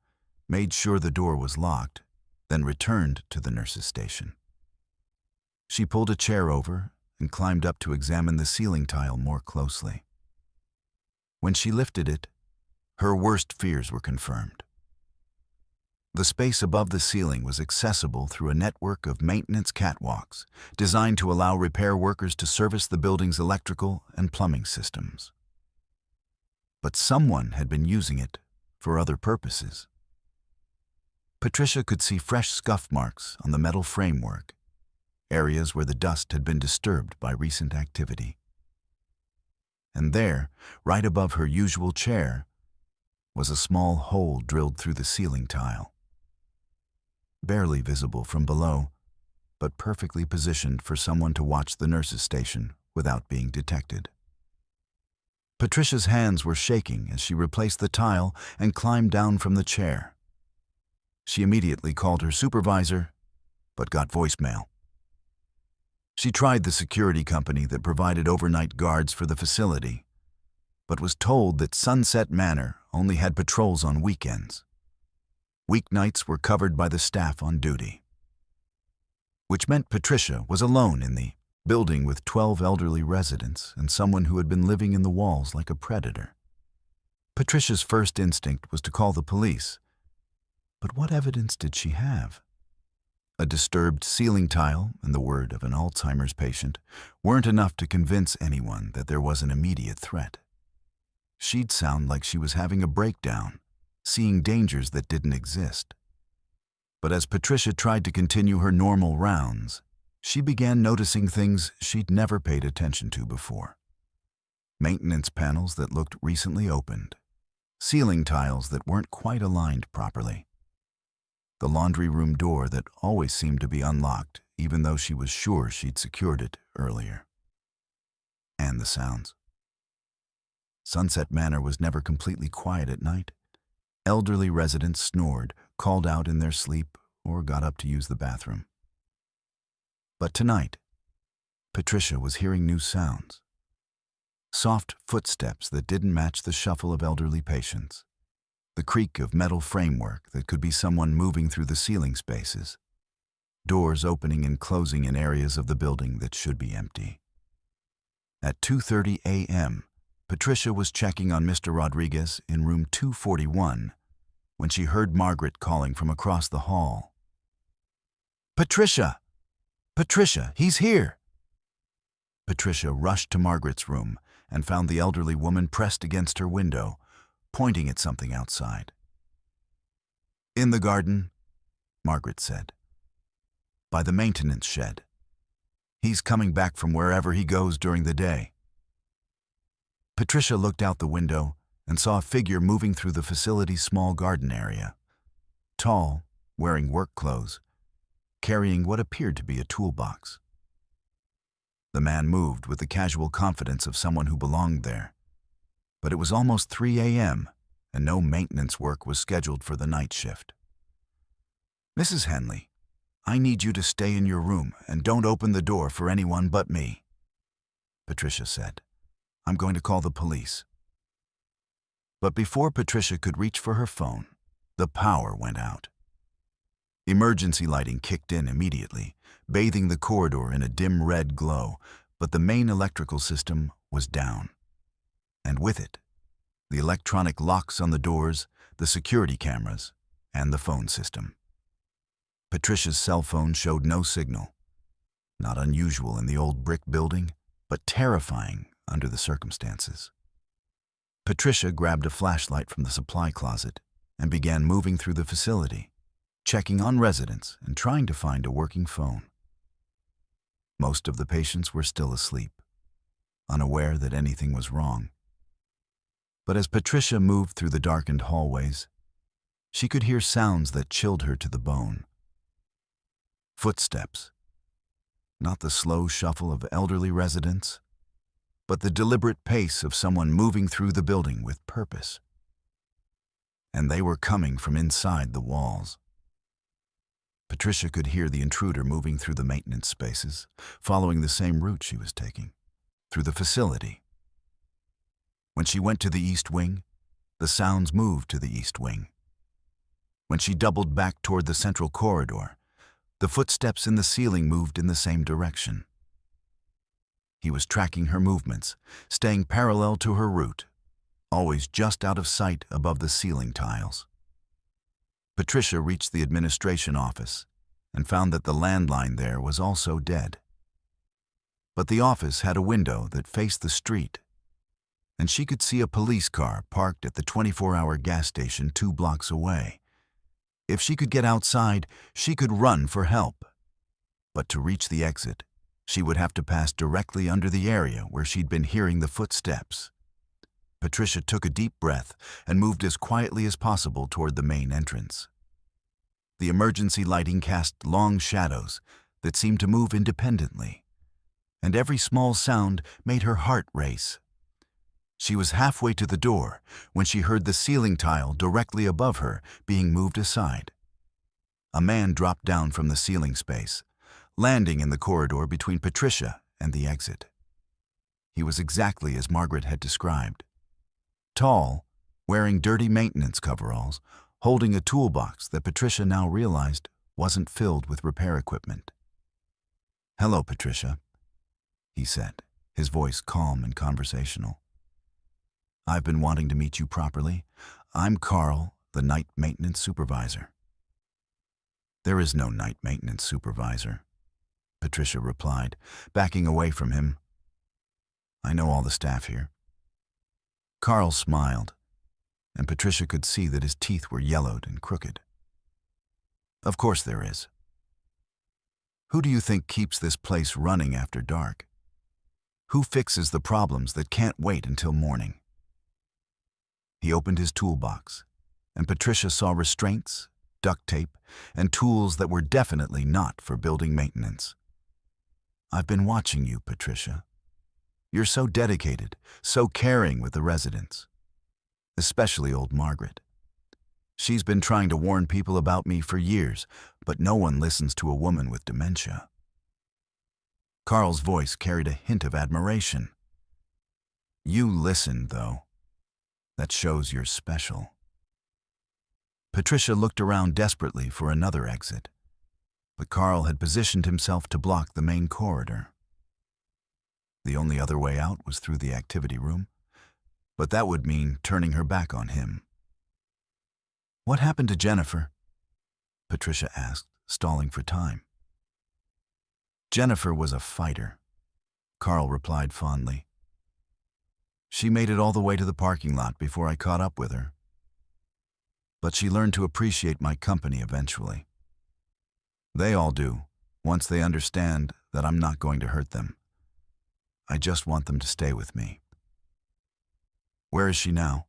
Speaker 1: made sure the door was locked, then returned to the nurse's station. She pulled a chair over and climbed up to examine the ceiling tile more closely. When she lifted it, her worst fears were confirmed. The space above the ceiling was accessible through a network of maintenance catwalks designed to allow repair workers to service the building's electrical and plumbing systems. But someone had been using it for other purposes. Patricia could see fresh scuff marks on the metal framework, areas where the dust had been disturbed by recent activity. And there, right above her usual chair, was a small hole drilled through the ceiling tile. Barely visible from below, but perfectly positioned for someone to watch the nurse's station without being detected. Patricia's hands were shaking as she replaced the tile and climbed down from the chair. She immediately called her supervisor, but got voicemail. She tried the security company that provided overnight guards for the facility, but was told that Sunset Manor only had patrols on weekends. Weeknights were covered by the staff on duty, which meant Patricia was alone in the building with 12 elderly residents and someone who had been living in the walls like a predator. Patricia's first instinct was to call the police, but what evidence did she have? A disturbed ceiling tile and the word of an Alzheimer's patient weren't enough to convince anyone that there was an immediate threat. She'd sound like she was having a breakdown, seeing dangers that didn't exist. But as Patricia tried to continue her normal rounds, she began noticing things she'd never paid attention to before. Maintenance panels that looked recently opened, ceiling tiles that weren't quite aligned properly, the laundry room door that always seemed to be unlocked even though she was sure she'd secured it earlier. And the sounds. Sunset Manor was never completely quiet at night. Elderly residents snored, called out in their sleep, or got up to use the bathroom. But tonight, Patricia was hearing new sounds. Soft footsteps that didn't match the shuffle of elderly patients. The creak of metal framework that could be someone moving through the ceiling spaces. Doors opening and closing in areas of the building that should be empty. At 2:30 a.m., Patricia was checking on Mr. Rodriguez in room 241 when she heard Margaret calling from across the hall. "Patricia! Patricia, he's here!" Patricia rushed to Margaret's room and found the elderly woman pressed against her window, pointing at something outside. "In the garden," Margaret said. "By the maintenance shed. He's coming back from wherever he goes during the day." Patricia looked out the window and saw a figure moving through the facility's small garden area. Tall, wearing work clothes, carrying what appeared to be a toolbox. The man moved with the casual confidence of someone who belonged there. But it was almost 3 a.m., and no maintenance work was scheduled for the night shift. "Mrs. Henley, I need you to stay in your room and don't open the door for anyone but me," Patricia said. "I'm going to call the police." But before Patricia could reach for her phone, the power went out. Emergency lighting kicked in immediately, bathing the corridor in a dim red glow, but the main electrical system was down. And with it, the electronic locks on the doors, the security cameras, and the phone system. Patricia's cell phone showed no signal. Not unusual in the old brick building, but terrifying under the circumstances. Patricia grabbed a flashlight from the supply closet and began moving through the facility, checking on residents and trying to find a working phone. Most of the patients were still asleep, unaware that anything was wrong. But as Patricia moved through the darkened hallways, she could hear sounds that chilled her to the bone. Footsteps. Not the slow shuffle of elderly residents, but the deliberate pace of someone moving through the building with purpose. And they were coming from inside the walls. Patricia could hear the intruder moving through the maintenance spaces, following the same route she was taking, through the facility. When she went to the east wing, the sounds moved to the east wing. When she doubled back toward the central corridor, the footsteps in the ceiling moved in the same direction. He was tracking her movements, staying parallel to her route, always just out of sight above the ceiling tiles. Patricia reached the administration office and found that the landline there was also dead. But the office had a window that faced the street, and she could see a police car parked at the 24-hour gas station 2 blocks away. If she could get outside, she could run for help. But to reach the exit, she would have to pass directly under the area where she'd been hearing the footsteps. Patricia took a deep breath and moved as quietly as possible toward the main entrance. The emergency lighting cast long shadows that seemed to move independently, and every small sound made her heart race. She was halfway to the door when she heard the ceiling tile directly above her being moved aside. A man dropped down from the ceiling space, landing in the corridor between Patricia and the exit. He was exactly as Margaret had described. Tall, wearing dirty maintenance coveralls, holding a toolbox that Patricia now realized wasn't filled with repair equipment. "Hello, Patricia," he said, his voice calm and conversational. "I've been wanting to meet you properly. I'm Carl, the night maintenance supervisor." "There is no night maintenance supervisor," Patricia replied, backing away from him. "I know all the staff here." Carl smiled, and Patricia could see that his teeth were yellowed and crooked. "Of course there is. Who do you think keeps this place running after dark? Who fixes the problems that can't wait until morning?" He opened his toolbox, and Patricia saw restraints, duct tape, and tools that were definitely not for building maintenance. "I've been watching you, Patricia. You're so dedicated, so caring with the residents, especially old Margaret. She's been trying to warn people about me for years, but no one listens to a woman with dementia." Carl's voice carried a hint of admiration. "You listened, though. That shows you're special." Patricia looked around desperately for another exit, but Carl had positioned himself to block the main corridor. The only other way out was through the activity room, but that would mean turning her back on him. "What happened to Jennifer?" Patricia asked, stalling for time. "Jennifer was a fighter," Carl replied fondly. "She made it all the way to the parking lot before I caught up with her. But she learned to appreciate my company eventually. They all do, once they understand that I'm not going to hurt them. I just want them to stay with me." "Where is she now?"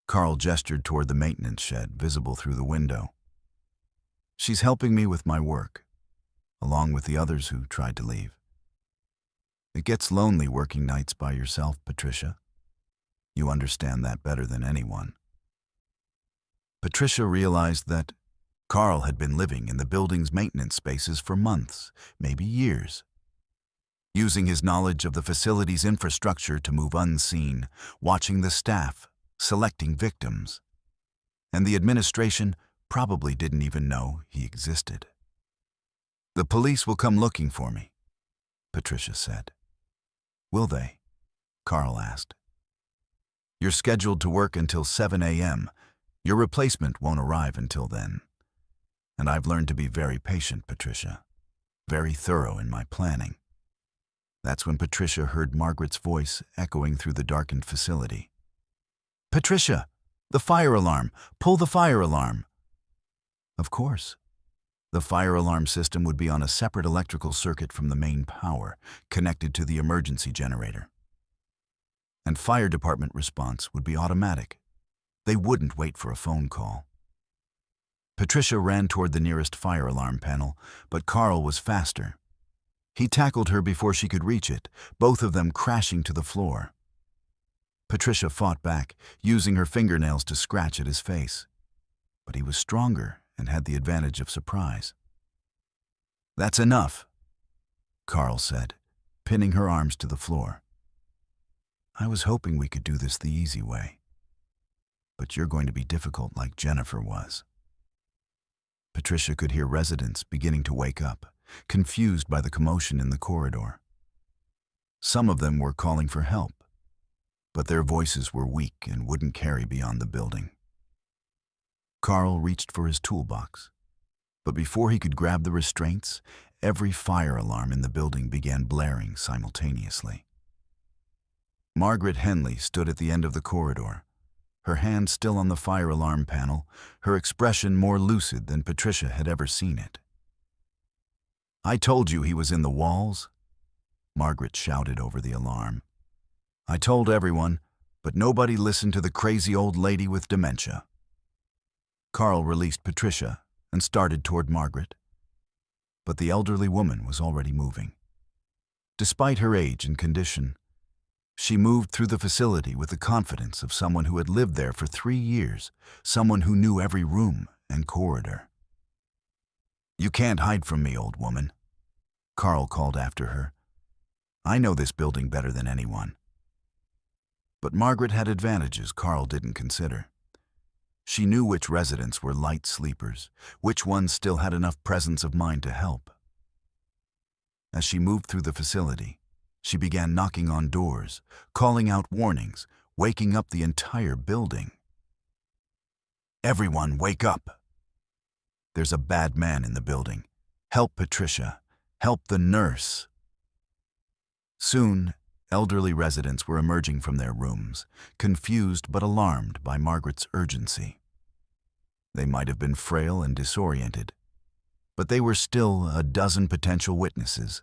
Speaker 1: Carl gestured toward the maintenance shed, visible through the window. "She's helping me with my work, along with the others who tried to leave. It gets lonely working nights by yourself, Patricia. You understand that better than anyone." Patricia realized that Carl had been living in the building's maintenance spaces for months, maybe years, using his knowledge of the facility's infrastructure to move unseen, watching the staff, selecting victims. And the administration probably didn't even know he existed. "The police will come looking for me," Patricia said. "Will they?" Carl asked. "You're scheduled to work until 7 a.m. Your replacement won't arrive until then. And I've learned to be very patient, Patricia. Very thorough in my planning." That's when Patricia heard Margaret's voice echoing through the darkened facility. "Patricia, the fire alarm! Pull the fire alarm!" Of course. The fire alarm system would be on a separate electrical circuit from the main power, connected to the emergency generator. And fire department response would be automatic. They wouldn't wait for a phone call. Patricia ran toward the nearest fire alarm panel, but Carl was faster. He tackled her before she could reach it, both of them crashing to the floor. Patricia fought back, using her fingernails to scratch at his face. But he was stronger and had the advantage of surprise. "That's enough," Carl said, pinning her arms to the floor. "I was hoping we could do this the easy way." but you're going to be difficult like Jennifer was. Patricia could hear residents beginning to wake up, confused by the commotion in the corridor. Some of them were calling for help, but their voices were weak and wouldn't carry beyond the building. Carl reached for his toolbox, but before he could grab the restraints, every fire alarm in the building began blaring simultaneously. Margaret Henley stood at the end of the corridor, her hand still on the fire alarm panel, her expression more lucid than Patricia had ever seen it. "I told you he was in the walls," Margaret shouted over the alarm. "I told everyone, but nobody listened to the crazy old lady with dementia." Carl released Patricia and started toward Margaret, but the elderly woman was already moving. Despite her age and condition, she moved through the facility with the confidence of someone who had lived there for 3 years, someone who knew every room and corridor. "You can't hide from me, old woman," Carl called after her. "I know this building better than anyone." But Margaret had advantages Carl didn't consider. She knew which residents were light sleepers, which ones still had enough presence of mind to help. As she moved through the facility, she began knocking on doors, calling out warnings, waking up the entire building. "Everyone, wake up! There's a bad man in the building. Help Patricia. Help the nurse." Soon, elderly residents were emerging from their rooms, confused but alarmed by Margaret's urgency. They might have been frail and disoriented, but they were still a dozen potential witnesses,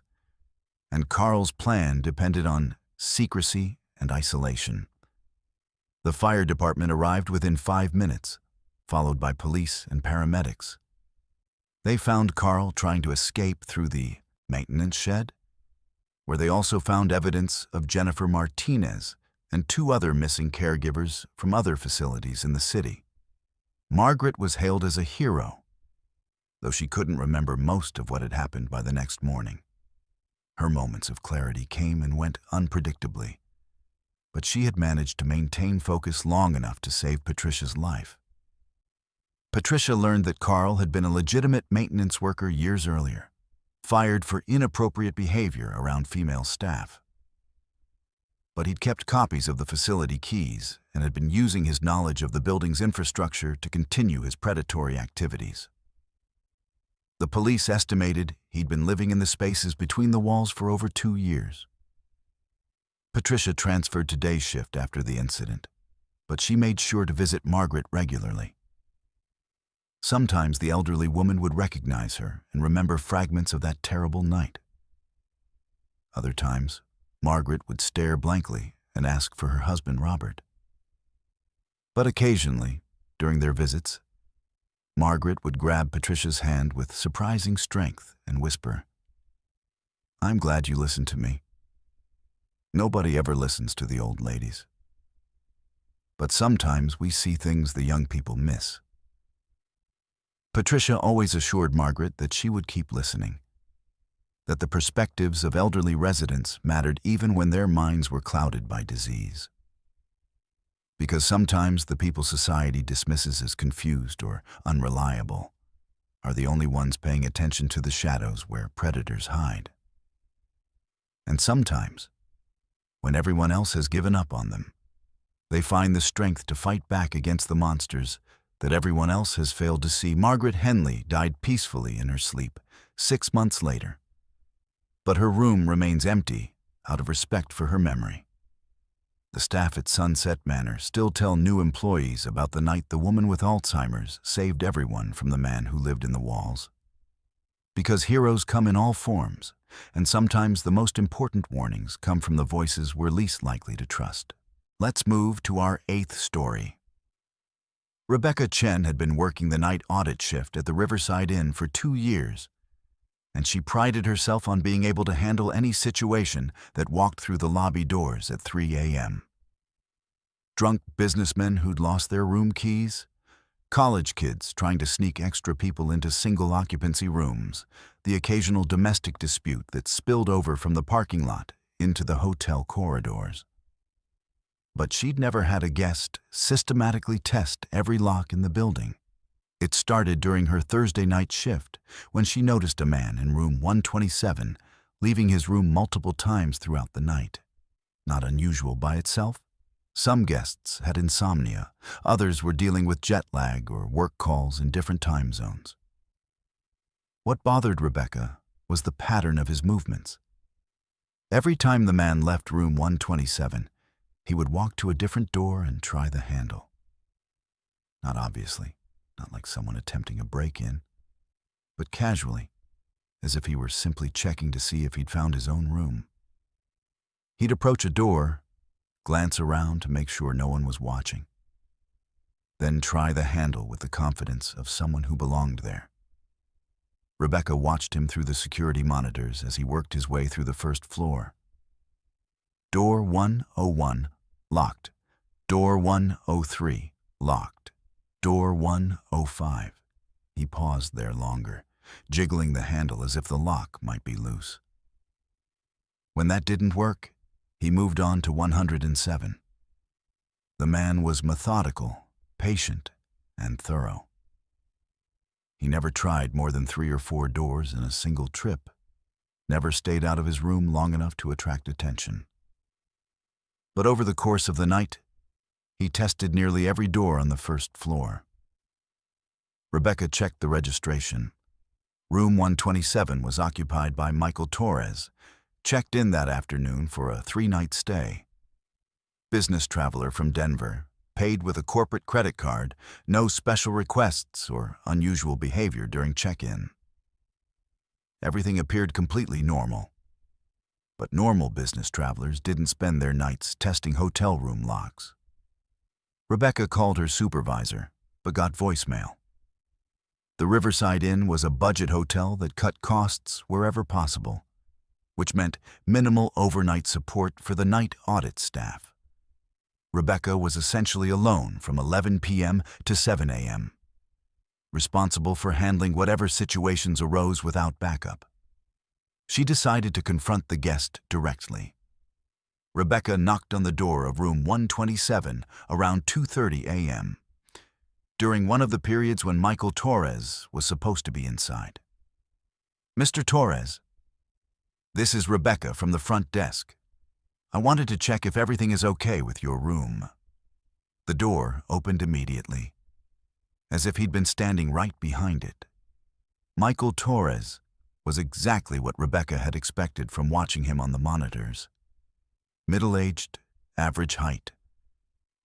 Speaker 1: and Carl's plan depended on secrecy and isolation. The fire department arrived within 5 minutes, followed by police and paramedics. They found Carl trying to escape through the maintenance shed, where they also found evidence of Jennifer Martinez and 2 other missing caregivers from other facilities in the city. Margaret was hailed as a hero, though she couldn't remember most of what had happened by the next morning. Her moments of clarity came and went unpredictably, but she had managed to maintain focus long enough to save Patricia's life. Patricia learned that Carl had been a legitimate maintenance worker years earlier, fired for inappropriate behavior around female staff. But he'd kept copies of the facility keys and had been using his knowledge of the building's infrastructure to continue his predatory activities. The police estimated he'd been living in the spaces between the walls for over 2 years. Patricia transferred to day shift after the incident, but she made sure to visit Margaret regularly. Sometimes the elderly woman would recognize her and remember fragments of that terrible night. Other times, Margaret would stare blankly and ask for her husband, Robert. But occasionally, during their visits, Margaret would grab Patricia's hand with surprising strength and whisper, "I'm glad you listened to me. Nobody ever listens to the old ladies. But sometimes we see things the young people miss." Patricia always assured Margaret that she would keep listening, that the perspectives of elderly residents mattered even when their minds were clouded by disease. Because sometimes the people society dismisses as confused or unreliable are the only ones paying attention to the shadows where predators hide. And sometimes, when everyone else has given up on them, they find the strength to fight back against the monsters that everyone else has failed to see. Margaret Henley died peacefully in her sleep 6 months later, but her room remains empty out of respect for her memory. The staff at Sunset Manor still tell new employees about the night the woman with Alzheimer's saved everyone from the man who lived in the walls. Because heroes come in all forms, and sometimes the most important warnings come from the voices we're least likely to trust. Let's move to our 8th story. Rebecca Chen had been working the night audit shift at the Riverside Inn for 2 years, and she prided herself on being able to handle any situation that walked through the lobby doors at 3 a.m. Drunk businessmen who'd lost their room keys, college kids trying to sneak extra people into single-occupancy rooms, the occasional domestic dispute that spilled over from the parking lot into the hotel corridors. But she'd never had a guest systematically test every lock in the building. It started during her Thursday night shift, when she noticed a man in room 127 leaving his room multiple times throughout the night. Not unusual by itself. Some guests had insomnia, others were dealing with jet lag or work calls in different time zones. What bothered Rebecca was the pattern of his movements. Every time the man left room 127, he would walk to a different door and try the handle. Not obviously, not like someone attempting a break-in, but casually, as if he were simply checking to see if he'd found his own room. He'd approach a door, glance around to make sure no one was watching, then try the handle with the confidence of someone who belonged there. Rebecca watched him through the security monitors as he worked his way through the first floor. Door 101, locked. Door 103, locked. Door 105. He paused there longer, jiggling the handle as if the lock might be loose. When that didn't work, he moved on to 107. The man was methodical, patient, and thorough. He never tried more than 3 or 4 doors in a single trip, never stayed out of his room long enough to attract attention. But over the course of the night, he tested nearly every door on the first floor. Rebecca checked the registration. Room 127 was occupied by Michael Torres, checked in that afternoon for a 3-night stay. Business traveler from Denver, paid with a corporate credit card, no special requests or unusual behavior during check-in. Everything appeared completely normal. But normal business travelers didn't spend their nights testing hotel room locks. Rebecca called her supervisor, but got voicemail. The Riverside Inn was a budget hotel that cut costs wherever possible, which meant minimal overnight support for the night audit staff. Rebecca was essentially alone from 11 p.m. to 7 a.m., responsible for handling whatever situations arose without backup. She decided to confront the guest directly. Rebecca knocked on the door of room 127 around 2:30 a.m., during one of the periods when Michael Torres was supposed to be inside. "Mr. Torres, this is Rebecca from the front desk. I wanted to check if everything is okay with your room." The door opened immediately, as if he'd been standing right behind it. Michael Torres was exactly what Rebecca had expected from watching him on the monitors. Middle-aged, average height,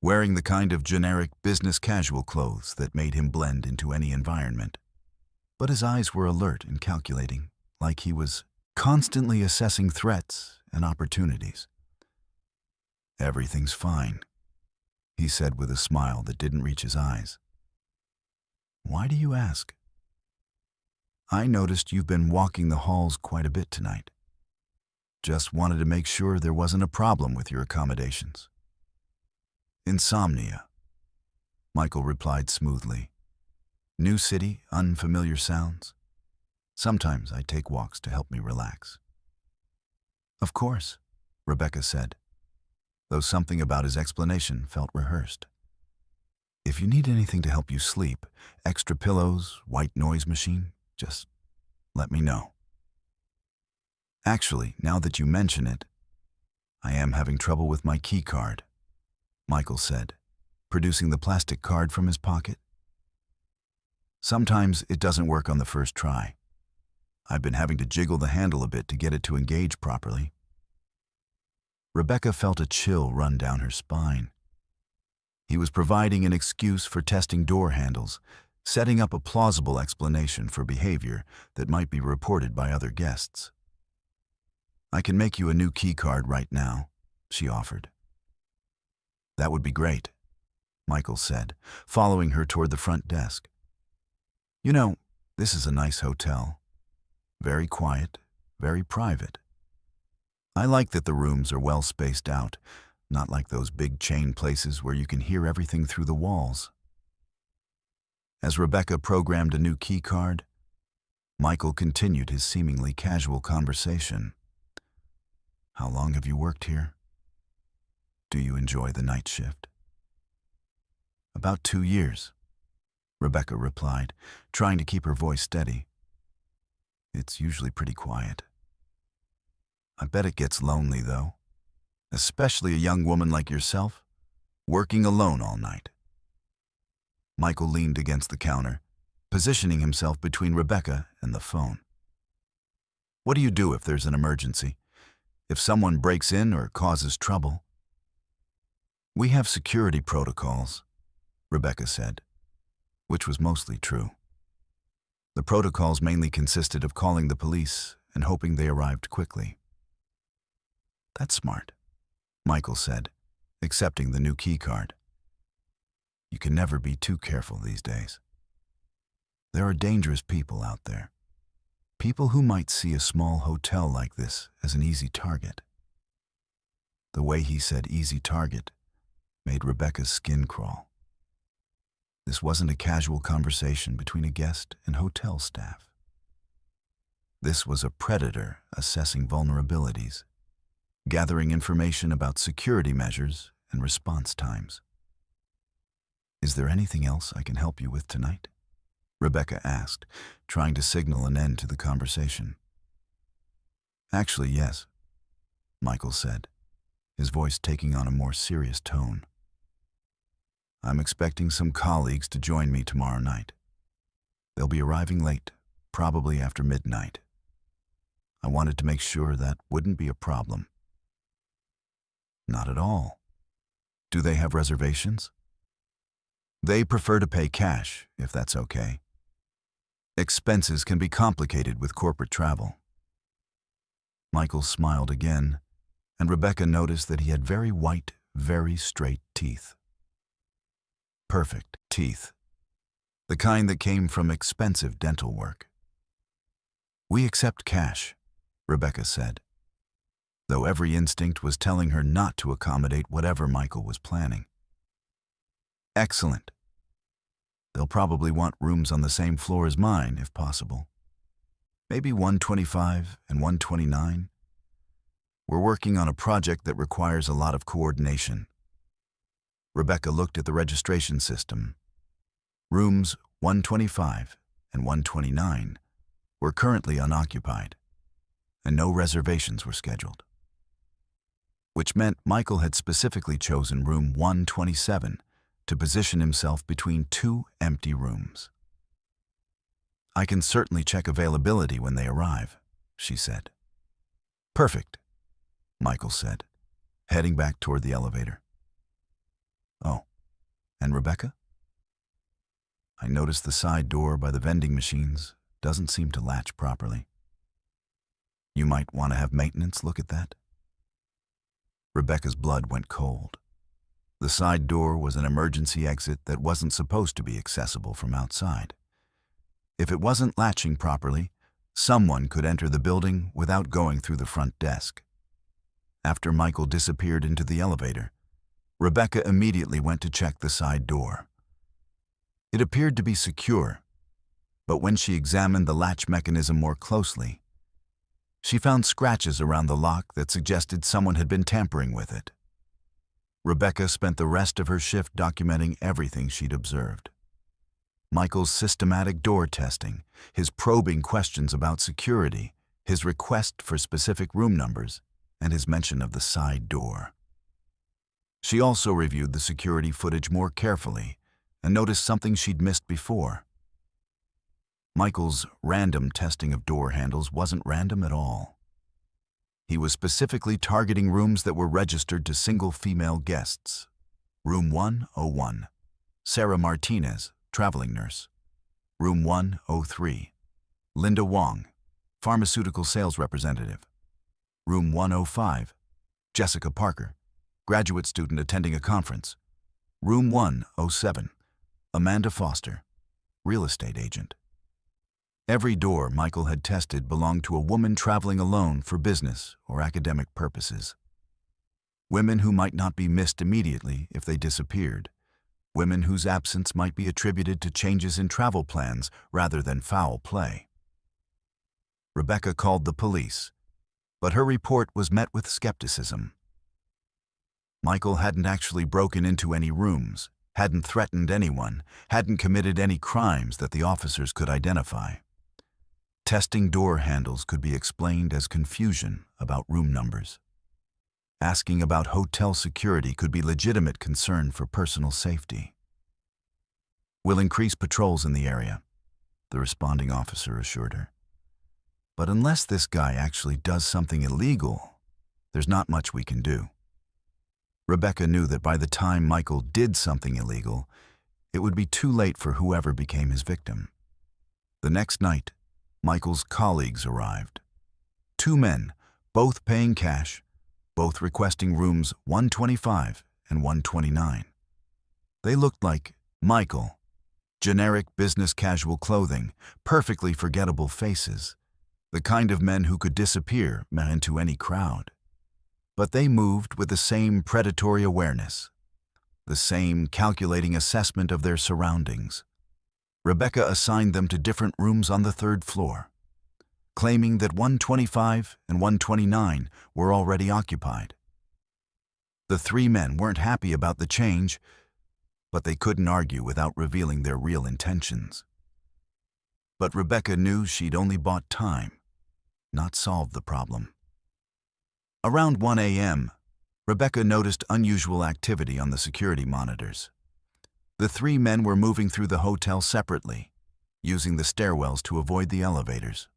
Speaker 1: wearing the kind of generic business casual clothes that made him blend into any environment. But his eyes were alert and calculating, like he was constantly assessing threats and opportunities. "Everything's fine," he said with a smile that didn't reach his eyes. "Why do you ask?" "I noticed you've been walking the halls quite a bit tonight. Just wanted to make sure there wasn't a problem with your accommodations." "Insomnia," Michael replied smoothly. "New city, unfamiliar sounds. Sometimes I take walks to help me relax." "Of course," Rebecca said, though something about his explanation felt rehearsed. "If you need anything to help you sleep, extra pillows, white noise machine, just let me know." "Actually, now that you mention it, I am having trouble with my key card," Michael said, producing the plastic card from his pocket. "Sometimes it doesn't work on the first try. I've been having to jiggle the handle a bit to get it to engage properly." Rebecca felt a chill run down her spine. He was providing an excuse for testing door handles, setting up a plausible explanation for behavior that might be reported by other guests. "I can make you a new key card right now," she offered. "That would be great," Michael said, following her toward the front desk. "You know, this is a nice hotel. Very quiet, very private. I like that the rooms are well spaced out, not like those big chain places where you can hear everything through the walls." As Rebecca programmed a new key card, Michael continued his seemingly casual conversation. "How long have you worked here?" Do you enjoy the night shift? About 2 years, Rebecca replied, trying to keep her voice steady. It's usually pretty quiet. I bet it gets lonely, though, especially a young woman like yourself, working alone all night. Michael leaned against the counter, positioning himself between Rebecca and the phone. What do you do if there's an emergency? If someone breaks in or causes trouble? We have security protocols, Rebecca said, which was mostly true. The protocols mainly consisted of calling the police and hoping they arrived quickly. That's smart, Michael said, accepting the new key card. You can never be too careful these days. There are dangerous people out there. People who might see a small hotel like this as an easy target. The way he said easy target made Rebecca's skin crawl. This wasn't a casual conversation between a guest and hotel staff. This was a predator assessing vulnerabilities, gathering information about security measures and response times. Is there anything else I can help you with tonight? Rebecca asked, trying to signal an end to the conversation. Actually, yes, Michael said, his voice taking on a more serious tone. I'm expecting some colleagues to join me tomorrow night. They'll be arriving late, probably after midnight. I wanted to make sure that wouldn't be a problem. Not at all. Do they have reservations? They prefer to pay cash, if that's okay. Expenses can be complicated with corporate travel. Michael smiled again, and Rebecca noticed that he had very white, very straight teeth. Perfect teeth. The kind that came from expensive dental work. We accept cash, Rebecca said, though every instinct was telling her not to accommodate whatever Michael was planning. Excellent. They'll probably want rooms on the same floor as mine, if possible. Maybe 125 and 129. We're working on a project that requires a lot of coordination. Rebecca looked at the registration system. Rooms 125 and 129 were currently unoccupied, and no reservations were scheduled. Which meant Michael had specifically chosen room 127 to position himself between two empty rooms. I can certainly check availability when they arrive, she said. Perfect, Michael said, heading back toward the elevator. Oh, and Rebecca? I noticed the side door by the vending machines doesn't seem to latch properly. You might want to have maintenance look at that. Rebecca's blood went cold. The side door was an emergency exit that wasn't supposed to be accessible from outside. If it wasn't latching properly, someone could enter the building without going through the front desk. After Michael disappeared into the elevator, Rebecca immediately went to check the side door. It appeared to be secure, but when she examined the latch mechanism more closely, she found scratches around the lock that suggested someone had been tampering with it. Rebecca spent the rest of her shift documenting everything she'd observed. Michael's systematic door testing, his probing questions about security, his request for specific room numbers, and his mention of the side door. She also reviewed the security footage more carefully and noticed something she'd missed before. Michael's random testing of door handles wasn't random at all. He was specifically targeting rooms that were registered to single female guests. Room 101, Sarah Martinez, traveling nurse. Room 103, Linda Wong, pharmaceutical sales representative. Room 105, Jessica Parker, graduate student attending a conference. Room 107, Amanda Foster, real estate agent. Every door Michael had tested belonged to a woman traveling alone for business or academic purposes. Women who might not be missed immediately if they disappeared. Women whose absence might be attributed to changes in travel plans rather than foul play. Rebecca called the police, but her report was met with skepticism. Michael hadn't actually broken into any rooms, hadn't threatened anyone, hadn't committed any crimes that the officers could identify. Testing door handles could be explained as confusion about room numbers. Asking about hotel security could be legitimate concern for personal safety. "We'll increase patrols in the area," the responding officer assured her. "But unless this guy actually does something illegal, there's not much we can do." Rebecca knew that by the time Michael did something illegal, it would be too late for whoever became his victim. The next night, Michael's colleagues arrived. 2 men, both paying cash, both requesting rooms 125 and 129. They looked like Michael, generic business casual clothing, perfectly forgettable faces, the kind of men who could disappear into any crowd. But they moved with the same predatory awareness, the same calculating assessment of their surroundings. Rebecca assigned them to different rooms on the 3rd floor, claiming that 125 and 129 were already occupied. The 3 men weren't happy about the change, but they couldn't argue without revealing their real intentions. But Rebecca knew she'd only bought time, not solved the problem. Around 1 a.m., Rebecca noticed unusual activity on the security monitors. The 3 men were moving through the hotel separately, using the stairwells to avoid the elevators.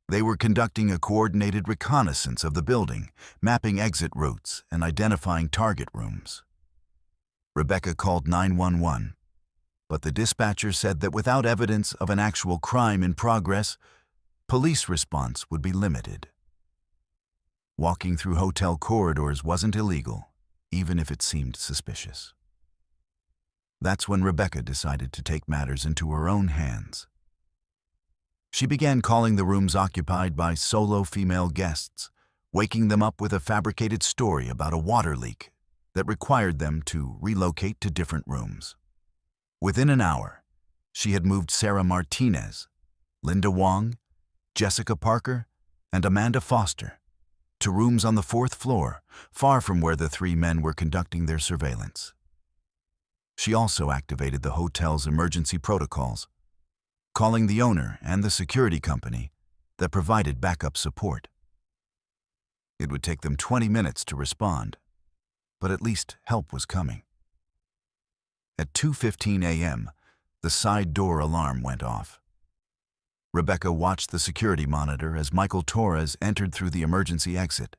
Speaker 1: They were conducting a coordinated reconnaissance of the building, mapping exit routes and identifying target rooms. Rebecca called 911, but the dispatcher said that without evidence of an actual crime in progress, police response would be limited. Walking through hotel corridors wasn't illegal, even if it seemed suspicious. That's when Rebecca decided to take matters into her own hands. She began calling the rooms occupied by solo female guests, waking them up with a fabricated story about a water leak that required them to relocate to different rooms. Within an hour, she had moved Sarah Martinez, Linda Wong, Jessica Parker, and Amanda Foster to rooms on the 4th floor, far from where the 3 men were conducting their surveillance. She also activated the hotel's emergency protocols, calling the owner and the security company that provided backup support. It would take them 20 minutes to respond, but at least help was coming. At 2:15 a.m., the side door alarm went off. Rebecca watched the security monitor as Michael Torres entered through the emergency exit,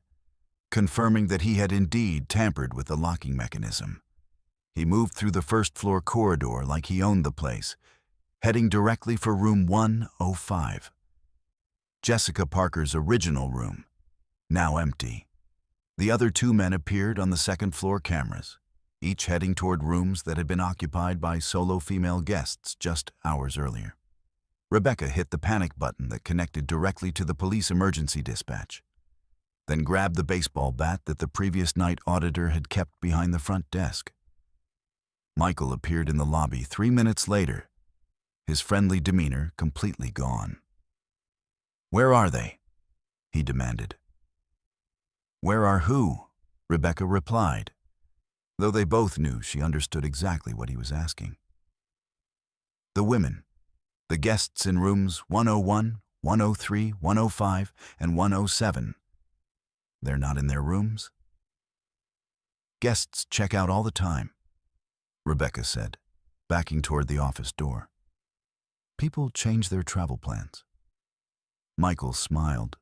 Speaker 1: confirming that he had indeed tampered with the locking mechanism. He moved through the 1st floor corridor like he owned the place, heading directly for room 105. Jessica Parker's original room, now empty. The other 2 men appeared on the 2nd floor cameras, each heading toward rooms that had been occupied by solo female guests just hours earlier. Rebecca hit the panic button that connected directly to the police emergency dispatch, then grabbed the baseball bat that the previous night auditor had kept behind the front desk. Michael appeared in the lobby 3 minutes later, his friendly demeanor completely gone. "Where are they?" he demanded. "Where are who?" Rebecca replied, though they both knew she understood exactly what he was asking. "The women. The guests in rooms 101, 103, 105, and 107. They're not in their rooms?" "Guests check out all the time," Rebecca said, backing toward the office door. "People change their travel plans." Michael smiled,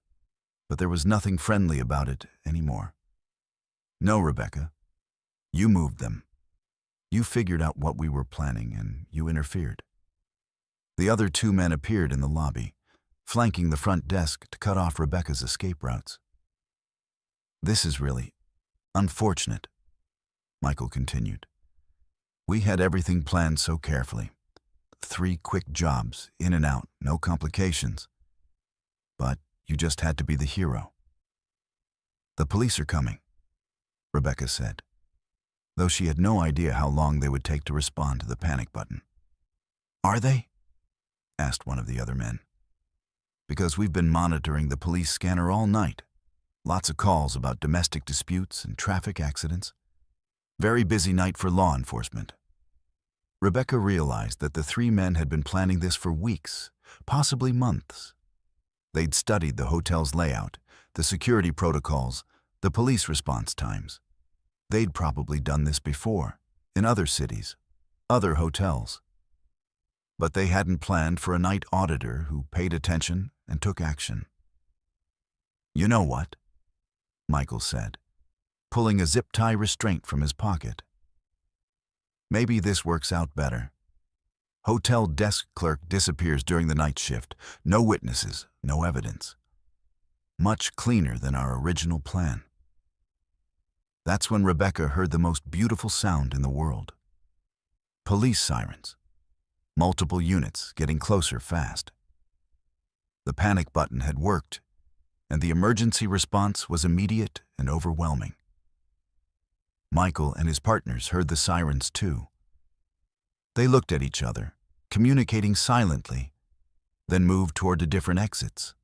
Speaker 1: but there was nothing friendly about it anymore. "No, Rebecca. You moved them. You figured out what we were planning, and you interfered." The other 2 men appeared in the lobby, flanking the front desk to cut off Rebecca's escape routes. "This is really unfortunate," Michael continued. "We had everything planned so carefully. 3 quick jobs, in and out, no complications. But you just had to be the hero." "The police are coming," Rebecca said, though she had no idea how long they would take to respond to the panic button. "Are they?" asked one of the other men. "Because we've been monitoring the police scanner all night. Lots of calls about domestic disputes and traffic accidents. Very busy night for law enforcement. Rebecca realized that the three men had been planning this for weeks, possibly months. They'd studied the hotel's layout, the security protocols, the police response times. They'd probably done this before, in other cities, other hotels. But they hadn't planned for a night auditor who paid attention and took action. "You know what?" Michael said, pulling a zip-tie restraint from his pocket. "Maybe this works out better." Hotel desk clerk disappears during the night shift. No witnesses, no evidence. Much cleaner than our original plan. That's when Rebecca heard the most beautiful sound in the world. Police sirens. Multiple units getting closer fast. The panic button had worked, and the emergency response was immediate and overwhelming. Michael and his partners heard the sirens too. They looked at each other, communicating silently, then moved toward the different exits.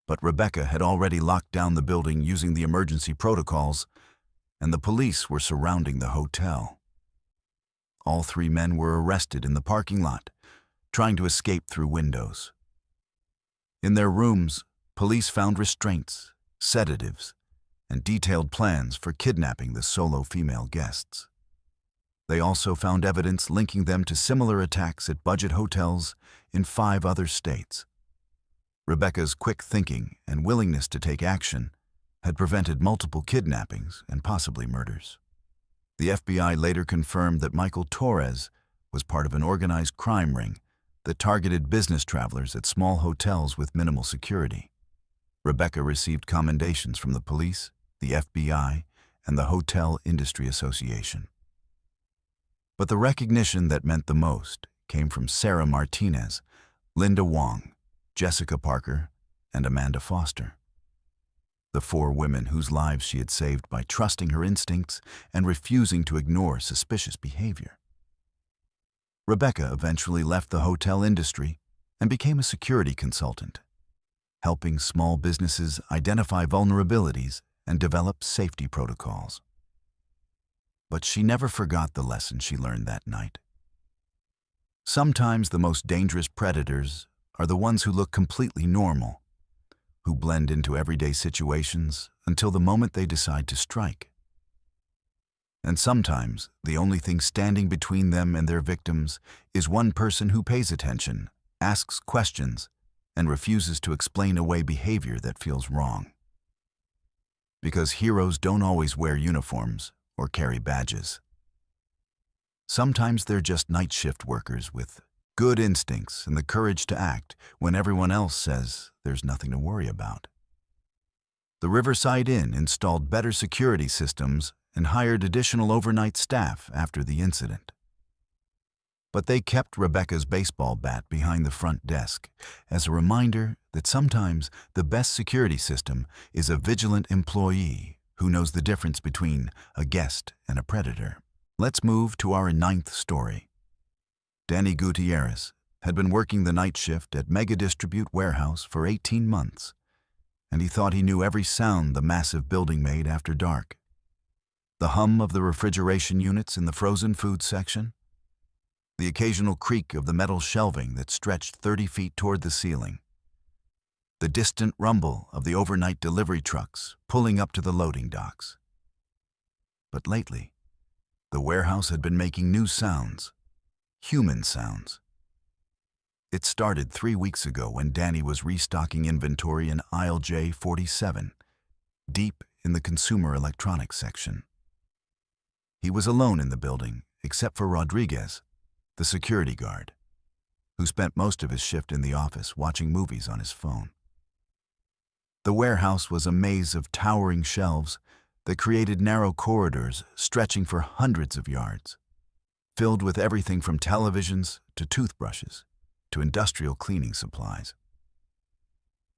Speaker 1: But Rebecca had already locked down the building using the emergency protocols, and the police were surrounding the hotel. All three men were arrested in the parking lot, trying to escape through windows. In their rooms, police found restraints, sedatives, and detailed plans for kidnapping the solo female guests. They also found evidence linking them to similar attacks at budget hotels in 5 other states. Rebecca's quick thinking and willingness to take action had prevented multiple kidnappings and possibly murders. The FBI later confirmed that Michael Torres was part of an organized crime ring that targeted business travelers at small hotels with minimal security. Rebecca received commendations from the police, the FBI, and the Hotel Industry Association. But the recognition that meant the most came from Sarah Martinez, Linda Wong, Jessica Parker, and Amanda Foster. The 4 women whose lives she had saved by trusting her instincts and refusing to ignore suspicious behavior. Rebecca eventually left the hotel industry and became a security consultant, helping small businesses identify vulnerabilities and develop safety protocols. But she never forgot the lesson she learned that night. Sometimes the most dangerous predators are the ones who look completely normal, who blend into everyday situations until the moment they decide to strike. And sometimes the only thing standing between them and their victims is one person who pays attention, asks questions, and refuses to explain away behavior that feels wrong. Because heroes don't always wear uniforms or carry badges. Sometimes they're just night shift workers with good instincts and the courage to act when everyone else says there's nothing to worry about. The Riverside Inn installed better security systems and hired additional overnight staff after the incident. But they kept Rebecca's baseball bat behind the front desk as a reminder that sometimes the best security system is a vigilant employee who knows the difference between a guest and a predator. Let's move to our 9th story. Danny Gutierrez had been working the night shift at Mega Distribute Warehouse for 18 months, and he thought he knew every sound the massive building made after dark. The hum of the refrigeration units in the frozen food section, the occasional creak of the metal shelving that stretched 30 feet toward the ceiling, the distant rumble of the overnight delivery trucks pulling up to the loading docks. But lately, the warehouse had been making new sounds, human sounds. It started 3 weeks ago when Danny was restocking inventory in aisle J47, deep in the consumer electronics section. He was alone in the building, except for Rodriguez, the security guard, who spent most of his shift in the office watching movies on his phone. The warehouse was a maze of towering shelves that created narrow corridors stretching for hundreds of yards, filled with everything from televisions to toothbrushes to industrial cleaning supplies.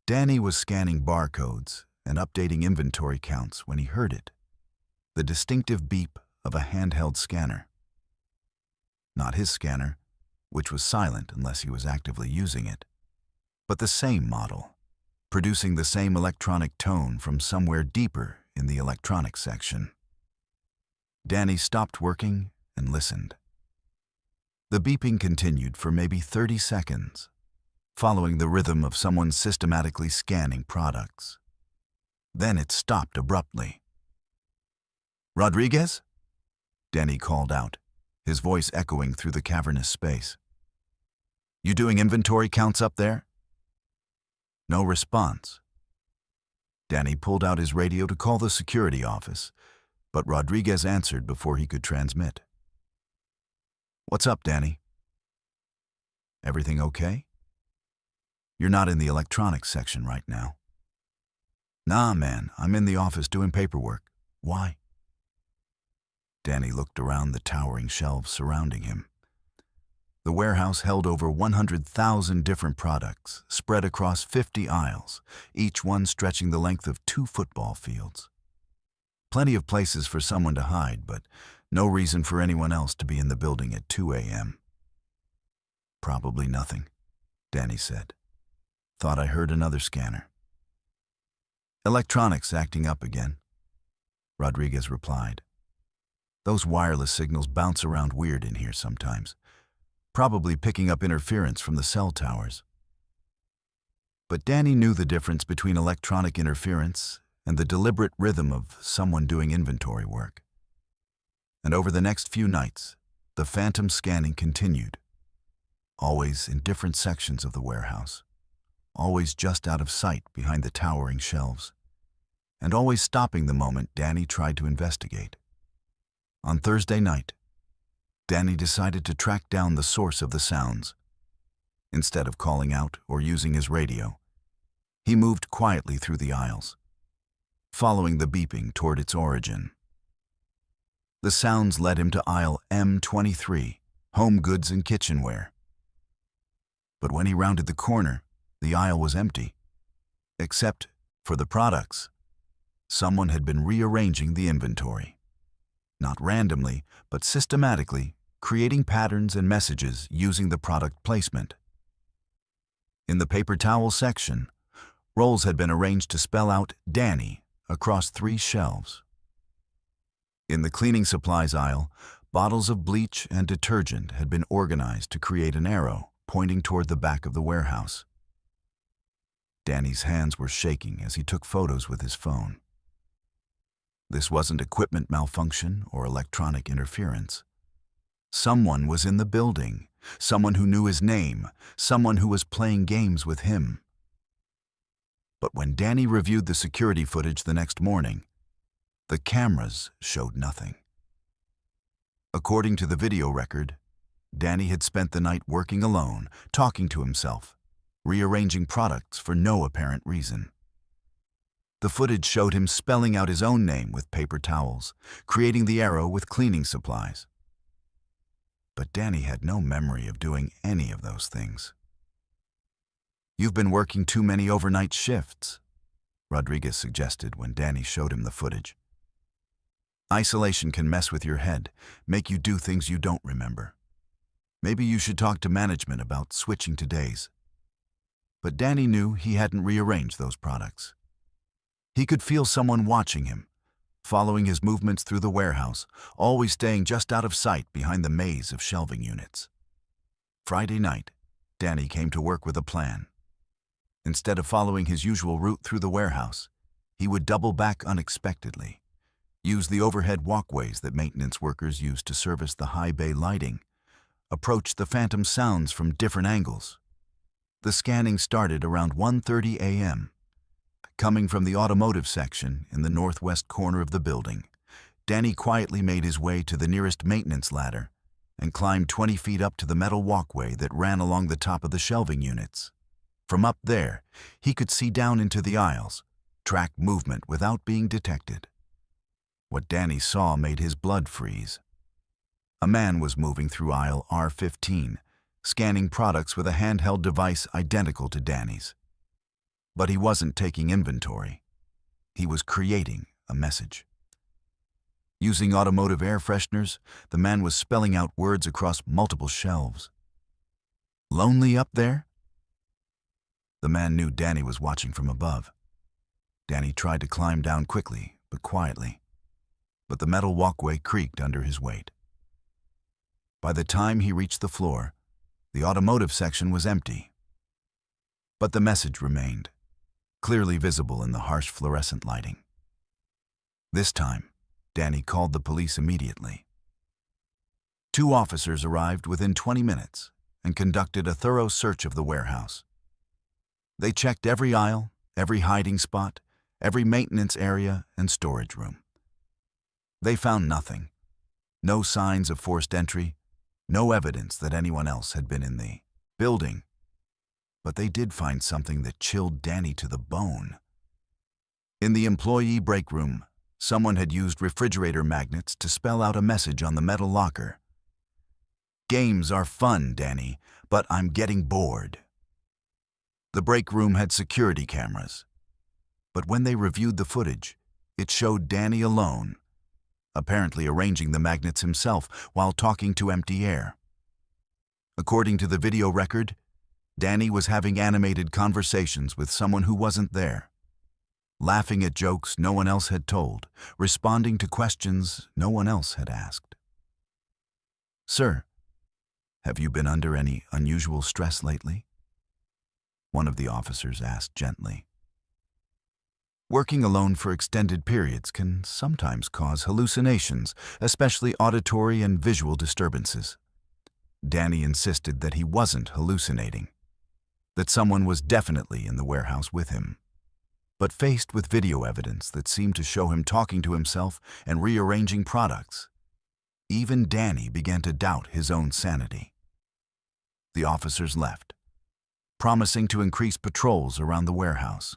Speaker 1: Danny was scanning barcodes and updating inventory counts when he heard it, the distinctive beep of a handheld scanner. Not his scanner, which was silent unless he was actively using it, but the same model, producing the same electronic tone from somewhere deeper in the electronics section. Danny stopped working and listened. The beeping continued for maybe 30 seconds, following the rhythm of someone systematically scanning products. Then it stopped abruptly. "Rodriguez?" Danny called out, his voice echoing through the cavernous space. "You doing inventory counts up there?" No response. Danny pulled out his radio to call the security office, but Rodriguez answered before he could transmit. "What's up, Danny? Everything okay? You're not in the electronics section right now." "Nah, man, I'm in the office doing paperwork. Why?" Danny looked around the towering shelves surrounding him. The warehouse held over 100,000 different products, spread across 50 aisles, each one stretching the length of 2 football fields. Plenty of places for someone to hide, but no reason for anyone else to be in the building at 2 a.m. "Probably nothing," Danny said. "Thought I heard another scanner." "Electronics acting up again," Rodriguez replied. "Those wireless signals bounce around weird in here sometimes, probably picking up interference from the cell towers." But Danny knew the difference between electronic interference and the deliberate rhythm of someone doing inventory work. And over the next few nights, the phantom scanning continued, always in different sections of the warehouse, always just out of sight behind the towering shelves, and always stopping the moment Danny tried to investigate. On Thursday night, Danny decided to track down the source of the sounds. Instead of calling out or using his radio, he moved quietly through the aisles, following the beeping toward its origin. The sounds led him to aisle M23, home goods and kitchenware. But when he rounded the corner, the aisle was empty. Except for the products, someone had been rearranging the inventory. Not randomly, but systematically, creating patterns and messages using the product placement. In the paper towel section, rolls had been arranged to spell out Danny across 3 shelves. In the cleaning supplies aisle, bottles of bleach and detergent had been organized to create an arrow pointing toward the back of the warehouse. Danny's hands were shaking as he took photos with his phone. This wasn't equipment malfunction or electronic interference. Someone was in the building, someone who knew his name, someone who was playing games with him. But when Danny reviewed the security footage the next morning, the cameras showed nothing. According to the video record, Danny had spent the night working alone, talking to himself, rearranging products for no apparent reason. The footage showed him spelling out his own name with paper towels, creating the arrow with cleaning supplies. But Danny had no memory of doing any of those things. "You've been working too many overnight shifts," Rodriguez suggested when Danny showed him the footage. "Isolation can mess with your head, make you do things you don't remember. Maybe you should talk to management about switching to days." But Danny knew he hadn't rearranged those products. He could feel someone watching him, following his movements through the warehouse, always staying just out of sight behind the maze of shelving units. Friday night, Danny came to work with a plan. Instead of following his usual route through the warehouse, he would double back unexpectedly, use the overhead walkways that maintenance workers use to service the high bay lighting, approach the phantom sounds from different angles. The scanning started around 1:30 a.m. Coming from the automotive section in the northwest corner of the building, Danny quietly made his way to the nearest maintenance ladder and climbed 20 feet up to the metal walkway that ran along the top of the shelving units. From up there, he could see down into the aisles, track movement without being detected. What Danny saw made his blood freeze. A man was moving through aisle R15, scanning products with a handheld device identical to Danny's. But he wasn't taking inventory. He was creating a message. Using automotive air fresheners, the man was spelling out words across multiple shelves. "Lonely up there?" The man knew Danny was watching from above. Danny tried to climb down quickly, but quietly. But the metal walkway creaked under his weight. By the time he reached the floor, the automotive section was empty. But the message remained, clearly visible in the harsh fluorescent lighting. This time, Danny called the police immediately. 2 officers arrived within 20 minutes and conducted a thorough search of the warehouse. They checked every aisle, every hiding spot, every maintenance area and storage room. They found nothing. No signs of forced entry, no evidence that anyone else had been in the building. But they did find something that chilled Danny to the bone. In the employee break room, someone had used refrigerator magnets to spell out a message on the metal locker. "Games are fun, Danny, but I'm getting bored." The break room had security cameras, but when they reviewed the footage, it showed Danny alone, apparently arranging the magnets himself while talking to empty air. According to the video record, Danny was having animated conversations with someone who wasn't there, laughing at jokes no one else had told, responding to questions no one else had asked. "Sir, have you been under any unusual stress lately?" one of the officers asked gently. Working alone for extended periods can sometimes cause hallucinations, especially auditory and visual disturbances. Danny insisted that he wasn't hallucinating, that someone was definitely in the warehouse with him. But faced with video evidence that seemed to show him talking to himself and rearranging products, even Danny began to doubt his own sanity. The officers left, promising to increase patrols around the warehouse.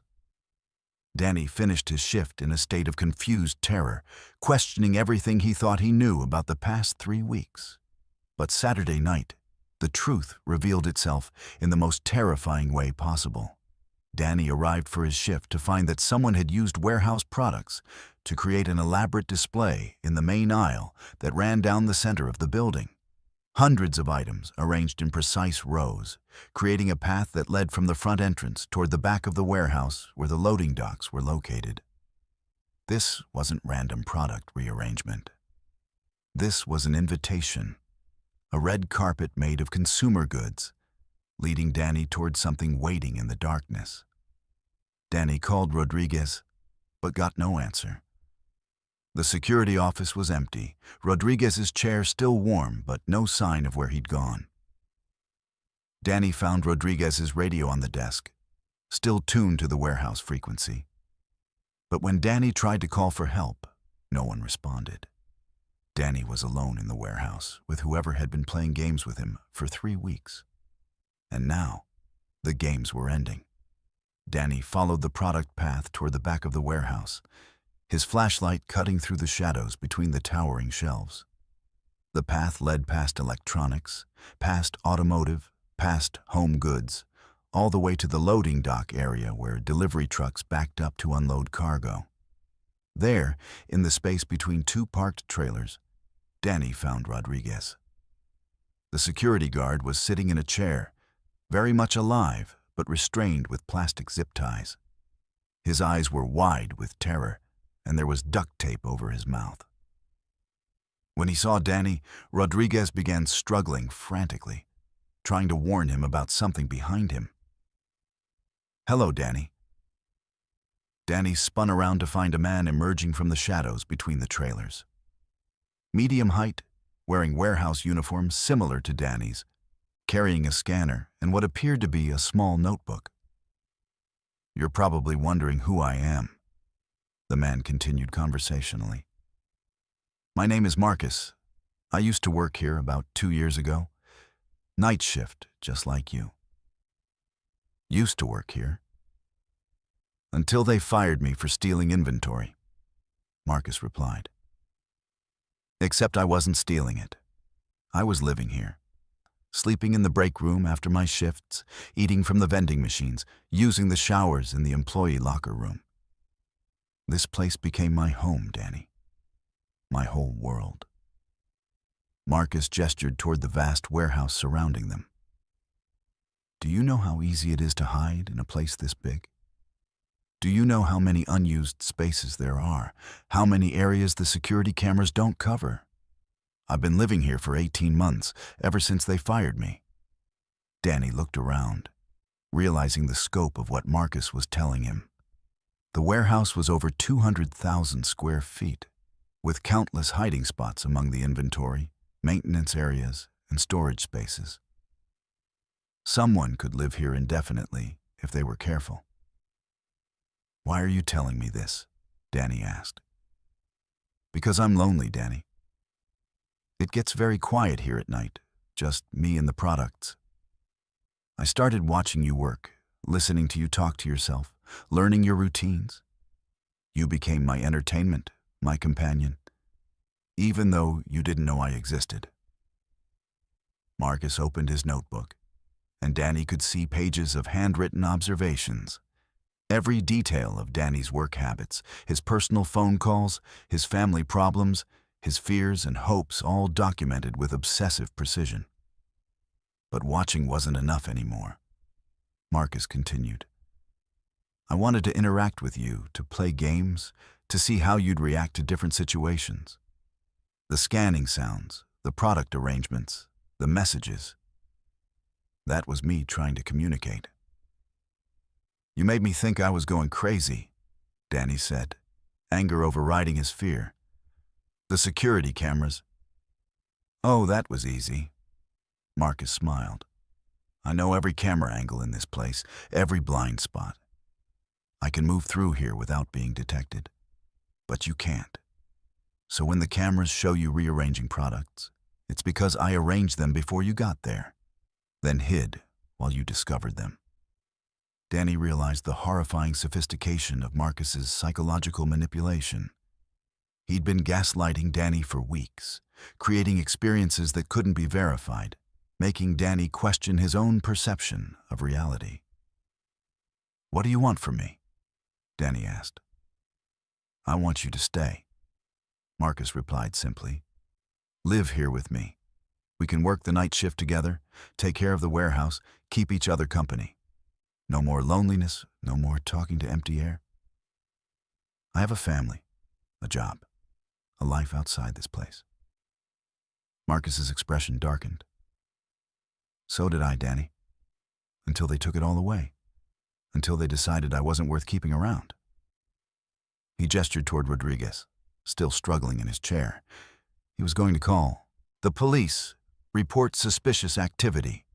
Speaker 1: Danny finished his shift in a state of confused terror, questioning everything he thought he knew about the past 3 weeks. But Saturday night, the truth revealed itself in the most terrifying way possible. Danny arrived for his shift to find that someone had used warehouse products to create an elaborate display in the main aisle that ran down the center of the building. Hundreds of items arranged in precise rows, creating a path that led from the front entrance toward the back of the warehouse where the loading docks were located. This wasn't random product rearrangement. This was an invitation, a red carpet made of consumer goods, leading Danny toward something waiting in the darkness. Danny called Rodriguez, but got no answer. The security office was empty, Rodriguez's chair still warm, but no sign of where he'd gone. Danny found Rodriguez's radio on the desk, still tuned to the warehouse frequency. But when Danny tried to call for help, no one responded. Danny was alone in the warehouse with whoever had been playing games with him for 3 weeks. And now, the games were ending. Danny followed the product path toward the back of the warehouse, his flashlight cutting through the shadows between the towering shelves. The path led past electronics, past automotive, past home goods, all the way to the loading dock area where delivery trucks backed up to unload cargo. There, in the space between 2 parked trailers, Danny found Rodriguez. The security guard was sitting in a chair, very much alive, but restrained with plastic zip ties. His eyes were wide with terror, and there was duct tape over his mouth. When he saw Danny, Rodriguez began struggling frantically, trying to warn him about something behind him. "Hello, Danny." Danny spun around to find a man emerging from the shadows between the trailers. Medium height, wearing warehouse uniform similar to Danny's, carrying a scanner and what appeared to be a small notebook. "You're probably wondering who I am," the man continued conversationally. "My name is Marcus. I used to work here about 2 years ago. Night shift, just like you." "Used to work here?" "Until they fired me for stealing inventory," Marcus replied. "Except I wasn't stealing it. I was living here, sleeping in the break room after my shifts, eating from the vending machines, using the showers in the employee locker room. This place became my home, Danny. My whole world." Marcus gestured toward the vast warehouse surrounding them. Do you know how easy it is to hide in a place this big? Do you know how many unused spaces there are? How many areas the security cameras don't cover? I've been living here for 18 months, ever since they fired me. Danny looked around, realizing the scope of what Marcus was telling him. The warehouse was over 200,000 square feet, with countless hiding spots among the inventory, maintenance areas, and storage spaces. Someone could live here indefinitely if they were careful. "Why are you telling me this?" Danny asked. "Because I'm lonely, Danny. It gets very quiet here at night, just me and the products. I started watching you work, listening to you talk to yourself, learning your routines. You became my entertainment, my companion, even though you didn't know I existed." Marcus opened his notebook, and Danny could see pages of handwritten observations. Every detail of Danny's work habits, his personal phone calls, his family problems, his fears and hopes, all documented with obsessive precision. But watching wasn't enough anymore. Marcus continued. "I wanted to interact with you, to play games, to see how you'd react to different situations. The scanning sounds, the product arrangements, the messages. That was me trying to communicate." "You made me think I was going crazy," Danny said, anger overriding his fear. "The security cameras." "Oh, that was easy." Marcus smiled. "I know every camera angle in this place, every blind spot. I can move through here without being detected. But you can't. So when the cameras show you rearranging products, it's because I arranged them before you got there, then hid while you discovered them." Danny realized the horrifying sophistication of Marcus's psychological manipulation. He'd been gaslighting Danny for weeks, creating experiences that couldn't be verified, making Danny question his own perception of reality. "What do you want from me?" Danny asked. "I want you to stay," Marcus replied simply. "Live here with me. We can work the night shift together, take care of the warehouse, keep each other company. No more loneliness, no more talking to empty air. I have a family, a job, a life outside this place." Marcus's expression darkened. "So did I, Danny. Until they took it all away. Until they decided I wasn't worth keeping around." He gestured toward Rodriguez, still struggling in his chair. He was going to call. "The police report suspicious activity."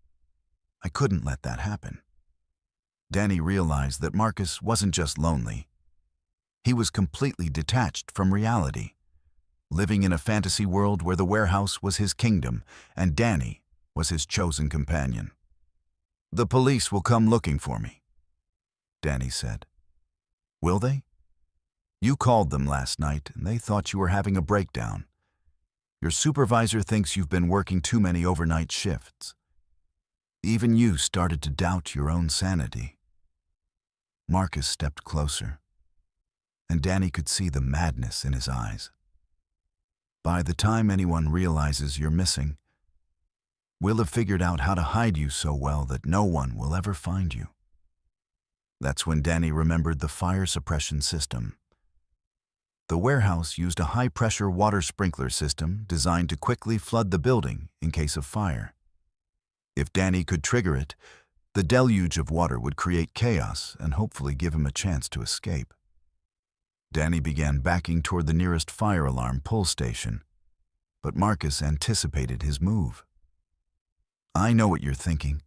Speaker 1: I couldn't let that happen. Danny realized that Marcus wasn't just lonely. He was completely detached from reality, living in a fantasy world where the warehouse was his kingdom and Danny was his chosen companion. "The police will come looking for me," Danny said. "Will they? You called them last night and they thought you were having a breakdown. Your supervisor thinks you've been working too many overnight shifts. Even you started to doubt your own sanity." Marcus stepped closer, and Danny could see the madness in his eyes. "By the time anyone realizes you're missing, we'll have figured out how to hide you so well that no one will ever find you." That's when Danny remembered the fire suppression system. The warehouse used a high-pressure water sprinkler system designed to quickly flood the building in case of fire. If Danny could trigger it, the deluge of water would create chaos and hopefully give him a chance to escape. Danny began backing toward the nearest fire alarm pull station, but Marcus anticipated his move. "I know what you're thinking,"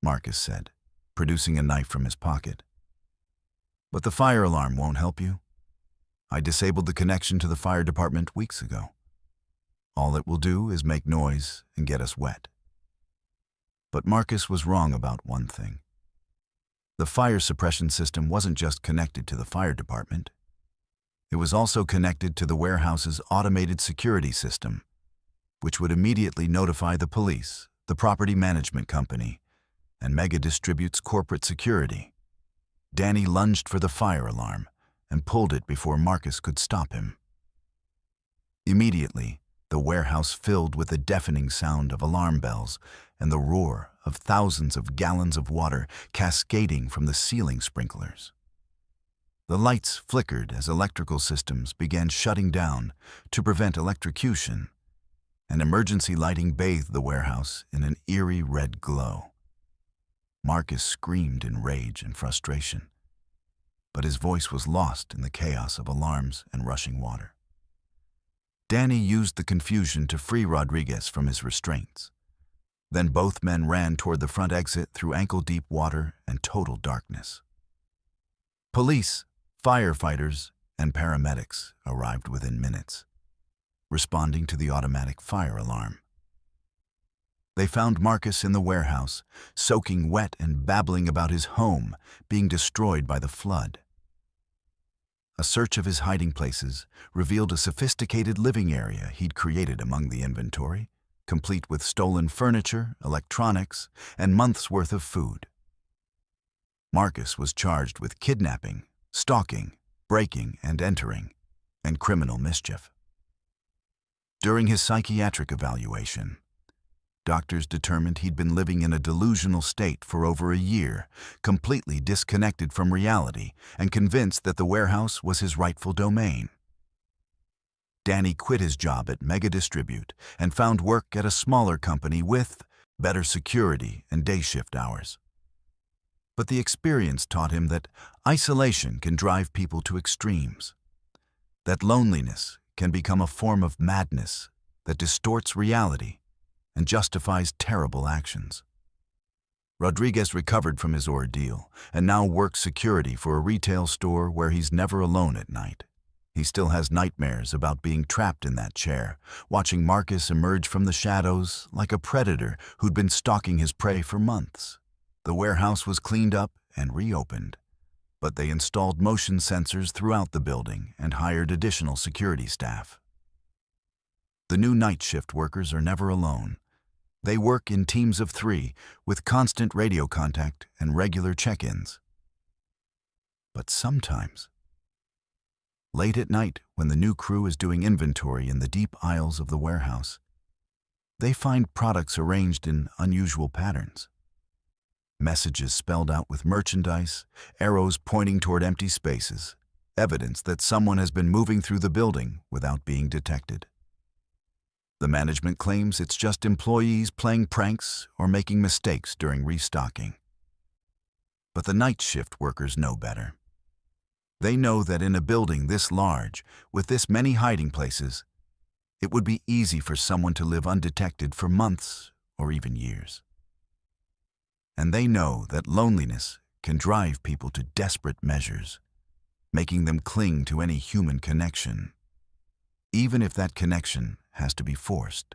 Speaker 1: Marcus said, producing a knife from his pocket. "But the fire alarm won't help you. I disabled the connection to the fire department weeks ago. All it will do is make noise and get us wet." But Marcus was wrong about one thing. The fire suppression system wasn't just connected to the fire department. It was also connected to the warehouse's automated security system, which would immediately notify the police, the property management company, and Mega Distribute's corporate security. Danny lunged for the fire alarm and pulled it before Marcus could stop him. Immediately, the warehouse filled with the deafening sound of alarm bells and the roar of thousands of gallons of water cascading from the ceiling sprinklers. The lights flickered as electrical systems began shutting down to prevent electrocution, and emergency lighting bathed the warehouse in an eerie red glow. Marcus screamed in rage and frustration, but his voice was lost in the chaos of alarms and rushing water. Danny used the confusion to free Rodriguez from his restraints. Then both men ran toward the front exit through ankle-deep water and total darkness. Police, firefighters, and paramedics arrived within minutes, responding to the automatic fire alarm. They found Marcus in the warehouse, soaking wet and babbling about his home being destroyed by the flood. A search of his hiding places revealed a sophisticated living area he'd created among the inventory, complete with stolen furniture, electronics, and months' worth of food. Marcus was charged with kidnapping, stalking, breaking and entering, and criminal mischief. During his psychiatric evaluation, doctors determined he'd been living in a delusional state for over a year, completely disconnected from reality and convinced that the warehouse was his rightful domain. Danny quit his job at Mega Distribute and found work at a smaller company with better security and day shift hours. But the experience taught him that isolation can drive people to extremes, that loneliness can become a form of madness that distorts reality and justifies terrible actions. Rodriguez recovered from his ordeal and now works security for a retail store where he's never alone at night. He still has nightmares about being trapped in that chair, watching Marcus emerge from the shadows like a predator who'd been stalking his prey for months. The warehouse was cleaned up and reopened, but they installed motion sensors throughout the building and hired additional security staff. The new night shift workers are never alone. They work in teams of 3 with constant radio contact and regular check-ins. But sometimes, late at night when the new crew is doing inventory in the deep aisles of the warehouse, they find products arranged in unusual patterns. Messages spelled out with merchandise, arrows pointing toward empty spaces, evidence that someone has been moving through the building without being detected. The management claims it's just employees playing pranks or making mistakes during restocking. But the night shift workers know better. They know that in a building this large, with this many hiding places, it would be easy for someone to live undetected for months or even years. And they know that loneliness can drive people to desperate measures, making them cling to any human connection, even if that connection has to be forced.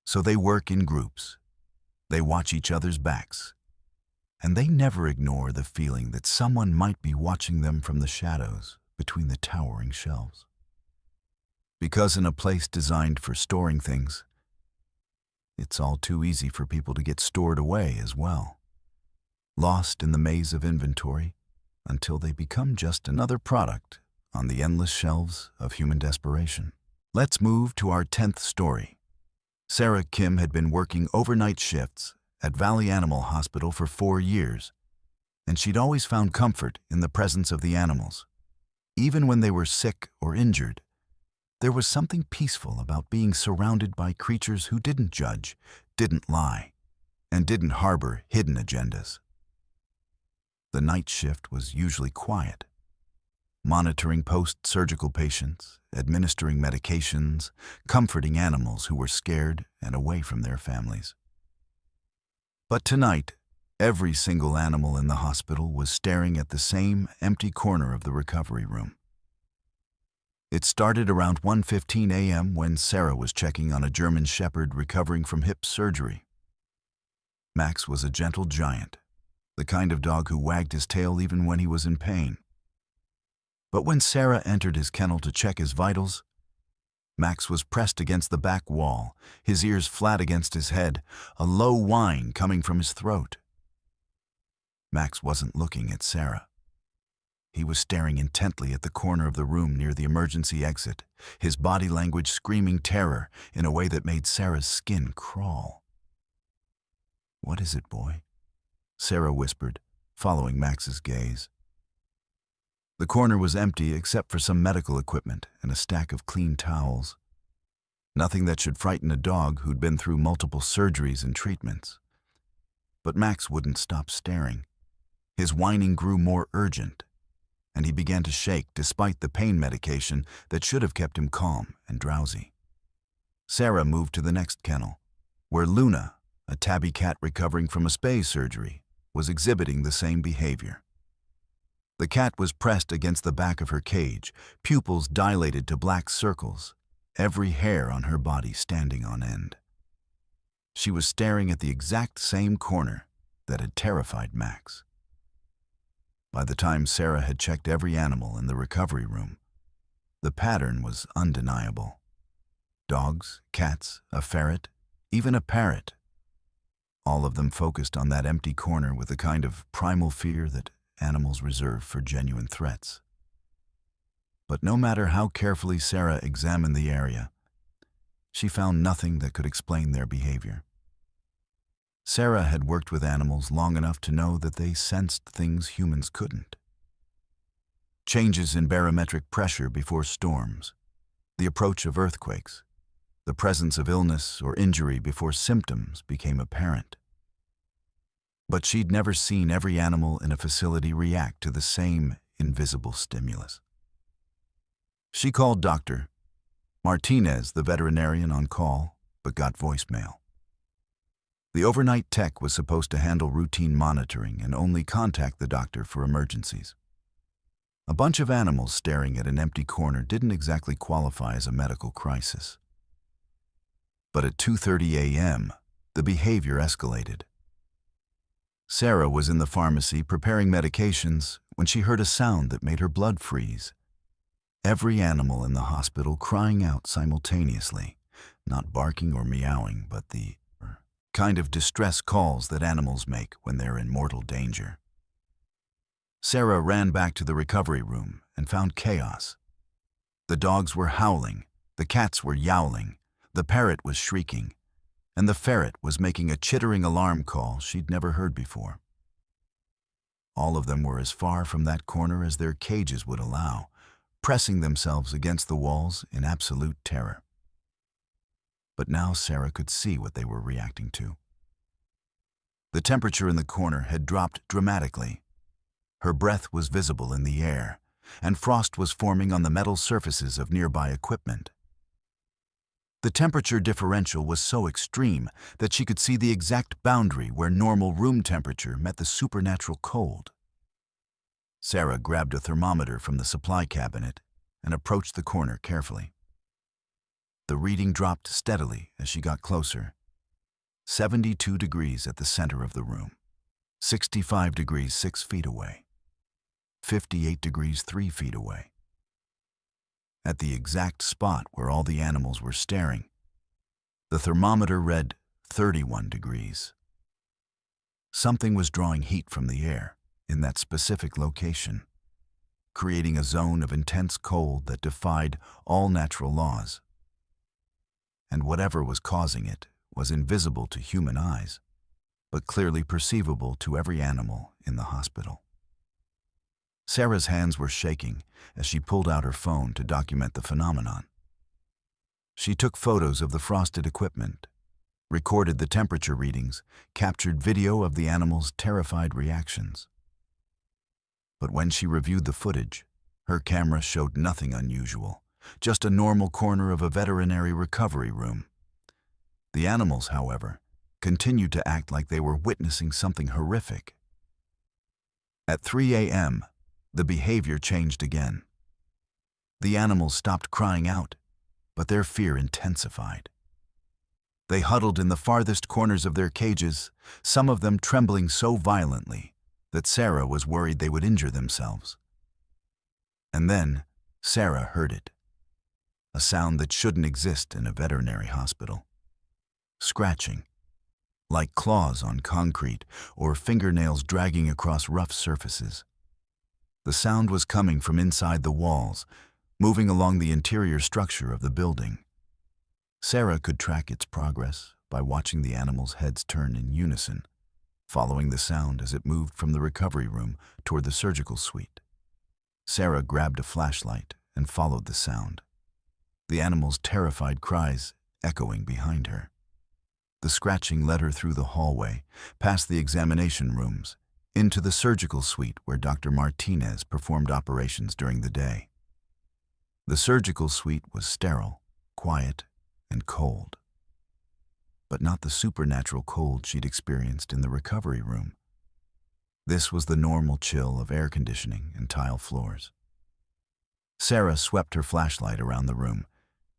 Speaker 1: So they work in groups, they watch each other's backs, and they never ignore the feeling that someone might be watching them from the shadows between the towering shelves. Because in a place designed for storing things, it's all too easy for people to get stored away as well, lost in the maze of inventory until they become just another product on the endless shelves of human desperation. Let's move to our 10th story. Sarah Kim had been working overnight shifts at Valley Animal Hospital for 4 years, and she'd always found comfort in the presence of the animals. Even when they were sick or injured, there was something peaceful about being surrounded by creatures who didn't judge, didn't lie, and didn't harbor hidden agendas. The night shift was usually quiet, monitoring post-surgical patients, administering medications, comforting animals who were scared and away from their families. But tonight, every single animal in the hospital was staring at the same empty corner of the recovery room. It started around 1:15 a.m. when Sarah was checking on a German Shepherd recovering from hip surgery. Max was a gentle giant, the kind of dog who wagged his tail even when he was in pain. But when Sarah entered his kennel to check his vitals, Max was pressed against the back wall, his ears flat against his head, a low whine coming from his throat. Max wasn't looking at Sarah. He was staring intently at the corner of the room near the emergency exit, his body language screaming terror in a way that made Sarah's skin crawl. "What is it, boy?" Sarah whispered, following Max's gaze. The corner was empty except for some medical equipment and a stack of clean towels. Nothing that should frighten a dog who'd been through multiple surgeries and treatments. But Max wouldn't stop staring. His whining grew more urgent, and he began to shake despite the pain medication that should have kept him calm and drowsy. Sarah moved to the next kennel, where Luna, a tabby cat recovering from a spay surgery, was exhibiting the same behavior. The cat was pressed against the back of her cage, pupils dilated to black circles, every hair on her body standing on end. She was staring at the exact same corner that had terrified Max. By the time Sarah had checked every animal in the recovery room, the pattern was undeniable. Dogs, cats, a ferret, even a parrot. All of them focused on that empty corner with a kind of primal fear that animals reserve for genuine threats. But no matter how carefully Sarah examined the area, she found nothing that could explain their behavior. Sarah had worked with animals long enough to know that they sensed things humans couldn't. Changes in barometric pressure before storms, the approach of earthquakes, the presence of illness or injury before symptoms became apparent. But she'd never seen every animal in a facility react to the same invisible stimulus. She called Dr. Martinez, the veterinarian on call, but got voicemail. The overnight tech was supposed to handle routine monitoring and only contact the doctor for emergencies. A bunch of animals staring at an empty corner didn't exactly qualify as a medical crisis. But at 2:30 a.m., the behavior escalated. Sarah was in the pharmacy preparing medications when she heard a sound that made her blood freeze. Every animal in the hospital crying out simultaneously, not barking or meowing, but the kind of distress calls that animals make when they're in mortal danger. Sarah ran back to the recovery room and found chaos. The dogs were howling, the cats were yowling, the parrot was shrieking, and the ferret was making a chittering alarm call she'd never heard before. All of them were as far from that corner as their cages would allow, pressing themselves against the walls in absolute terror. But now Sarah could see what they were reacting to. The temperature in the corner had dropped dramatically. Her breath was visible in the air, and frost was forming on the metal surfaces of nearby equipment. The temperature differential was so extreme that she could see the exact boundary where normal room temperature met the supernatural cold. Sarah grabbed a thermometer from the supply cabinet and approached the corner carefully. The reading dropped steadily as she got closer. 72 degrees at the center of the room, 65 degrees 6 feet away, 58 degrees 3 feet away. At the exact spot where all the animals were staring, the thermometer read 31 degrees. Something was drawing heat from the air in that specific location, creating a zone of intense cold that defied all natural laws. And whatever was causing it was invisible to human eyes, but clearly perceivable to every animal in the hospital. Sarah's hands were shaking as she pulled out her phone to document the phenomenon. She took photos of the frosted equipment, recorded the temperature readings, captured video of the animals' terrified reactions. But when she reviewed the footage, her camera showed nothing unusual, just a normal corner of a veterinary recovery room. The animals, however, continued to act like they were witnessing something horrific. At 3 a.m., the behavior changed again. The animals stopped crying out, but their fear intensified. They huddled in the farthest corners of their cages, some of them trembling so violently that Sarah was worried they would injure themselves. And then Sarah heard it, a sound that shouldn't exist in a veterinary hospital. Scratching, like claws on concrete or fingernails dragging across rough surfaces. The sound was coming from inside the walls, moving along the interior structure of the building. Sarah could track its progress by watching the animals' heads turn in unison, following the sound as it moved from the recovery room toward the surgical suite. Sarah grabbed a flashlight and followed the sound, the animals' terrified cries echoing behind her. The scratching led her through the hallway, past the examination rooms, into the surgical suite where Dr. Martinez performed operations during the day. The surgical suite was sterile, quiet, and cold. But not the supernatural cold she'd experienced in the recovery room. This was the normal chill of air conditioning and tile floors. Sarah swept her flashlight around the room,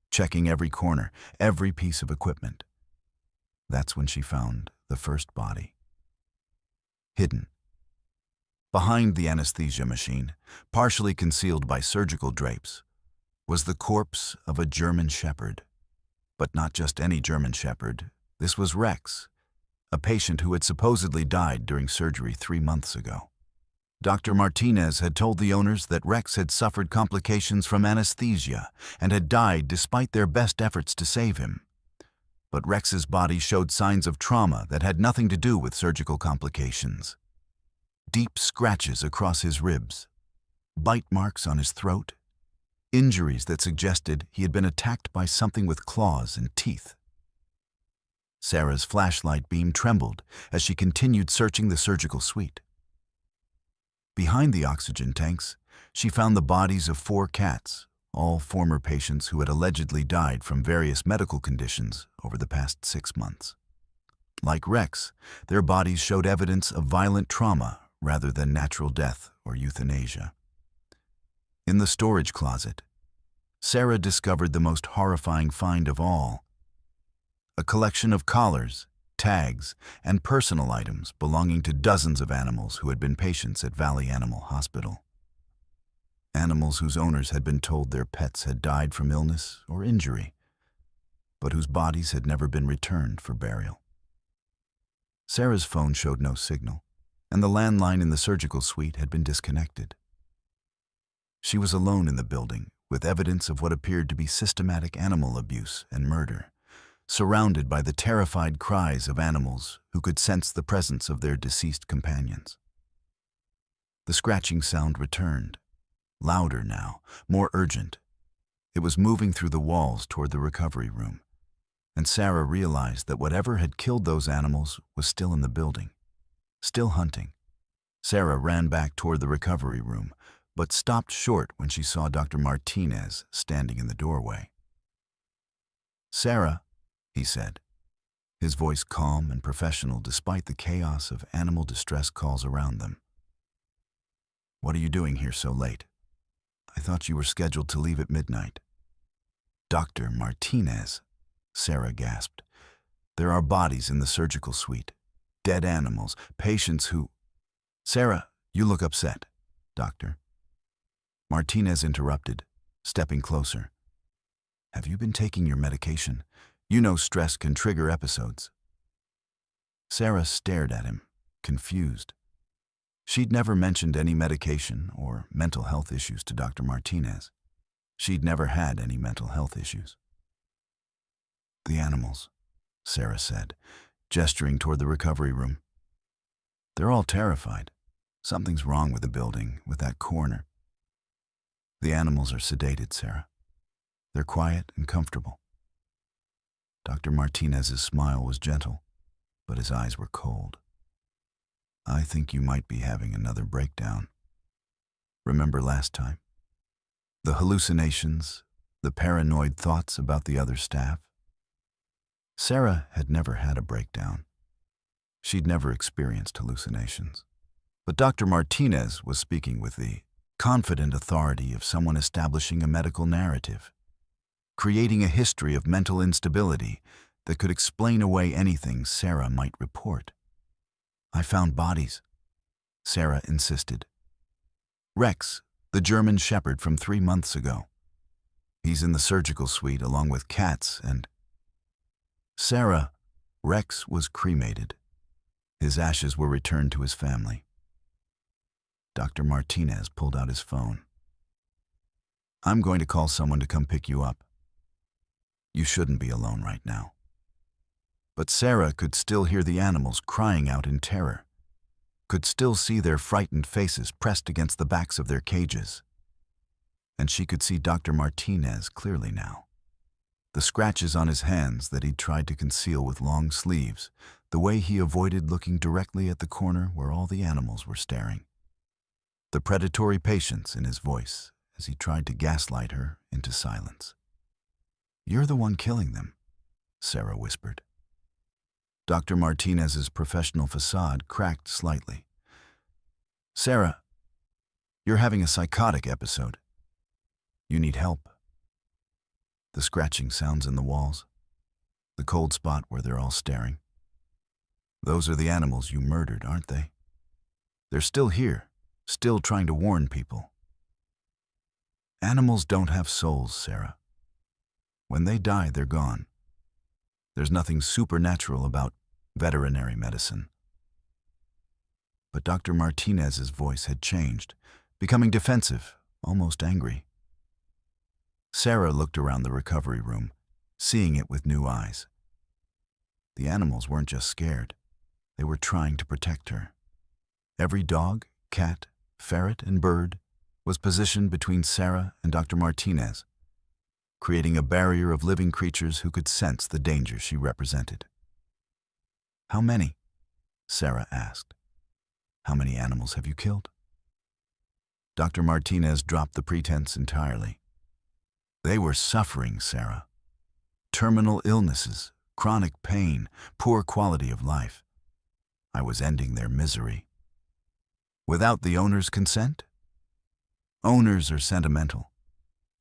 Speaker 1: checking every corner, every piece of equipment. That's when she found the first body. Hidden. Behind the anesthesia machine, partially concealed by surgical drapes, was the corpse of a German shepherd. But not just any German shepherd. This was Rex, a patient who had supposedly died during surgery 3 months ago. Dr. Martinez had told the owners that Rex had suffered complications from anesthesia and had died despite their best efforts to save him. But Rex's body showed signs of trauma that had nothing to do with surgical complications. Deep scratches across his ribs, bite marks on his throat, injuries that suggested he had been attacked by something with claws and teeth. Sarah's flashlight beam trembled as she continued searching the surgical suite. Behind the oxygen tanks, she found the bodies of 4 cats, all former patients who had allegedly died from various medical conditions over the past 6 months. Like Rex, their bodies showed evidence of violent trauma rather than natural death or euthanasia. In the storage closet, Sarah discovered the most horrifying find of all: a collection of collars, tags, and personal items belonging to dozens of animals who had been patients at Valley Animal Hospital. Animals whose owners had been told their pets had died from illness or injury, but whose bodies had never been returned for burial. Sarah's phone showed no signal, and the landline in the surgical suite had been disconnected. She was alone in the building, with evidence of what appeared to be systematic animal abuse and murder, surrounded by the terrified cries of animals who could sense the presence of their deceased companions. The scratching sound returned, louder now, more urgent. It was moving through the walls toward the recovery room, and Sarah realized that whatever had killed those animals was still in the building, still hunting. Sarah ran back toward the recovery room, but stopped short when she saw Dr. Martinez standing in the doorway. "Sarah," he said, his voice calm and professional despite the chaos of animal distress calls around them. "What are you doing here so late? I thought you were scheduled to leave at midnight." "Dr. Martinez," Sarah gasped. "There are bodies in the surgical suite, dead animals, patients who—" "Sarah, you look upset, Doctor." Martinez interrupted, stepping closer. "Have you been taking your medication? You know stress can trigger episodes." Sarah stared at him, confused. She'd never mentioned any medication or mental health issues to Dr. Martinez. She'd never had any mental health issues. "The animals," Sarah said, gesturing toward the recovery room. "They're all terrified. Something's wrong with the building, with that coroner." "The animals are sedated, Sarah. They're quiet and comfortable." Dr. Martinez's smile was gentle, but his eyes were cold. "I think you might be having another breakdown. Remember last time? The hallucinations, the paranoid thoughts about the other staff?" Sarah had never had a breakdown. She'd never experienced hallucinations. But Dr. Martinez was speaking with the confident authority of someone establishing a medical narrative, creating a history of mental instability that could explain away anything Sarah might report. "I found bodies," Sarah insisted. "Rex, the German shepherd from 3 months ago. He's in the surgical suite along with cats and—" "Sarah, Rex was cremated. His ashes were returned to his family." Dr. Martinez pulled out his phone. "I'm going to call someone to come pick you up. You shouldn't be alone right now." But Sarah could still hear the animals crying out in terror, could still see their frightened faces pressed against the backs of their cages. And she could see Dr. Martinez clearly now. The scratches on his hands that he'd tried to conceal with long sleeves, the way he avoided looking directly at the corner where all the animals were staring. The predatory patience in his voice as he tried to gaslight her into silence. "You're the one killing them," Sarah whispered. Dr. Martinez's professional facade cracked slightly. "Sarah, you're having a psychotic episode. You need help." The scratching sounds in the walls, the cold spot where they're all staring. "Those are the animals you murdered, aren't they? They're still here, still trying to warn people." "Animals don't have souls, Sarah. When they die, they're gone. There's nothing supernatural about veterinary medicine." But Dr. Martinez's voice had changed, becoming defensive, almost angry. Sarah looked around the recovery room, seeing it with new eyes. The animals weren't just scared. They were trying to protect her. Every dog, cat, ferret, and bird was positioned between Sarah and Dr. Martinez, creating a barrier of living creatures who could sense the danger she represented. "How many?" Sarah asked. "How many animals have you killed?" Dr. Martinez dropped the pretense entirely. "They were suffering, Sarah. Terminal illnesses, chronic pain, poor quality of life. I was ending their misery. Without the owner's consent? Owners are sentimental.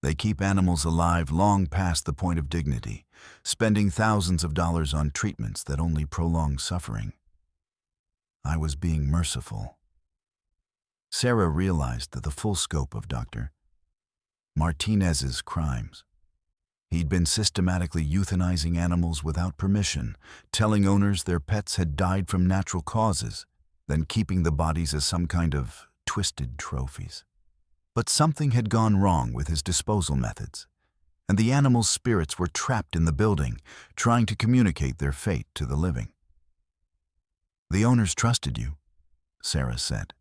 Speaker 1: They keep animals alive long past the point of dignity, spending thousands of dollars on treatments that only prolong suffering. I was being merciful." Sarah realized that the full scope of Dr. Martinez's crimes. He'd been systematically euthanizing animals without permission, telling owners their pets had died from natural causes, then keeping the bodies as some kind of twisted trophies. But something had gone wrong with his disposal methods, and the animals' spirits were trapped in the building, trying to communicate their fate to the living. "The owners trusted you," Sarah said.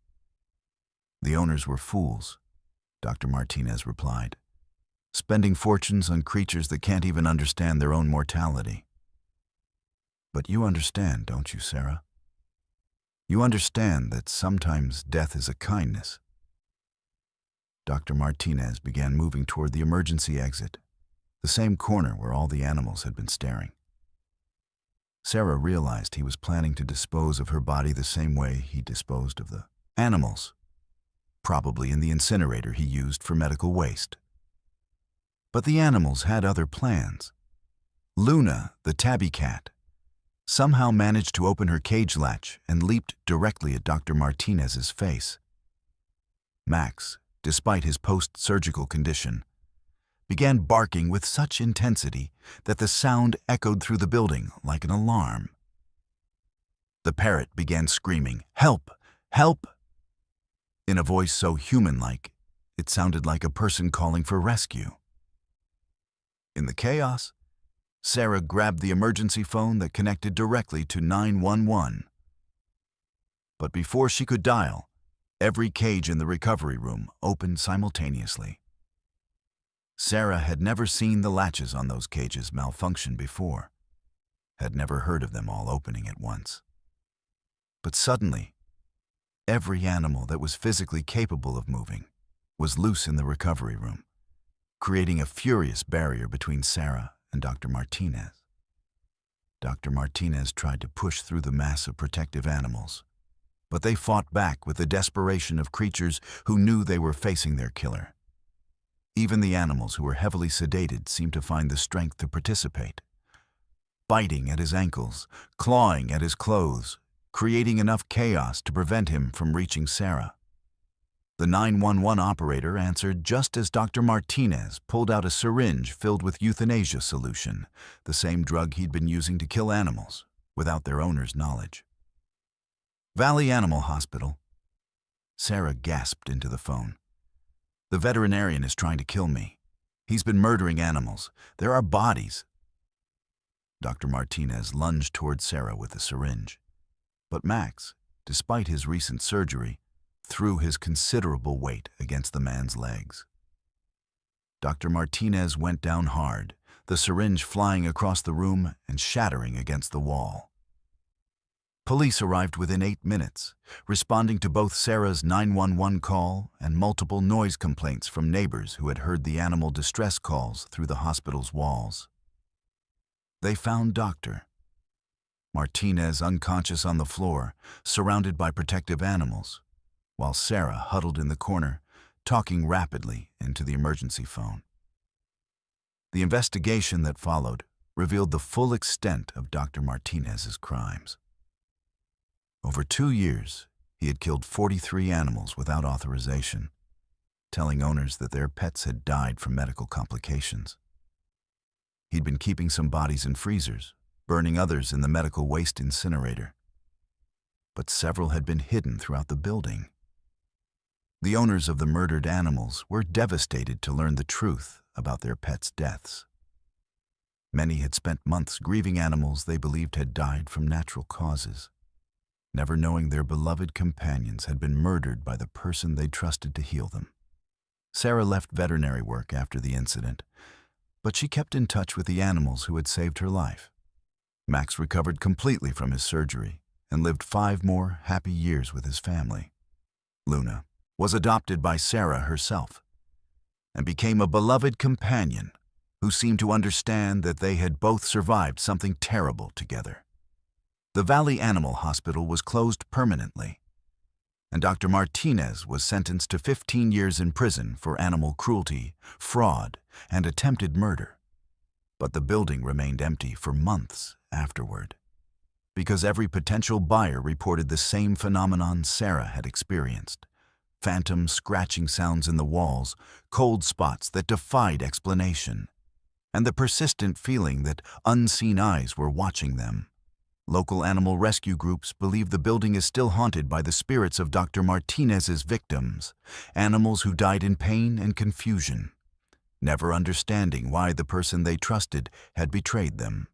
Speaker 1: "The owners were fools," Dr. Martinez replied, "spending fortunes on creatures that can't even understand their own mortality." "But you understand, don't you, Sarah? You understand that sometimes death is a kindness." Dr. Martinez began moving toward the emergency exit, the same corner where all the animals had been staring. Sarah realized he was planning to dispose of her body the same way he disposed of the animals, probably in the incinerator he used for medical waste. But the animals had other plans. Luna, the tabby cat, somehow managed to open her cage latch and leaped directly at Dr. Martinez's face. Max, despite his post-surgical condition, began barking with such intensity that the sound echoed through the building like an alarm. The parrot began screaming, "Help! Help!" in a voice so human-like, it sounded like a person calling for rescue. In the chaos, Sarah grabbed the emergency phone that connected directly to 911. But before she could dial, every cage in the recovery room opened simultaneously. Sarah had never seen the latches on those cages malfunction before, had never heard of them all opening at once. But suddenly, every animal that was physically capable of moving was loose in the recovery room, creating a furious barrier between Sarah and Dr. Martinez. Dr. Martinez tried to push through the mass of protective animals, but they fought back with the desperation of creatures who knew they were facing their killer. Even the animals who were heavily sedated seemed to find the strength to participate, biting at his ankles, clawing at his clothes, creating enough chaos to prevent him from reaching Sarah. The 911 operator answered just as Dr. Martinez pulled out a syringe filled with euthanasia solution, the same drug he'd been using to kill animals, without their owner's knowledge. "Valley Animal Hospital." Sarah gasped into the phone. "The veterinarian is trying to kill me. He's been murdering animals. There are bodies." Dr. Martinez lunged toward Sarah with a syringe. But Max, despite his recent surgery, threw his considerable weight against the man's legs. Dr. Martinez went down hard, the syringe flying across the room and shattering against the wall. Police arrived within 8 minutes, responding to both Sarah's 911 call and multiple noise complaints from neighbors who had heard the animal distress calls through the hospital's walls. They found Dr. Martinez unconscious on the floor, surrounded by protective animals, while Sarah huddled in the corner, talking rapidly into the emergency phone. The investigation that followed revealed the full extent of Dr. Martinez's crimes. Over 2 years, he had killed 43 animals without authorization, telling owners that their pets had died from medical complications. He'd been keeping some bodies in freezers, burning others in the medical waste incinerator. But several had been hidden throughout the building. The owners of the murdered animals were devastated to learn the truth about their pets' deaths. Many had spent months grieving animals they believed had died from natural causes, never knowing their beloved companions had been murdered by the person they trusted to heal them. Sarah left veterinary work after the incident, but she kept in touch with the animals who had saved her life. Max recovered completely from his surgery and lived 5 more happy years with his family. Luna was adopted by Sarah herself and became a beloved companion who seemed to understand that they had both survived something terrible together. The Valley Animal Hospital was closed permanently, and Dr. Martinez was sentenced to 15 years in prison for animal cruelty, fraud, and attempted murder. But the building remained empty for months afterward, because every potential buyer reported the same phenomenon Sarah had experienced: phantom scratching sounds in the walls, cold spots that defied explanation, and the persistent feeling that unseen eyes were watching them. Local animal rescue groups believe the building is still haunted by the spirits of Dr. Martinez's victims, animals who died in pain and confusion, never understanding why the person they trusted had betrayed them.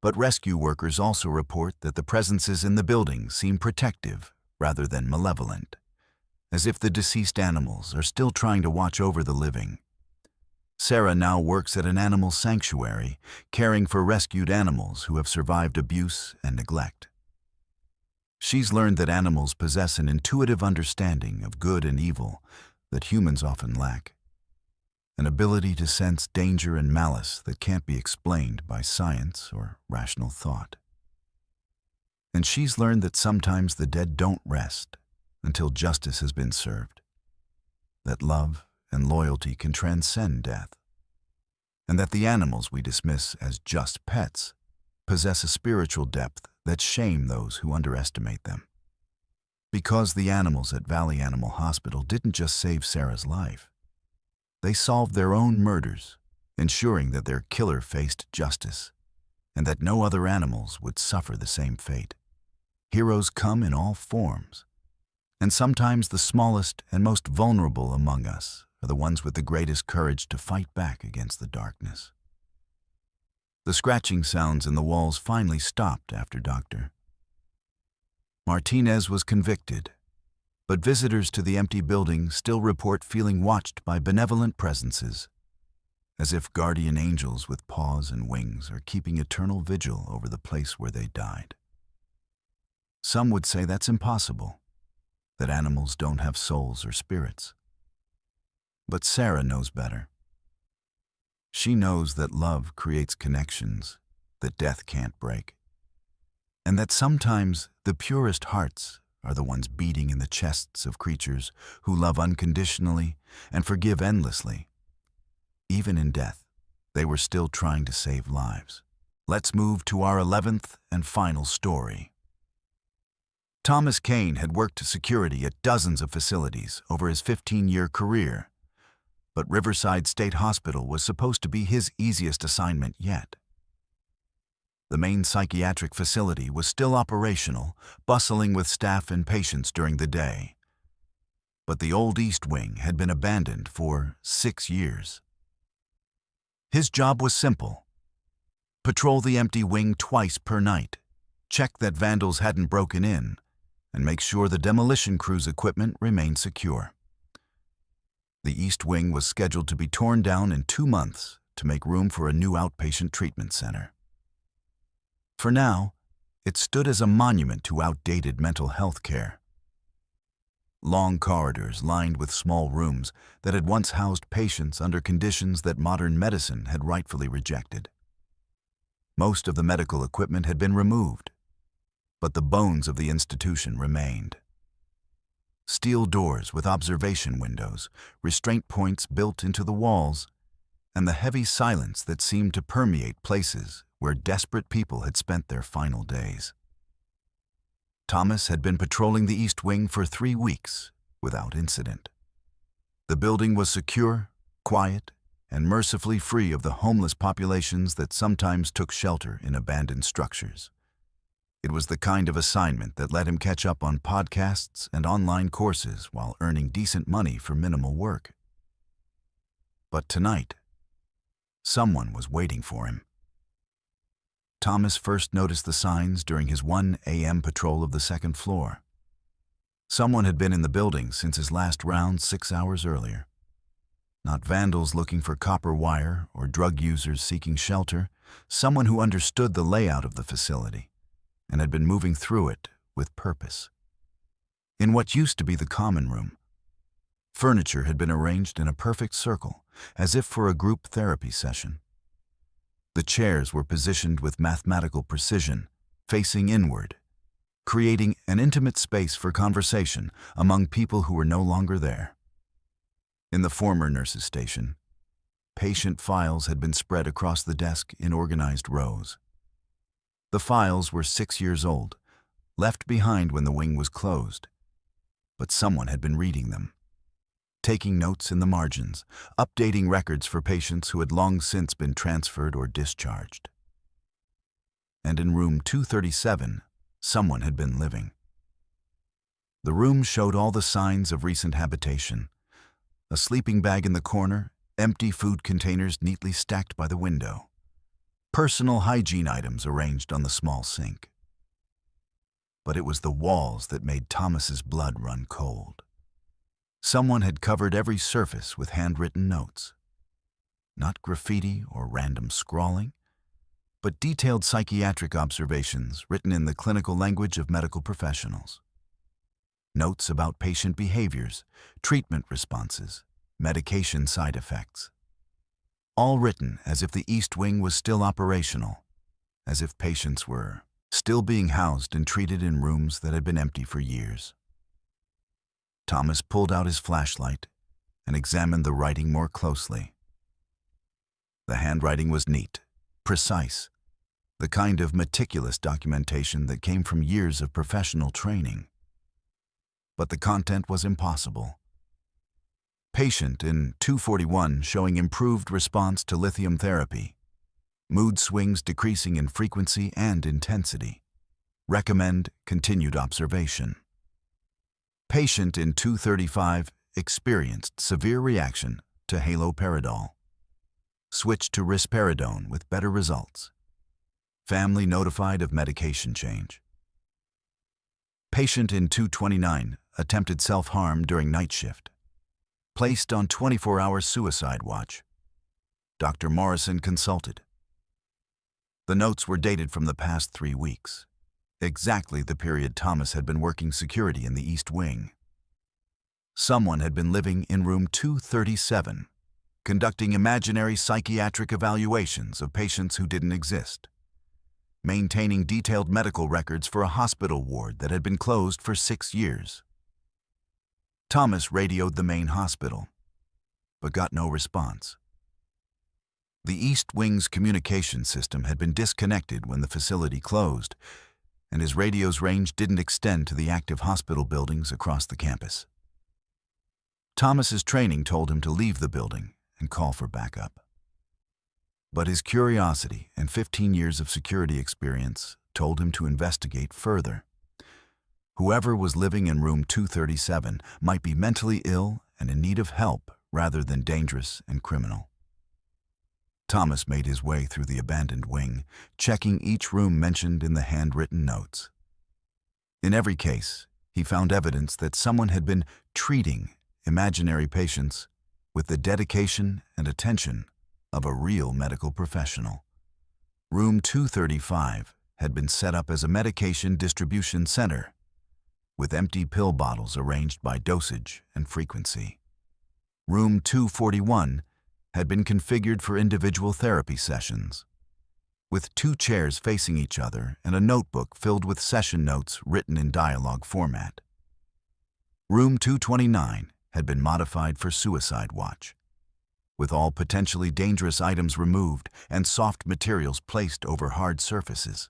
Speaker 1: But rescue workers also report that the presences in the building seem protective rather than malevolent, as if the deceased animals are still trying to watch over the living. Sarah now works at an animal sanctuary, caring for rescued animals who have survived abuse and neglect. She's learned that animals possess an intuitive understanding of good and evil that humans often lack, an ability to sense danger and malice that can't be explained by science or rational thought. And she's learned that sometimes the dead don't rest until justice has been served, that love and loyalty can transcend death, and that the animals we dismiss as just pets possess a spiritual depth that shame those who underestimate them. Because the animals at Valley Animal Hospital didn't just save Sarah's life, they solved their own murders, ensuring that their killer faced justice, and that no other animals would suffer the same fate. Heroes come in all forms, and sometimes the smallest and most vulnerable among us are the ones with the greatest courage to fight back against the darkness. The scratching sounds in the walls finally stopped after Dr. Martinez was convicted, but visitors to the empty building still report feeling watched by benevolent presences, as if guardian angels with paws and wings are keeping eternal vigil over the place where they died. Some would say that's impossible, that animals don't have souls or spirits. But Sarah knows better. She knows that love creates connections that death can't break, and that sometimes the purest hearts are the ones beating in the chests of creatures who love unconditionally and forgive endlessly. Even in death, they were still trying to save lives. Let's move to our 11th and final story. Thomas Kane had worked security at dozens of facilities over his 15-year career, but Riverside State Hospital was supposed to be his easiest assignment yet. The main psychiatric facility was still operational, bustling with staff and patients during the day. but the old East Wing had been abandoned for 6 years. His job was simple: patrol the empty wing twice per night, check that vandals hadn't broken in, and make sure the demolition crew's equipment remained secure. The East Wing was scheduled to be torn down in 2 months to make room for a new outpatient treatment center. For now, it stood as a monument to outdated mental health care. Long corridors lined with small rooms that had once housed patients under conditions that modern medicine had rightfully rejected. Most of the medical equipment had been removed, but the bones of the institution remained. Steel doors with observation windows, restraint points built into the walls, and the heavy silence that seemed to permeate places where desperate people had spent their final days. Thomas had been patrolling the East Wing for 3 weeks without incident. The building was secure, quiet, and mercifully free of the homeless populations that sometimes took shelter in abandoned structures. It was the kind of assignment that let him catch up on podcasts and online courses while earning decent money for minimal work. But tonight, someone was waiting for him. Thomas first noticed the signs during his 1 a.m. patrol of the 2nd floor. Someone had been in the building since his last round 6 hours earlier. Not vandals looking for copper wire or drug users seeking shelter, someone who understood the layout of the facility and had been moving through it with purpose. In what used to be the common room, furniture had been arranged in a perfect circle, as if for a group therapy session. The chairs were positioned with mathematical precision, facing inward, creating an intimate space for conversation among people who were no longer there. In the former nurse's station, patient files had been spread across the desk in organized rows. The files were 6 years old, left behind when the wing was closed, but someone had been reading them, taking notes in the margins, updating records for patients who had long since been transferred or discharged. And in room 237, someone had been living. The room showed all the signs of recent habitation: a sleeping bag in the corner, empty food containers neatly stacked by the window, personal hygiene items arranged on the small sink. But it was the walls that made Thomas's blood run cold. Someone had covered every surface with handwritten notes. Not graffiti or random scrawling, but detailed psychiatric observations written in the clinical language of medical professionals. Notes about patient behaviors, treatment responses, medication side effects. All written as if the East Wing was still operational, as if patients were still being housed and treated in rooms that had been empty for years. Thomas pulled out his flashlight and examined the writing more closely. The handwriting was neat, precise, the kind of meticulous documentation that came from years of professional training. But the content was impossible. Patient in 241 showing improved response to lithium therapy. Mood swings decreasing in frequency and intensity. Recommend continued observation. Patient in 235 experienced severe reaction to haloperidol. Switched to risperidone with better results. Family notified of medication change. Patient in 229 attempted self-harm during night shift. Placed on 24-hour suicide watch. Dr. Morrison consulted. The notes were dated from the past 3 weeks, exactly the period Thomas had been working security in the East Wing. Someone had been living in room 237, conducting imaginary psychiatric evaluations of patients who didn't exist, maintaining detailed medical records for a hospital ward that had been closed for 6 years. Thomas radioed the main hospital, but got no response. The East Wing's communication system had been disconnected when the facility closed, and his radio's range didn't extend to the active hospital buildings across the campus. Thomas's training told him to leave the building and call for backup. But his curiosity and 15 years of security experience told him to investigate further. Whoever was living in room 237 might be mentally ill and in need of help rather than dangerous and criminal. Thomas made his way through the abandoned wing, checking each room mentioned in the handwritten notes. In every case, he found evidence that someone had been treating imaginary patients with the dedication and attention of a real medical professional. Room 235 had been set up as a medication distribution center, with empty pill bottles arranged by dosage and frequency. Room 241 had been configured for individual therapy sessions, with 2 chairs facing each other and a notebook filled with session notes written in dialogue format. Room 229 had been modified for suicide watch, with all potentially dangerous items removed and soft materials placed over hard surfaces.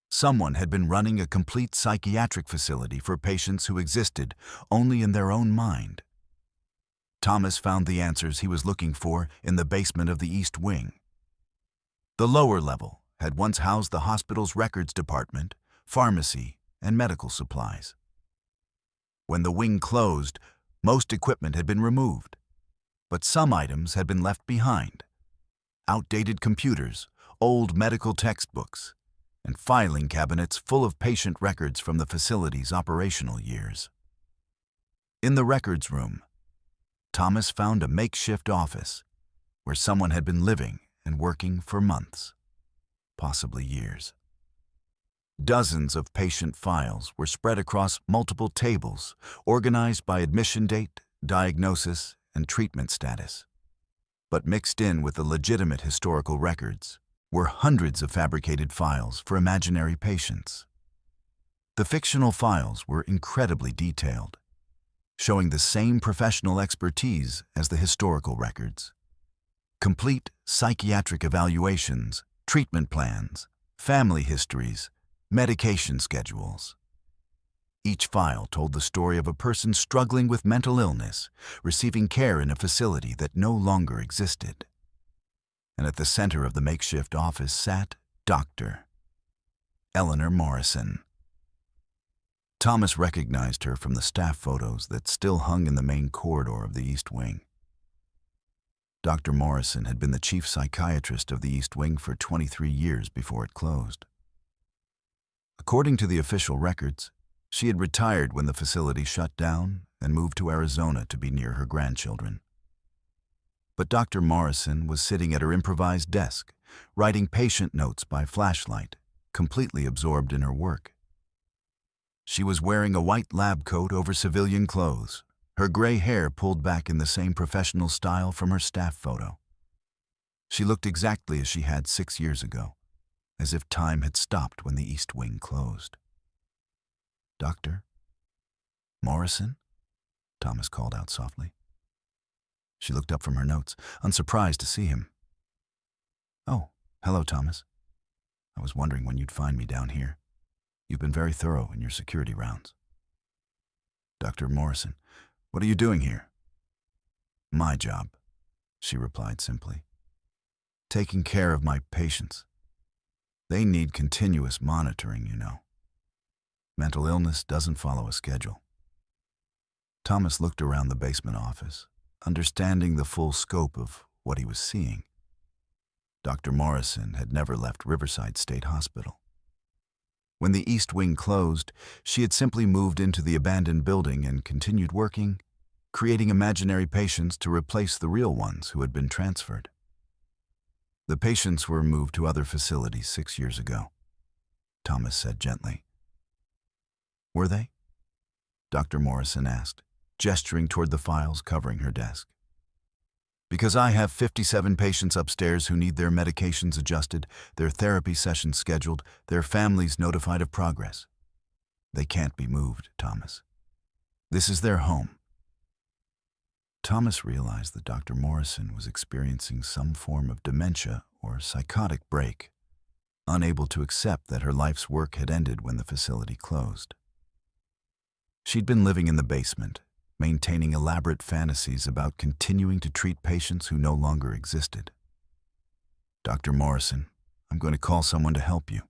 Speaker 1: Someone had been running a complete psychiatric facility for patients who existed only in their own mind. Thomas found the answers he was looking for in the basement of the East Wing. The lower level had once housed the hospital's records department, pharmacy, and medical supplies. When the wing closed, most equipment had been removed, but some items had been left behind. Outdated computers, old medical textbooks, and filing cabinets full of patient records from the facility's operational years. In the records room, Thomas found a makeshift office where someone had been living and working for months, possibly years. Dozens of patient files were spread across multiple tables, organized by admission date, diagnosis, and treatment status. But mixed in with the legitimate historical records were hundreds of fabricated files for imaginary patients. The fictional files were incredibly detailed, showing the same professional expertise as the historical records. Complete psychiatric evaluations, treatment plans, family histories, medication schedules. Each file told the story of a person struggling with mental illness, receiving care in a facility that no longer existed. And at the center of the makeshift office sat Dr. Eleanor Morrison. Thomas recognized her from the staff photos that still hung in the main corridor of the East Wing. Dr. Morrison had been the chief psychiatrist of the East Wing for 23 years before it closed. According to the official records, she had retired when the facility shut down and moved to Arizona to be near her grandchildren. But Dr. Morrison was sitting at her improvised desk, writing patient notes by flashlight, completely absorbed in her work. She was wearing a white lab coat over civilian clothes, her gray hair pulled back in the same professional style from her staff photo. She looked exactly as she had 6 years ago, as if time had stopped when the East Wing closed. "Dr. Morrison?" Thomas called out softly. She looked up from her notes, unsurprised to see him. "Oh, hello, Thomas. I was wondering when you'd find me down here. You've been very thorough in your security rounds." "Dr. Morrison, what are you doing here?" "My job," she replied simply. "Taking care of my patients. They need continuous monitoring, you know. Mental illness doesn't follow a schedule." Thomas looked around the basement office, understanding the full scope of what he was seeing. Dr. Morrison had never left Riverside State Hospital. When the East Wing closed, she had simply moved into the abandoned building and continued working, creating imaginary patients to replace the real ones who had been transferred. "The patients were moved to other facilities 6 years ago," Thomas said gently. "Were they?" Dr. Morrison asked, gesturing toward the files covering her desk. "Because I have 57 patients upstairs who need their medications adjusted, their therapy sessions scheduled, their families notified of progress. They can't be moved, Thomas. This is their home." Thomas realized that Dr. Morrison was experiencing some form of dementia or psychotic break, unable to accept that her life's work had ended when the facility closed. She'd been living in the basement, maintaining elaborate fantasies about continuing to treat patients who no longer existed. "Dr. Morrison, I'm going to call someone to help you,"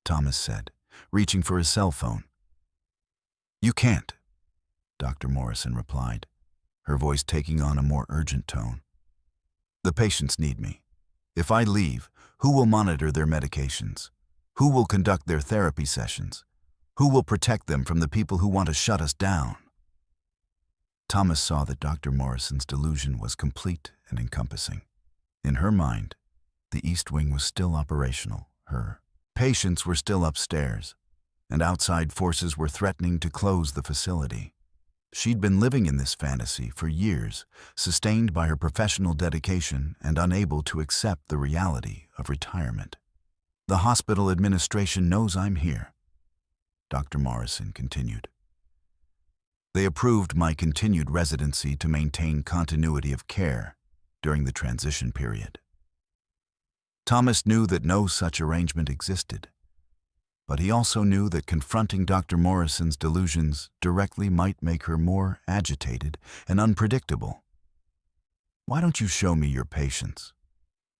Speaker 1: Thomas said, reaching for his cell phone. You can't, Dr. Morrison replied, her voice taking on a more urgent tone. The patients need me. If I leave, who will monitor their medications? Who will conduct their therapy sessions? Who will protect them from the people who want to shut us down? Thomas saw that Dr. Morrison's delusion was complete and encompassing. In her mind, the East Wing was still operational. Her patients were still upstairs, and outside forces were threatening to close the facility. She'd been living in this fantasy for years, sustained by her professional dedication and unable to accept the reality of retirement. The hospital administration knows I'm here, Dr. Morrison continued. They approved my continued residency to maintain continuity of care during the transition period. Thomas knew that no such arrangement existed, but he also knew that confronting Dr. Morrison's delusions directly might make her more agitated and unpredictable. Why don't you show me your patients?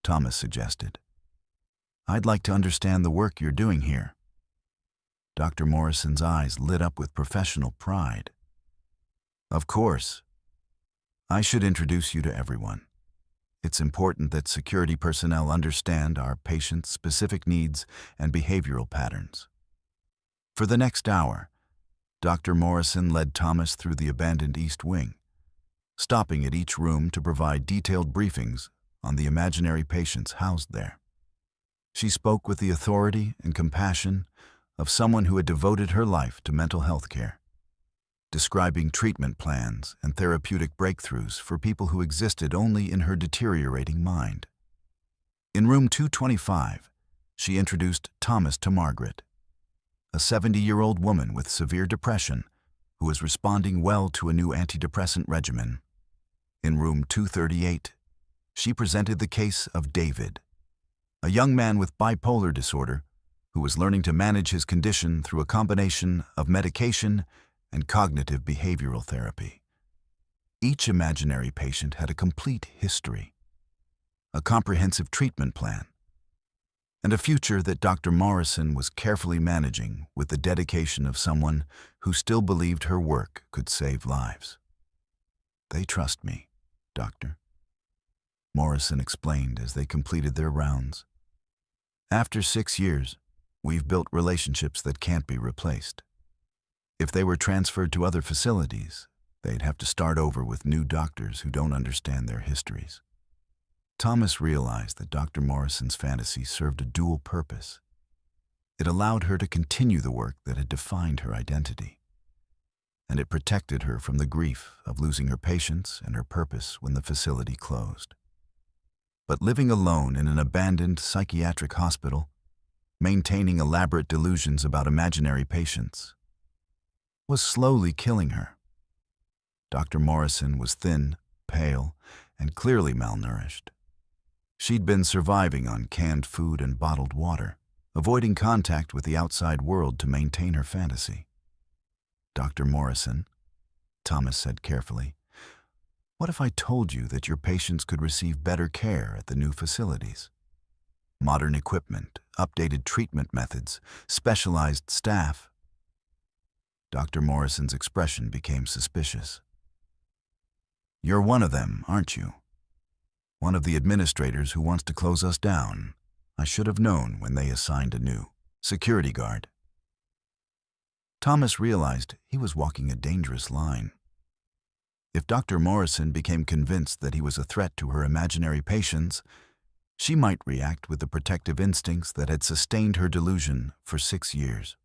Speaker 1: Thomas suggested. I'd like to understand the work you're doing here. Dr. Morrison's eyes lit up with professional pride. Of course. I should introduce you to everyone. It's important that security personnel understand our patients' specific needs and behavioral patterns. For the next hour, Dr. Morrison led Thomas through the abandoned East Wing, stopping at each room to provide detailed briefings on the imaginary patients housed there. She spoke with the authority and compassion of someone who had devoted her life to mental health care, describing treatment plans and therapeutic breakthroughs for people who existed only in her deteriorating mind. In room 225, she introduced Thomas to Margaret, a 70-year-old woman with severe depression who was responding well to a new antidepressant regimen. In room 238, she presented the case of David, a young man with bipolar disorder who was learning to manage his condition through a combination of medication and cognitive behavioral therapy. Each imaginary patient had a complete history, a comprehensive treatment plan, and a future that Dr. Morrison was carefully managing with the dedication of someone who still believed her work could save lives. They trust me, Doctor, Morrison explained as they completed their rounds. After 6 years, we've built relationships that can't be replaced. If they were transferred to other facilities, they'd have to start over with new doctors who don't understand their histories. Thomas realized that Dr. Morrison's fantasy served a dual purpose. It allowed her to continue the work that had defined her identity, and it protected her from the grief of losing her patients and her purpose when the facility closed. But living alone in an abandoned psychiatric hospital, maintaining elaborate delusions about imaginary patients, was slowly killing her. Dr. Morrison was thin, pale, and clearly malnourished. She'd been surviving on canned food and bottled water, avoiding contact with the outside world to maintain her fantasy. Dr. Morrison, Thomas said carefully, what if I told you that your patients could receive better care at the new facilities? Modern equipment, updated treatment methods, specialized staff. Dr. Morrison's expression became suspicious. You're one of them, aren't you? One of the administrators who wants to close us down. I should have known when they assigned a new security guard. Thomas realized he was walking a dangerous line. If Dr. Morrison became convinced that he was a threat to her imaginary patients, she might react with the protective instincts that had sustained her delusion for 6 years.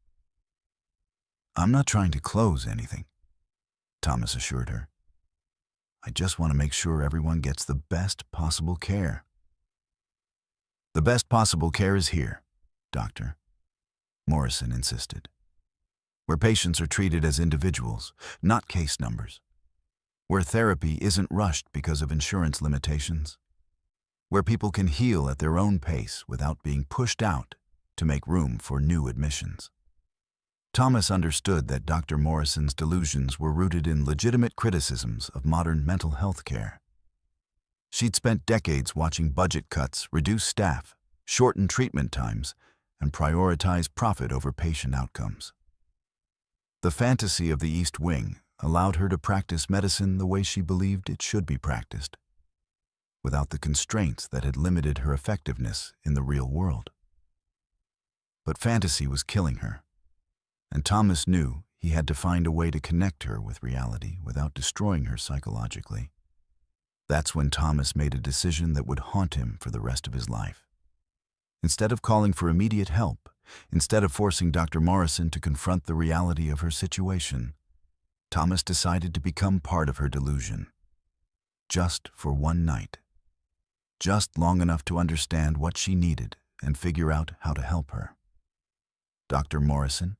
Speaker 1: I'm not trying to close anything, Thomas assured her. I just want to make sure everyone gets the best possible care. The best possible care is here, Doctor, Morrison insisted, where patients are treated as individuals, not case numbers, where therapy isn't rushed because of insurance limitations, where people can heal at their own pace without being pushed out to make room for new admissions. Thomas understood that Dr. Morrison's delusions were rooted in legitimate criticisms of modern mental health care. She'd spent decades watching budget cuts reduce staff, shorten treatment times, and prioritize profit over patient outcomes. The fantasy of the East Wing allowed her to practice medicine the way she believed it should be practiced, without the constraints that had limited her effectiveness in the real world. But fantasy was killing her, and Thomas knew he had to find a way to connect her with reality without destroying her psychologically. That's when Thomas made a decision that would haunt him for the rest of his life. Instead of calling for immediate help, instead of forcing Dr. Morrison to confront the reality of her situation, Thomas decided to become part of her delusion. Just for one night. Just long enough to understand what she needed and figure out how to help her. "Dr. Morrison,"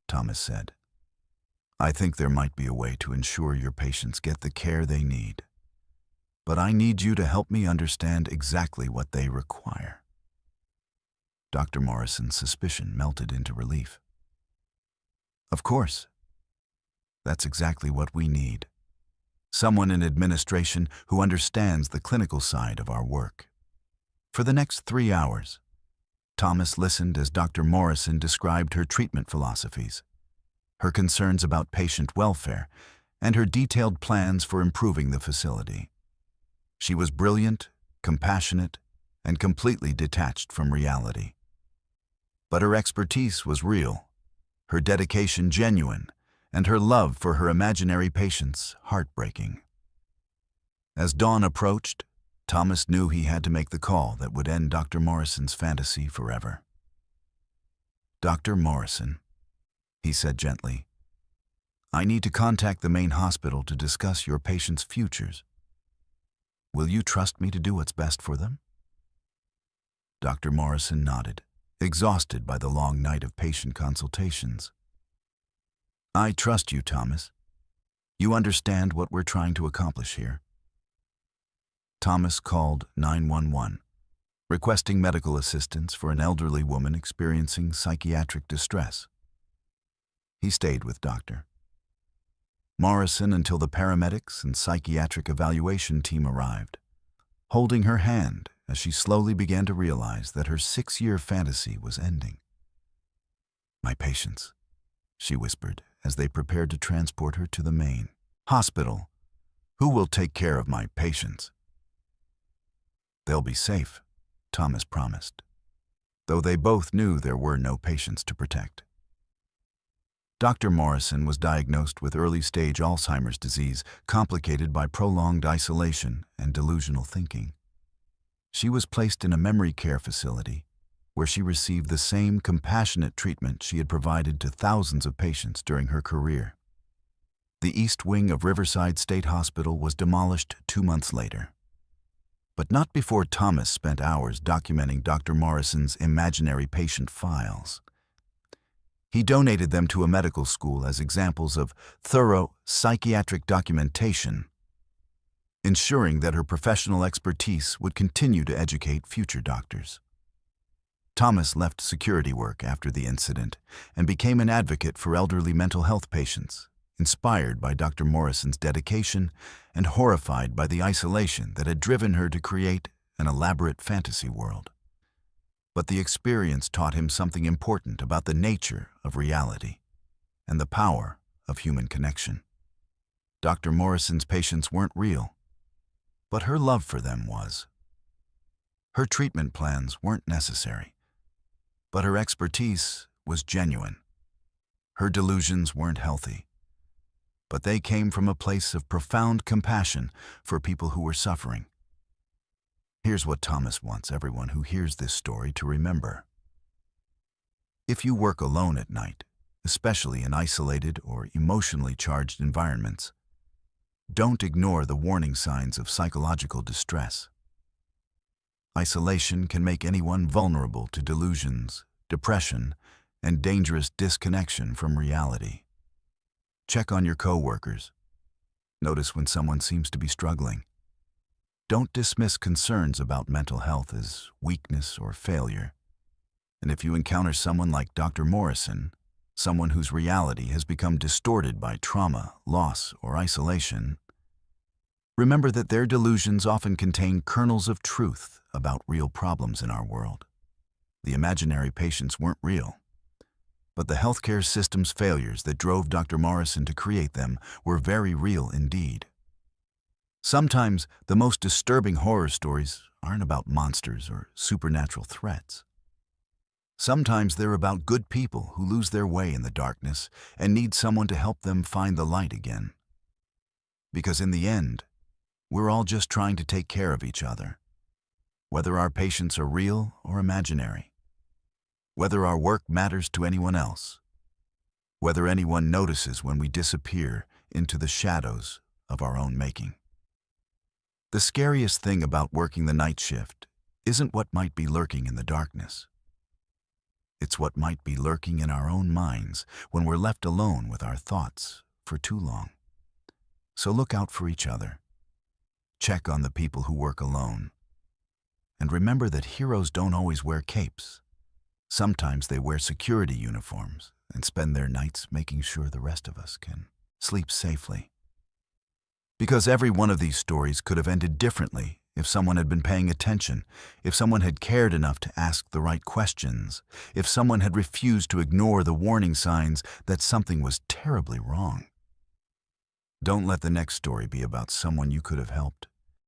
Speaker 1: Thomas said, "I think there might be a way to ensure your patients get the care they need. But I need you to help me understand exactly what they require." Dr. Morrison's suspicion melted into relief. "Of course. That's exactly what we need. Someone in administration who understands the clinical side of our work." For the next 3 hours, Thomas listened as Dr. Morrison described her treatment philosophies, her concerns about patient welfare, and her detailed plans for improving the facility. She was brilliant, compassionate, and completely detached from reality. But her expertise was real, her dedication genuine, and her love for her imaginary patients heartbreaking. As dawn approached, Thomas knew he had to make the call that would end Dr. Morrison's fantasy forever. "Dr. Morrison," he said gently, "I need to contact the main hospital to discuss your patients' futures. Will you trust me to do what's best for them?" Dr. Morrison nodded, exhausted by the long night of patient consultations. "I trust you, Thomas. You understand what we're trying to accomplish here." Thomas called 911, requesting medical assistance for an elderly woman experiencing psychiatric distress. He stayed with Dr. Morrison until the paramedics and psychiatric evaluation team arrived, holding her hand as she slowly began to realize that her 6-year fantasy was ending. "My patients," she whispered as they prepared to transport her to the main hospital. "Who will take care of my patients?" "They'll be safe," Thomas promised, though they both knew there were no patients to protect. Dr. Morrison was diagnosed with early-stage Alzheimer's disease, complicated by prolonged isolation and delusional thinking. She was placed in a memory care facility, where she received the same compassionate treatment she had provided to thousands of patients during her career. The East Wing of Riverside State Hospital was demolished 2 months later. But not before Thomas spent hours documenting Dr. Morrison's imaginary patient files. He donated them to a medical school as examples of thorough psychiatric documentation, ensuring that her professional expertise would continue to educate future doctors. Thomas left security work after the incident and became an advocate for elderly mental health patients, inspired by Dr. Morrison's dedication and horrified by the isolation that had driven her to create an elaborate fantasy world. But the experience taught him something important about the nature of reality and the power of human connection. Dr. Morrison's patients weren't real, but her love for them was. Her treatment plans weren't necessary, but her expertise was genuine. Her delusions weren't healthy, but they came from a place of profound compassion for people who were suffering. Here's what Thomas wants everyone who hears this story to remember. If you work alone at night, especially in isolated or emotionally charged environments, don't ignore the warning signs of psychological distress. Isolation can make anyone vulnerable to delusions, depression, and dangerous disconnection from reality. Check on your coworkers. Notice when someone seems to be struggling. Don't dismiss concerns about mental health as weakness or failure. And if you encounter someone like Dr. Morrison, someone whose reality has become distorted by trauma, loss, or isolation, remember that their delusions often contain kernels of truth about real problems in our world. The imaginary patients weren't real, But the healthcare system's failures that drove Dr. Morrison to create them were very real indeed. Sometimes the most disturbing horror stories aren't about monsters or supernatural threats. Sometimes they're about good people who lose their way in the darkness and need someone to help them find the light again. Because in the end, we're all just trying to take care of each other, whether our patients are real or imaginary, whether our work matters to anyone else, whether anyone notices when we disappear into the shadows of our own making. The scariest thing about working the night shift isn't what might be lurking in the darkness. It's what might be lurking in our own minds when we're left alone with our thoughts for too long. So look out for each other. Check on the people who work alone. And remember that heroes don't always wear capes. Sometimes they wear security uniforms and spend their nights making sure the rest of us can sleep safely. Because every one of these stories could have ended differently if someone had been paying attention, if someone had cared enough to ask the right questions, if someone had refused to ignore the warning signs that something was terribly wrong. Don't let the next story be about someone you could have helped.